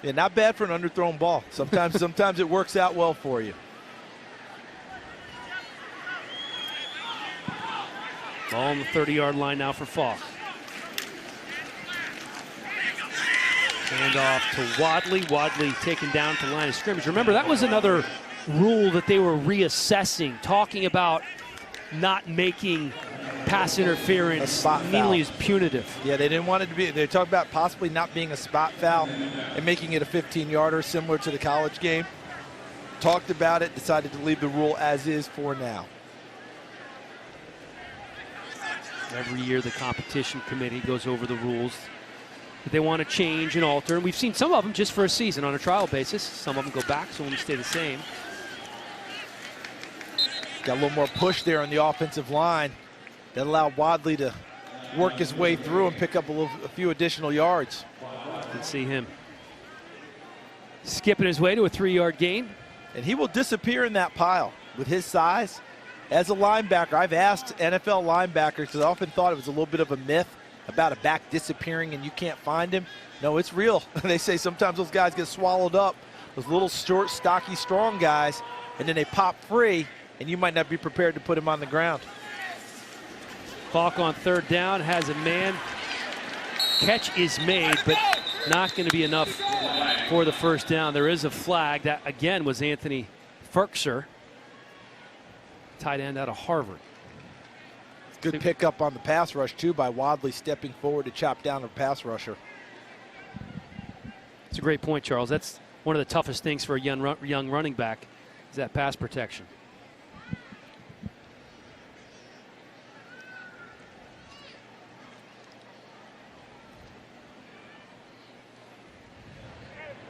Yeah, not bad for an underthrown ball. Sometimes it works out well for you. Ball on the 30-yard line now for Falk. Hand off to Wadley. Wadley taken down to the line of scrimmage. Remember, that was another rule that they were reassessing, talking about not making pass interference nearly as punitive. Yeah, they didn't want it to be. They talked about possibly not being a spot foul and making it a 15-yarder, similar to the college game. Talked about it, decided to leave the rule as is for now. Every year the competition committee goes over the rules that they want to change and alter. And we've seen some of them just for a season on a trial basis. Some of them go back, some of them stay the same. Got a little more push there on the offensive line that allowed Wadley to work his way through and pick up a few additional yards. You can see him skipping his way to a 3-yard gain. And he will disappear in that pile with his size. As a linebacker, I've asked NFL linebackers, because I often thought it was a little bit of a myth about a back disappearing and you can't find him. No, it's real. They say sometimes those guys get swallowed up, those little short, stocky, strong guys, and then they pop free, and you might not be prepared to put him on the ground. Falk on third down, has a man. Catch is made, but not going to be enough for the first down. There is a flag. That, again, was Anthony Ferkser, tight end out of Harvard. Good pickup on the pass rush, too, by Wadley stepping forward to chop down a pass rusher. It's a great point, Charles. That's one of the toughest things for a young running back is that pass protection.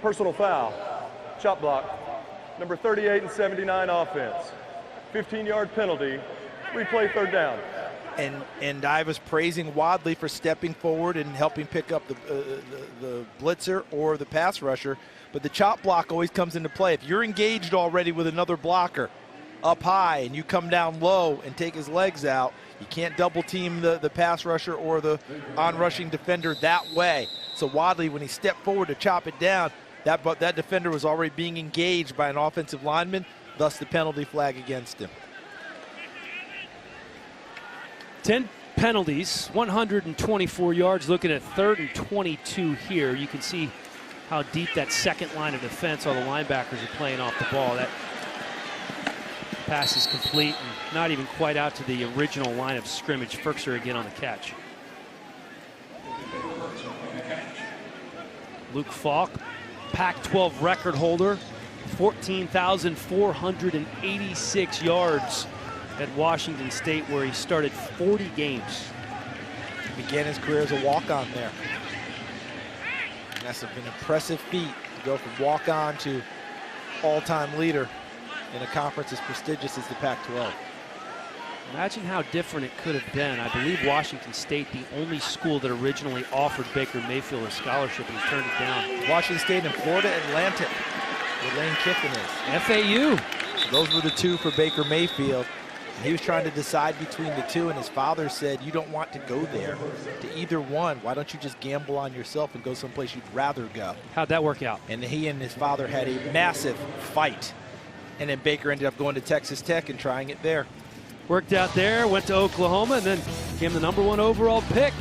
Personal foul. Chop block. Number 38 and 79 offense. 15-yard penalty. Replay third down. And I was praising Wadley for stepping forward and helping pick up the blitzer or the pass rusher. But the chop block always comes into play. If you're engaged already with another blocker up high and you come down low and take his legs out, you can't double team the pass rusher or the on-rushing defender that way. So Wadley, when he stepped forward to chop it down, that defender was already being engaged by an offensive lineman, thus the penalty flag against him. 10 penalties, 124 yards, looking at 3rd and 22 here. You can see how deep that second line of defense, all the linebackers are playing off the ball. That pass is complete and not even quite out to the original line of scrimmage. Ferkser again on the catch. Luke Falk, Pac-12 record holder, 14,486 yards at Washington State, where he started 40 games. He began his career as a walk-on there. And that's an impressive feat to go from walk-on to all-time leader in a conference as prestigious as the Pac-12. Imagine how different it could have been. I believe Washington State, the only school that originally offered Baker Mayfield a scholarship, and he turned it down. Washington State and Florida Atlantic, where Lane Kiffin is. FAU. So those were the two for Baker Mayfield. And he was trying to decide between the two, and his father said, you don't want to go there to either one. Why don't you just gamble on yourself and go someplace you'd rather go? How'd that work out? And he and his father had a massive fight. And then Baker ended up going to Texas Tech and trying it there. Worked out there, went to Oklahoma, and then became the #1 overall pick.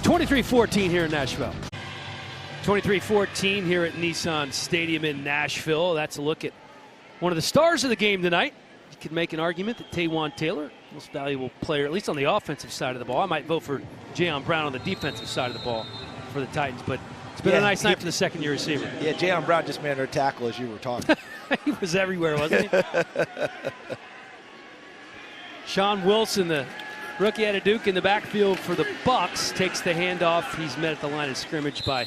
23-14 here in Nashville. 23-14 here at Nissan Stadium in Nashville. That's a look at one of the stars of the game tonight. You could make an argument that Taywan Taylor, most valuable player, at least on the offensive side of the ball. I might vote for Jayon Brown on the defensive side of the ball for the Titans, but it's been a nice night for the second-year receiver. Yeah, Jayon Brown just made her tackle as you were talking. He was everywhere, wasn't he? Sean Wilson, the rookie out of Duke, in the backfield for the Bucs, takes the handoff. He's met at the line of scrimmage by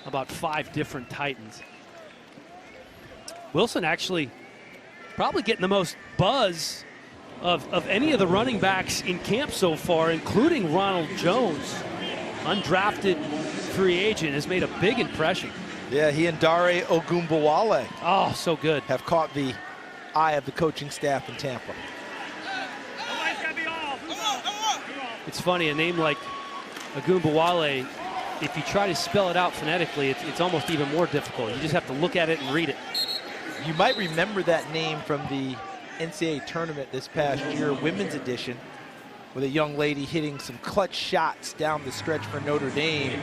about 5 different Titans. Wilson actually probably getting the most buzz of any of the running backs in camp so far, including Ronald Jones, undrafted free agent, has made a big impression. Yeah, he and Dare Ogunbowale. Oh, so good. Have caught the eye of the coaching staff in Tampa. It's funny, a name like Ogunbowale, if you try to spell it out phonetically, it's almost even more difficult. You just have to look at it and read it. You might remember that name from the NCAA tournament this past year, women's edition, with a young lady hitting some clutch shots down the stretch for Notre Dame,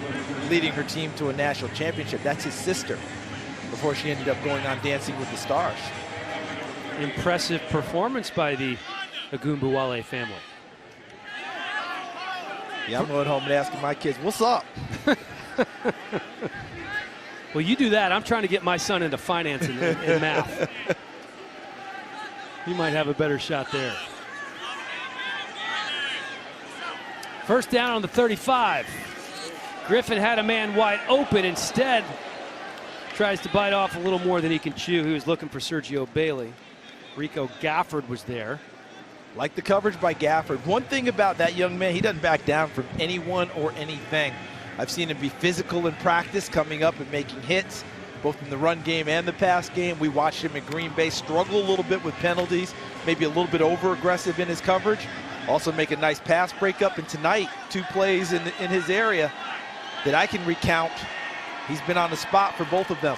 leading her team to a national championship. That's his sister, before she ended up going on Dancing with the Stars. Impressive performance by the Ogunbowale family. Yeah, I'm going home and asking my kids, what's up? Well, you do that. I'm trying to get my son into finance and math. You might have a better shot there. First down on the 35. Griffin had a man wide open. Instead, tries to bite off a little more than he can chew. He was looking for Sergio Bailey. Rico Gafford was there. Like the coverage by Gafford. One thing about that young man, he doesn't back down from anyone or anything. I've seen him be physical in practice, coming up and making hits, both in the run game and the pass game. We watched him in Green Bay struggle a little bit with penalties, maybe a little bit over-aggressive in his coverage. Also make a nice pass breakup. And tonight, 2 plays in his area that I can recount. He's been on the spot for both of them.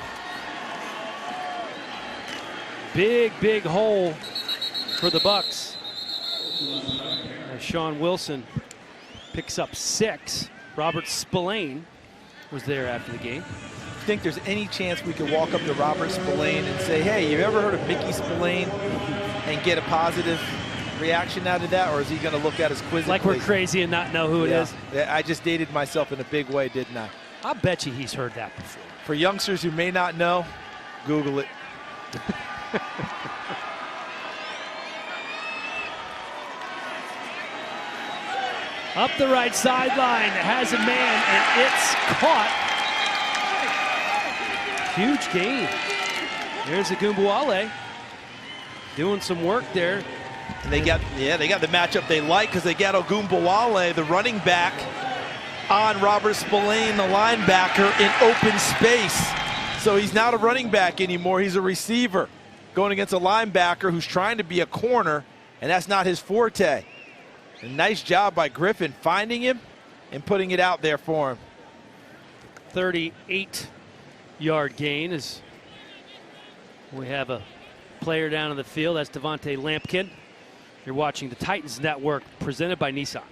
Big, big hole for the Bucs. Sean Wilson picks up 6. Robert Spillane was there after the game. I think there's any chance we could walk up to Robert Spillane and say, hey, you ever heard of Mickey Spillane, and get a positive reaction out of that, or is he going to look at us quizzically? Like we're crazy and not know who it is? Yeah, I just dated myself in a big way, didn't I? I bet you he's heard that before. For youngsters who may not know, Google it. Up the right sideline, has a man, and it's caught. Huge gain. There's Ogunbowale doing some work there. And they got the matchup they like, because they got Ogunbowale, the running back, on Robert Spillane, the linebacker, in open space. So he's not a running back anymore, he's a receiver. going against a linebacker who's trying to be a corner, and that's not his forte. A nice job by Griffin finding him and putting it out there for him. 38-yard gain as we have a player down in the field. That's Devontae Lampkin. You're watching the Titans Network presented by Nissan.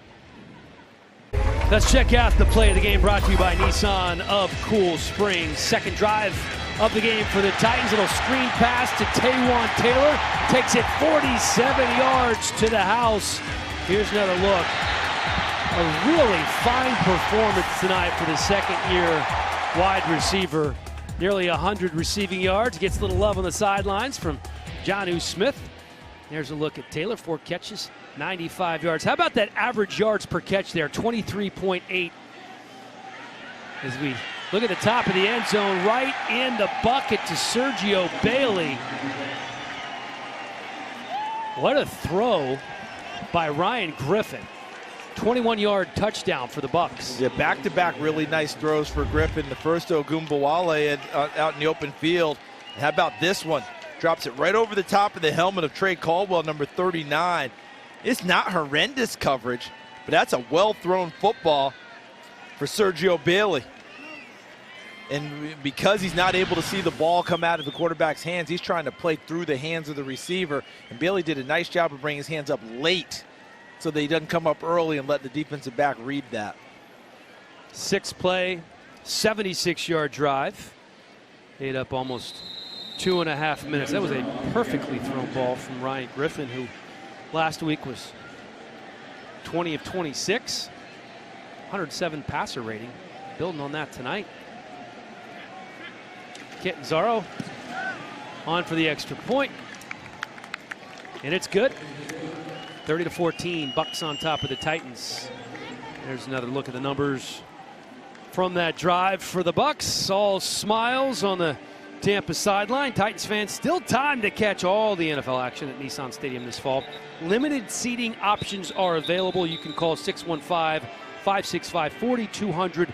Let's check out the play of the game brought to you by Nissan of Cool Springs. Second drive of the game for the Titans. Little screen pass to Taywan Taylor. Takes it 47 yards to the house. Here's another look. A really fine performance tonight for the second-year wide receiver. Nearly 100 receiving yards. Gets a little love on the sidelines from Jonnu Smith. There's a look at Taylor. 4 catches, 95 yards. How about that average yards per catch there? 23.8. As we look at the top of the end zone, right in the bucket to Sergio Bailey. What a throw by Ryan Griffin. 21-yard touchdown for the Bucs. Yeah, back-to-back really nice throws for Griffin. The first to Ogunbowale out in the open field. And how about this one? Drops it right over the top of the helmet of Trey Caldwell, number 39. It's not horrendous coverage, but that's a well-thrown football for Sergio Bailey. And because he's not able to see the ball come out of the quarterback's hands, he's trying to play through the hands of the receiver. And Bailey did a nice job of bringing his hands up late so that he doesn't come up early and let the defensive back read that. 6-play, 76-yard drive. Ate up almost 2.5 minutes. That was a perfectly thrown ball from Ryan Griffin, who last week was 20 of 26. 107 passer rating. Building on that tonight. Catanzaro on for the extra point. And it's good. 30-14, Bucs on top of the Titans. There's another look at the numbers from that drive for the Bucs. All smiles on the Tampa sideline. Titans fans, still time to catch all the NFL action at Nissan Stadium this fall. Limited seating options are available. You can call 615-565-4200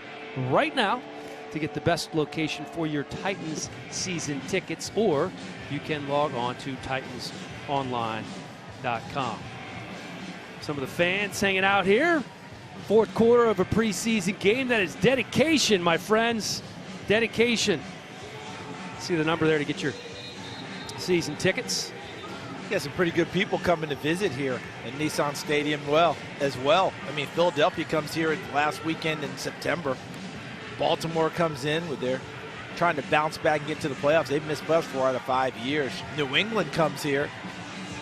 right now to get the best location for your Titans season tickets, or you can log on to titansonline.com. Some of the fans hanging out here. Fourth quarter of a preseason game. That is dedication, my friends. Dedication. See the number there to get your season tickets. You got some pretty good people coming to visit here at Nissan Stadium as well. I mean, Philadelphia comes here last weekend in September. Baltimore comes in with their trying to bounce back and get to the playoffs. They've missed playoffs 4 out of 5 years. New England comes here.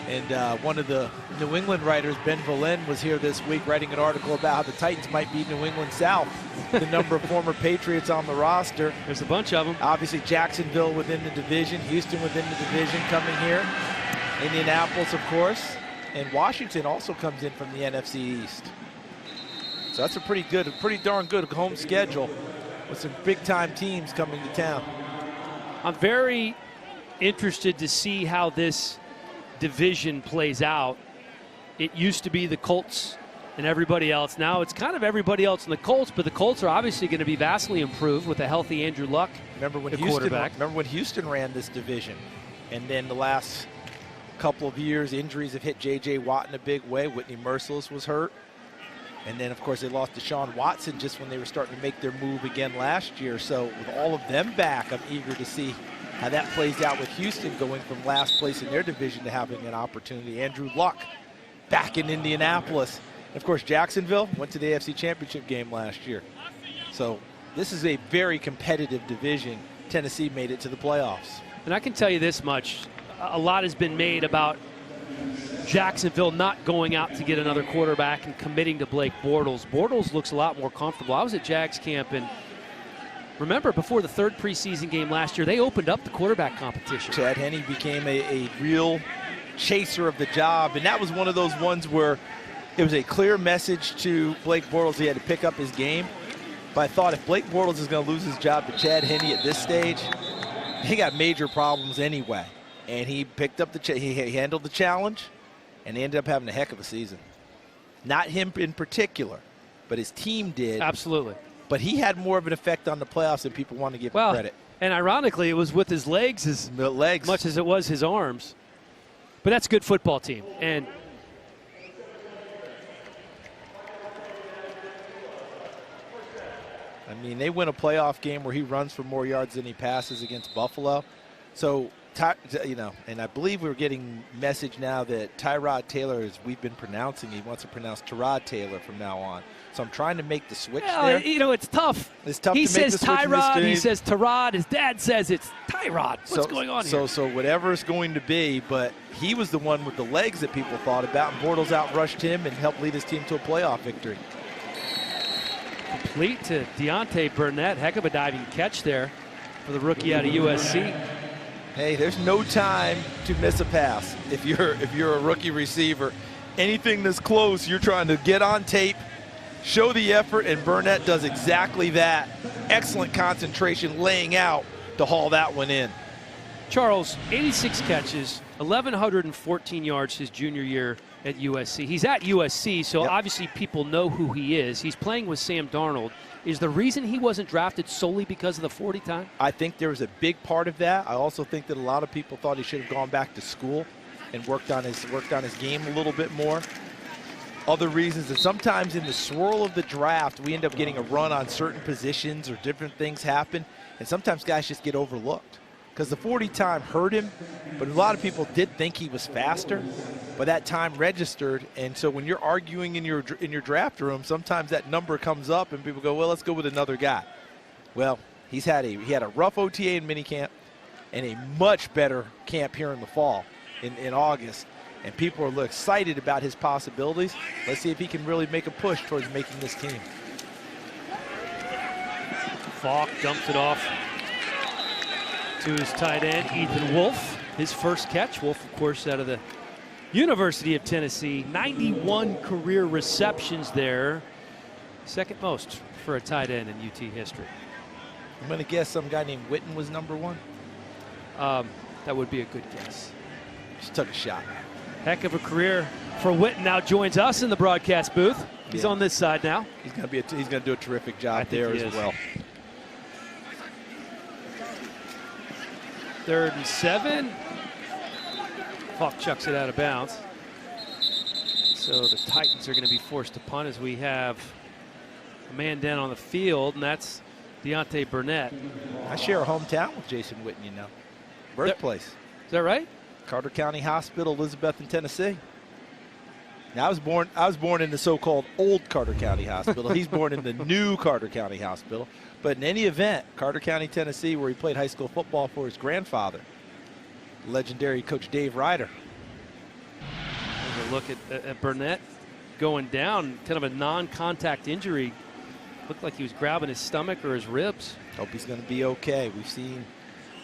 And one of the New England writers, Ben Verlin, was here this week writing an article about how the Titans might beat New England South. The number of former Patriots on the roster. There's a bunch of them. Obviously, Jacksonville within the division, Houston within the division coming here. Indianapolis, of course. And Washington also comes in from the NFC East. So that's a pretty darn good home schedule with some big-time teams coming to town. I'm very interested to see how this division plays out. It used to be the Colts and everybody else. Now it's kind of everybody else and the Colts, but the Colts are obviously going to be vastly improved with a healthy Andrew Luck, remember when Houston ran this division, and then the last couple of years injuries have hit J.J. Watt in a big way. Whitney Merciless was hurt, and then of course they lost Deshaun Watson just when they were starting to make their move again last year. So with all of them back, I'm eager to see how that plays out with Houston going from last place in their division to having an opportunity. Andrew Luck back in Indianapolis. And of course, Jacksonville went to the AFC Championship game last year. So this is a very competitive division. Tennessee made it to the playoffs. And I can tell you this much. A lot has been made about Jacksonville not going out to get another quarterback and committing to Blake Bortles. Bortles looks a lot more comfortable. I was at Jags camp, and remember, before the third preseason game last year, they opened up the quarterback competition. Chad Henne became a real chaser of the job, and that was one of those ones where it was a clear message to Blake Bortles he had to pick up his game. But I thought if Blake Bortles is going to lose his job to Chad Henne at this stage, he got major problems anyway. And he picked up he handled the challenge, and he ended up having a heck of a season. Not him in particular, but his team did. Absolutely. But he had more of an effect on the playoffs than people want to give him credit. And ironically, it was with his legs as much as it was his arms. But that's a good football team. And I mean, they win a playoff game where he runs for more yards than he passes against Buffalo. So, you know, and I believe we're getting message now that Tyrod Taylor, as we've been pronouncing, he wants to pronounce Tyrod Taylor from now on. So I'm trying to make the switch there. You know, it's tough. It's tough he to make says the switch Tyrod, he says Tyrod. His dad says it's Tyrod. What's going on here? So whatever it's going to be, but he was the one with the legs that people thought about, and Bortles outrushed him and helped lead his team to a playoff victory. Complete to Deontay Burnett. Heck of a diving catch there for the rookie out of USC. Hey, there's no time to miss a pass. If you're a rookie receiver, anything that's close, you're trying to get on tape, show the effort, and Burnett does exactly that. Excellent concentration, laying out to haul that one in. Charles, 86 catches, 1,114 yards his junior year at USC. He's at USC, so obviously people know who he is. He's playing with Sam Darnold. Is the reason he wasn't drafted solely because of the 40 time? I think there was a big part of that. I also think that a lot of people thought he should have gone back to school and worked on his game a little bit more. Other reasons that sometimes in the swirl of the draft, we end up getting a run on certain positions or different things happen, and sometimes guys just get overlooked. Because the 40 time hurt him, but a lot of people did think he was faster, but that time registered. And so when you're arguing in your draft room, sometimes that number comes up and people go, well, let's go with another guy. Well, he had a rough OTA in minicamp and a much better camp here in the fall in August. And people are excited about his possibilities. Let's see if he can really make a push towards making this team. Falk dumps it off to his tight end, Ethan Wolf. His first catch. Wolf, of course, out of the University of Tennessee. 91 career receptions there. Second most for a tight end in UT history. I'm going to guess some guy named Witten was number one. That would be a good guess. Just took a shot. Heck of a career for Witten. Now joins us in the broadcast booth. He's on this side now. He's going to do a terrific job there as well. 3rd and 7. Falk chucks it out of bounds. So the Titans are going to be forced to punt as we have a man down on the field, and that's Deontay Burnett. I share a hometown with Jason Witten, you know. Birthplace. Is that right? Carter County Hospital, Elizabethton, Tennessee. Now, I was born in the so-called old Carter County Hospital. He's born in the new Carter County Hospital. But in any event, Carter County, Tennessee, where he played high school football for his grandfather, legendary Coach Dave Ryder. There's a look at Burnett going down, kind of a non-contact injury. Looked like he was grabbing his stomach or his ribs. Hope he's going to be okay. We've seen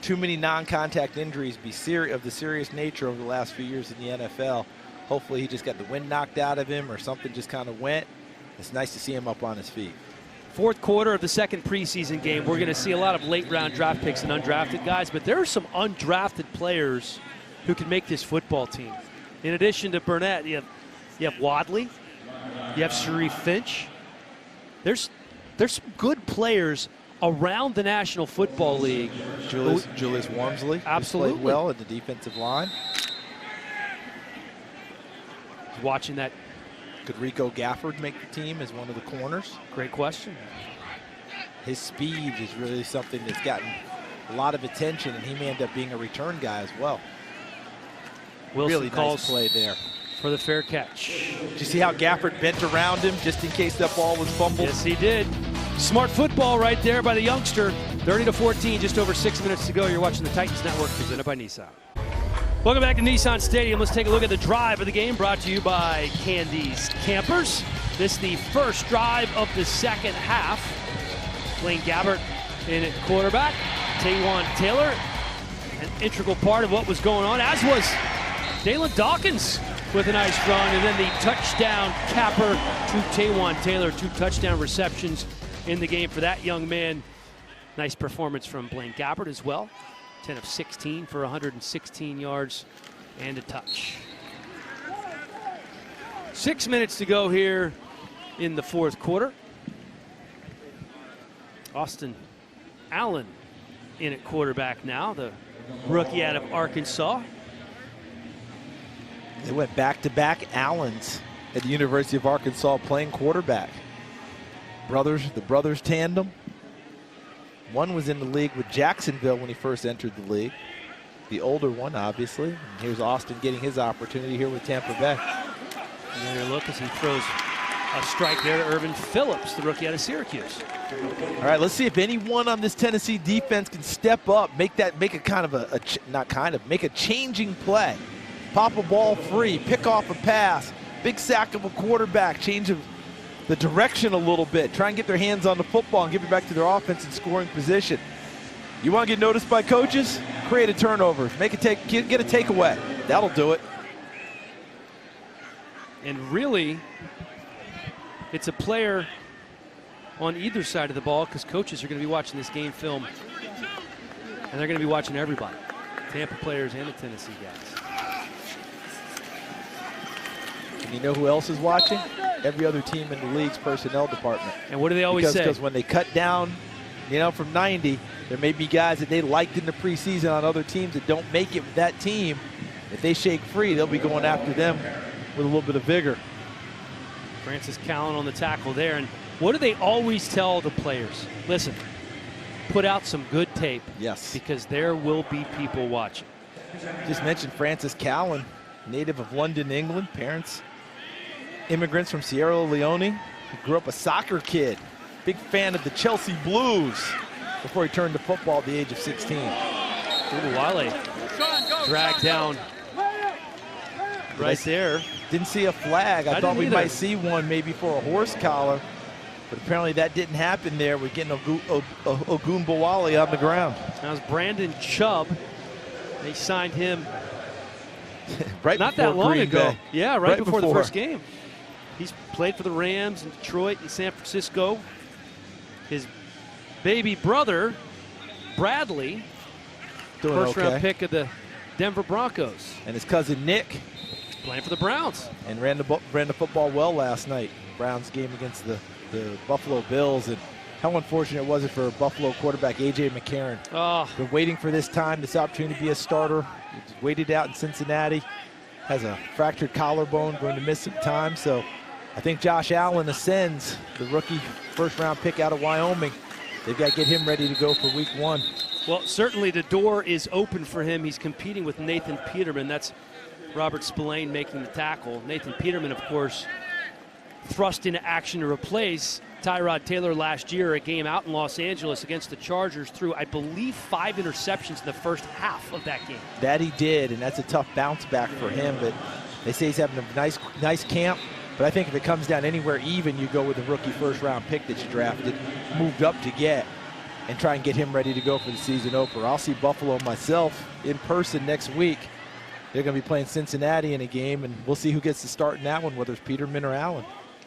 too many non-contact injuries be of the serious nature over the last few years in the NFL. Hopefully he just got the wind knocked out of him or something just kind of went. It's nice to see him up on his feet. Fourth quarter of the second preseason game, we're going to see a lot of late-round draft picks and undrafted guys, but there are some undrafted players who can make this football team. In addition to Burnett, you have Wadley, you have Sharif Finch. There's some good players around the National Football League. Julius Wormsley, absolutely played well at the defensive line. Watching that. Could Rico Gafford make the team as one of the corners? Great question. His speed is really something that's gotten a lot of attention, and he may end up being a return guy as well. Wilson really calls nice play there for the fair catch. Did you see how Gafford bent around him just in case that ball was fumbled? Yes, he did. Smart football right there by the youngster. 30-14, just over 6 minutes to go. You're watching the Titans Network, presented by Nissan. Welcome back to Nissan Stadium. Let's take a look at the drive of the game, brought to you by Candy's Campers. This is the first drive of the second half. Blaine Gabbert in at quarterback. Taywan Taylor, an integral part of what was going on, as was Dalen Dawkins with a nice run, and then the touchdown capper to Taywan Taylor. 2 touchdown receptions in the game for that young man. Nice performance from Blaine Gabbert as well. 10 of 16 for 116 yards and a touch. 6 minutes to go here in the fourth quarter. Austin Allen in at quarterback now, the rookie out of Arkansas. They went back-to-back Allens at the University of Arkansas playing quarterback. The brothers tandem. One was in the league with Jacksonville when he first entered the league. The older one, obviously. And here's Austin getting his opportunity here with Tampa Bay. And there, look as he throws a strike there to Irvin Phillips, the rookie out of Syracuse. All right, let's see if anyone on this Tennessee defense can step up, make a changing play. Pop a ball free, pick off a pass, big sack of a quarterback, change of the direction a little bit, try and get their hands on the football and give it back to their offense in scoring position. You want to get noticed by coaches? Create a turnover, get a takeaway. That'll do it. And really, it's a player on either side of the ball because coaches are going to be watching this game film, and they're going to be watching everybody, Tampa players and the Tennessee guys. And you know who else is watching? Every other team in the league's personnel department. And what do they always say? Because when they cut down, from 90, there may be guys that they liked in the preseason on other teams that don't make it with that team. If they shake free, they'll be going after them with a little bit of vigor. Francis Callen on the tackle there. And what do they always tell the players? Listen, put out some good tape. Yes. Because there will be people watching. Just mentioned Francis Callen, native of London, England. Parents, immigrants from Sierra Leone. He grew up a soccer kid. Big fan of the Chelsea Blues before he turned to football at the age of 16. Wale dragged down right there. Didn't see a flag. I thought we either. might see one maybe for a horse collar, but apparently that didn't happen there. We're getting Ogunbowale on the ground. That was Brandon Chubb. They signed him right not that long Green ago. Bay. Yeah, right before the first game. He's played for the Rams in Detroit and San Francisco. His baby brother, Bradley, first-round pick of the Denver Broncos. And his cousin Nick, playing for the Browns. And ran the football well last night. Browns game against the Buffalo Bills. And how unfortunate was it for Buffalo quarterback A.J. McCarron. Oh. Been waiting for this opportunity to be a starter. He's waited out in Cincinnati. Has a fractured collarbone, going to miss some time. So I think Josh Allen ascends, the rookie first-round pick out of Wyoming. They've got to get him ready to go for week 1. Well, certainly the door is open for him. He's competing with Nathan Peterman. That's Robert Spillane making the tackle. Nathan Peterman, of course, thrust into action to replace Tyrod Taylor last year, a game out in Los Angeles against the Chargers, threw, I believe, 5 interceptions in the first half of that game. That he did, and that's a tough bounce back for him. But they say he's having a nice camp. But I think if it comes down anywhere even, you go with the rookie first-round pick that you drafted, moved up to get, and try and get him ready to go for the season opener. I'll see Buffalo myself in person next week. They're going to be playing Cincinnati in a game, and we'll see who gets to start in that one, whether it's Peterman or Allen.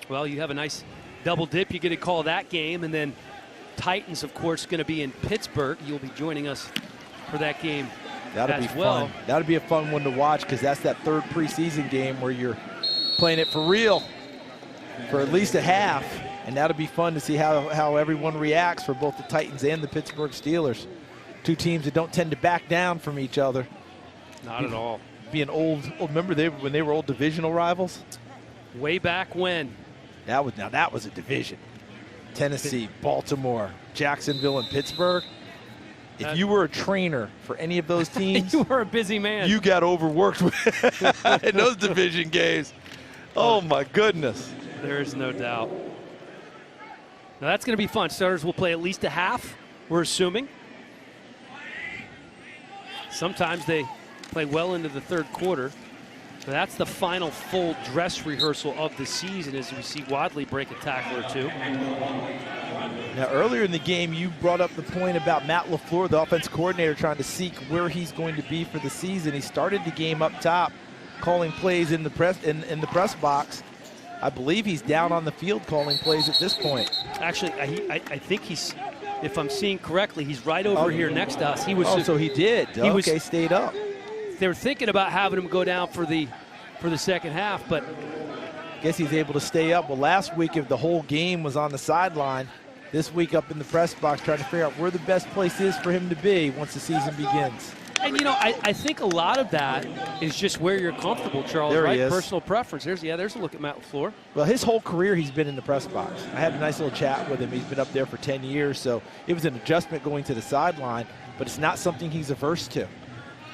Well, you have a nice double dip. You get to call that game, and then Titans, of course, going to be in Pittsburgh. You'll be joining us for that game That'll be fun. That'll be a fun one to watch because that's that third preseason game where you're playing it for real for at least a half, and that'll be fun to see how everyone reacts for both the Titans and the Pittsburgh Steelers. Two teams that don't tend to back down from each other. Not at all. Being old, remember when they were old divisional rivals? Way back when. That was a division. Tennessee, Baltimore, Jacksonville, and Pittsburgh. If you were a trainer for any of those teams, you were a busy man. You got overworked in those division games. Oh my goodness. There's no doubt. Now that's going to be fun. Starters will play at least a half, we're assuming. Sometimes they play well into the third quarter. So that's the final full dress rehearsal of the season as we see Wadley break a tackle or two. Now, earlier in the game, you brought up the point about Matt LaFleur, the offense coordinator, trying to seek where he's going to be for the season. He started the game up top, calling plays in the press box. I believe he's down on the field calling plays at this point. Actually, I think he's, if I'm seeing correctly, he's right over here next to us. He was. So he did. He stayed up. They were thinking about having him go down for the second half, but guess he's able to stay up. Well, last week, if the whole game was on the sideline, this week up in the press box trying to figure out where the best place is for him to be once the season begins. And, you know, I think a lot of that is just where you're comfortable, Charles, there right? He is. Personal preference. There's a look at Matt LaFleur. Well, his whole career he's been in the press box. I had a nice little chat with him. He's been up there for 10 years, so it was an adjustment going to the sideline, but it's not something he's averse to.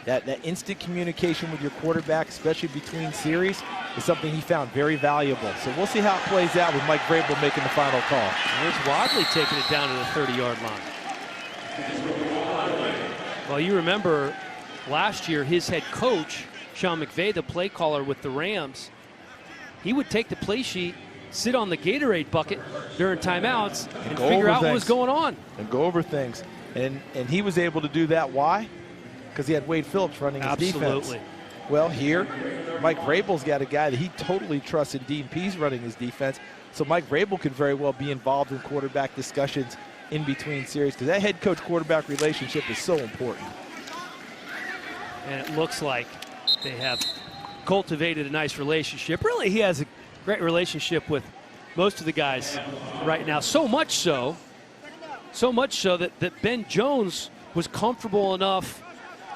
That instant communication with your quarterback, especially between series, is something he found very valuable. So we'll see how it plays out with Mike Vrabel making the final call. And there's Wadley taking it down to the 30-yard line. Well, you remember last year his head coach, Sean McVay, the play caller with the Rams, he would take the play sheet, sit on the Gatorade bucket during timeouts, and figure out what was going on. And go over things. And he was able to do that. Why? Because he had Wade Phillips running his defense. Absolutely. Well, here, Mike Vrabel's got a guy that he totally trusts in Dean Pease running his defense. So Mike Vrabel could very well be involved in quarterback discussions in between series because that head coach quarterback relationship is so important. And it looks like they have cultivated a nice relationship. Really, he has a great relationship with most of the guys right now. So much so that Ben Jones was comfortable enough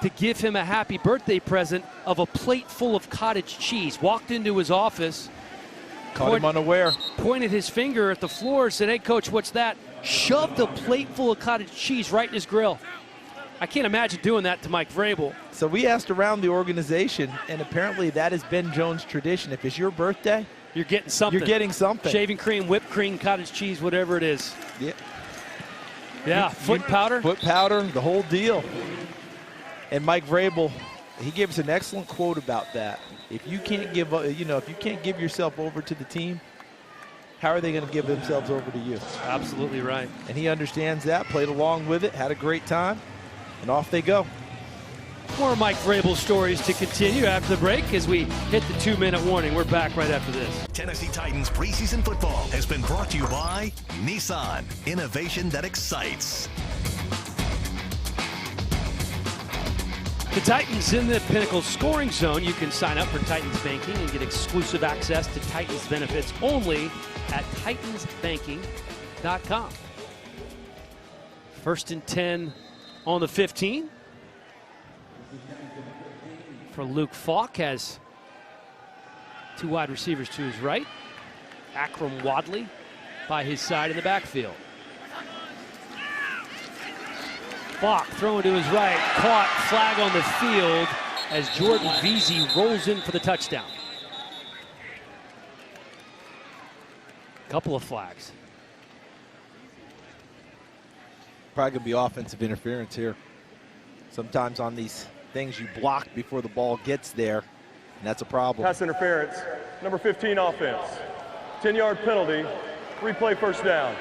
to give him a happy birthday present of a plate full of cottage cheese. Walked into his office, Caught him unaware. Pointed his finger at the floor, said, "Hey, Coach, what's that?" Shoved a plate full of cottage cheese right in his grill. I can't imagine doing that to Mike Vrabel. So we asked around the organization, and apparently that is Ben Jones' tradition. If it's your birthday, you're getting something. You're getting something. Shaving cream, whipped cream, cottage cheese, whatever it is. Yeah. Yeah, foot powder. Foot powder, the whole deal. And Mike Vrabel, he gave us an excellent quote about that. If you can't give, if you can't give yourself over to the team, how are they going to give themselves over to you? Absolutely right. And he understands that, played along with it, had a great time, and off they go. More Mike Vrabel stories to continue after the break as we hit the 2-minute warning. We're back right after this. Tennessee Titans preseason football has been brought to you by Nissan, innovation that excites. The Titans in the Pinnacle scoring zone. You can sign up for Titans Banking and get exclusive access to Titans benefits only at titansbanking.com. 1st and 10 on the 15. For Luke Falk, has two wide receivers to his right. Akram Wadley by his side in the backfield. Falk throwing to his right, caught, flag on the field as Jordan Veazey rolls in for the touchdown. Couple of flags. Probably going to be offensive interference here. Sometimes on these things you block before the ball gets there, and that's a problem. Pass interference, number 15 offense. 10-yard penalty, replay first down.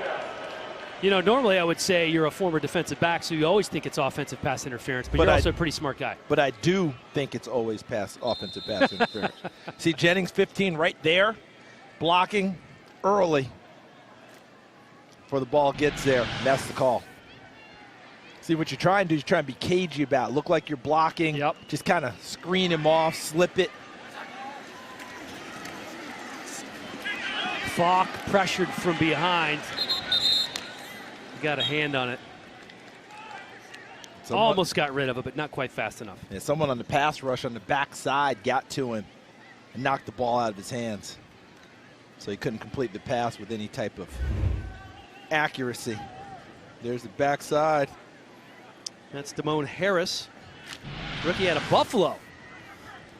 You know, normally I would say you're a former defensive back, so you always think it's offensive pass interference, but you're also a pretty smart guy. But I do think it's always offensive pass interference. See Jennings 15 right there, blocking early before the ball gets there. That's the call. See, what you're trying to do is try and be cagey about it. Look like you're blocking. Yep. Just kind of screen him off, slip it. Falk pressured from behind. Got a hand on it. Almost got rid of it, but not quite fast enough. Yeah, someone on the pass rush on the backside got to him and knocked the ball out of his hands. So he couldn't complete the pass with any type of accuracy. There's the backside. That's Damone Harris, rookie out of Buffalo.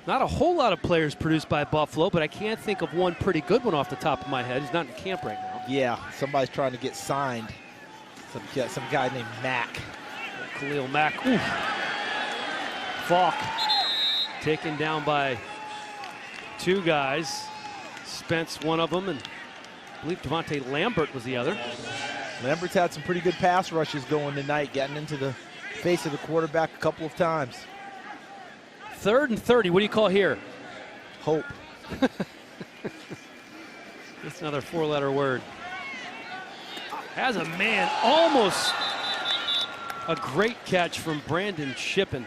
Not a whole lot of players produced by Buffalo, but I can't think of one pretty good one off the top of my head. He's not in camp right now. Yeah, somebody's trying to get signed. Some guy named Mack. Khalil Mack. Ooh. Falk taken down by two guys. Spence, one of them, and I believe Devontae Lambert was the other. Lambert's had some pretty good pass rushes going tonight, getting into the face of the quarterback a couple of times. 3rd and 30. What do you call here? Hope. That's another 4-letter word. Has a man, almost a great catch from Brandon Shippen.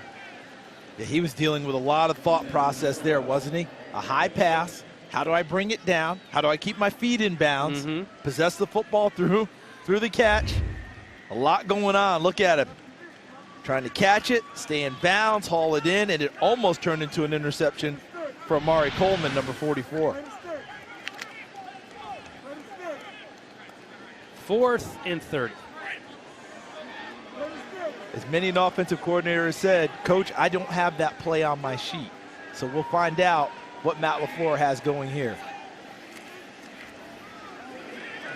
Yeah, he was dealing with a lot of thought process there, wasn't he? A high pass. How do I bring it down? How do I keep my feet in bounds? Possess the football through through the catch. A lot going on. Look at him. Trying to catch it, stay in bounds, haul it in, and it almost turned into an interception for Amari Coleman, number 44. 4th and 30. As many an offensive coordinator has said, Coach, I don't have that play on my sheet. So we'll find out what Matt LaFleur has going here.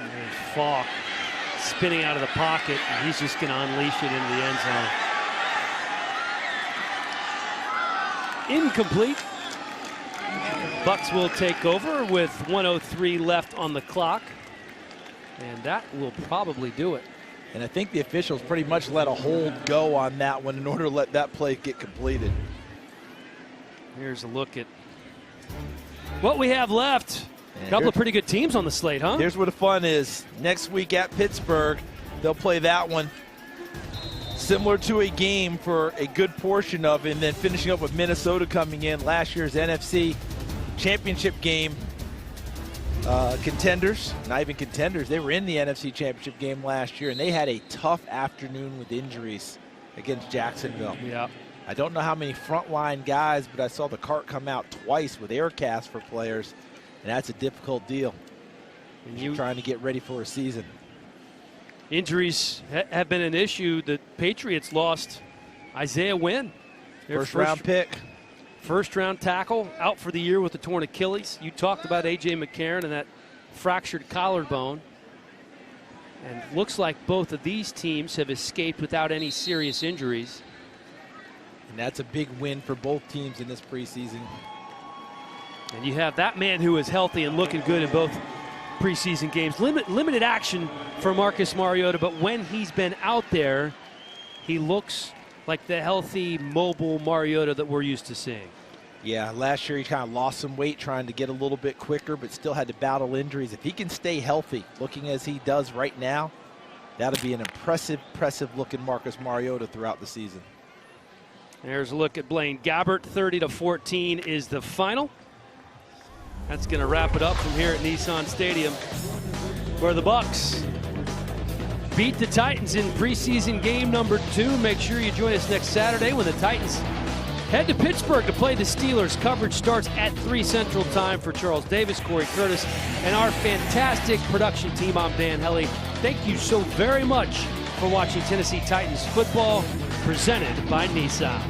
And there's Falk spinning out of the pocket, and he's just going to unleash it into the end zone. Incomplete. Bucs will take over with 1:03 left on the clock. And that will probably do it. And I think the officials pretty much let a hold go on that one in order to let that play get completed. Here's a look at what we have left. A couple of pretty good teams on the slate, huh? Here's where the fun is. Next week at Pittsburgh, they'll play that one. Similar to a game for a good portion of it, and then finishing up with Minnesota coming in. Last year's NFC Championship game contenders, not even contenders, they were in the NFC Championship game last year, and they had a tough afternoon with injuries against Jacksonville. Yeah. I don't know how many frontline guys, but I saw the cart come out twice with air casts for players, and that's a difficult deal. And you're trying to get ready for a season. Injuries have been an issue. The Patriots lost Isaiah Wynn, their First round pick. First-round tackle, out for the year with a torn Achilles. You talked about A.J. McCarron and that fractured collarbone. And looks like both of these teams have escaped without any serious injuries. And that's a big win for both teams in this preseason. And you have that man who is healthy and looking good in both preseason games. Limited action for Marcus Mariota, but when he's been out there, he looks like the healthy, mobile Mariota that we're used to seeing. Yeah, last year he kind of lost some weight trying to get a little bit quicker, but still had to battle injuries. If he can stay healthy, looking as he does right now, that'll be an impressive looking Marcus Mariota throughout the season. There's a look at Blaine Gabbert. 30-14 is the final. That's going to wrap it up from here at Nissan Stadium, where the Bucs beat the Titans in preseason game number 2. Make sure you join us next Saturday when the Titans head to Pittsburgh to play the Steelers. Coverage starts at 3 Central Time. For Charles Davis, Corey Curtis, and our fantastic production team, I'm Dan Helly. Thank you so very much for watching Tennessee Titans football, presented by Nissan.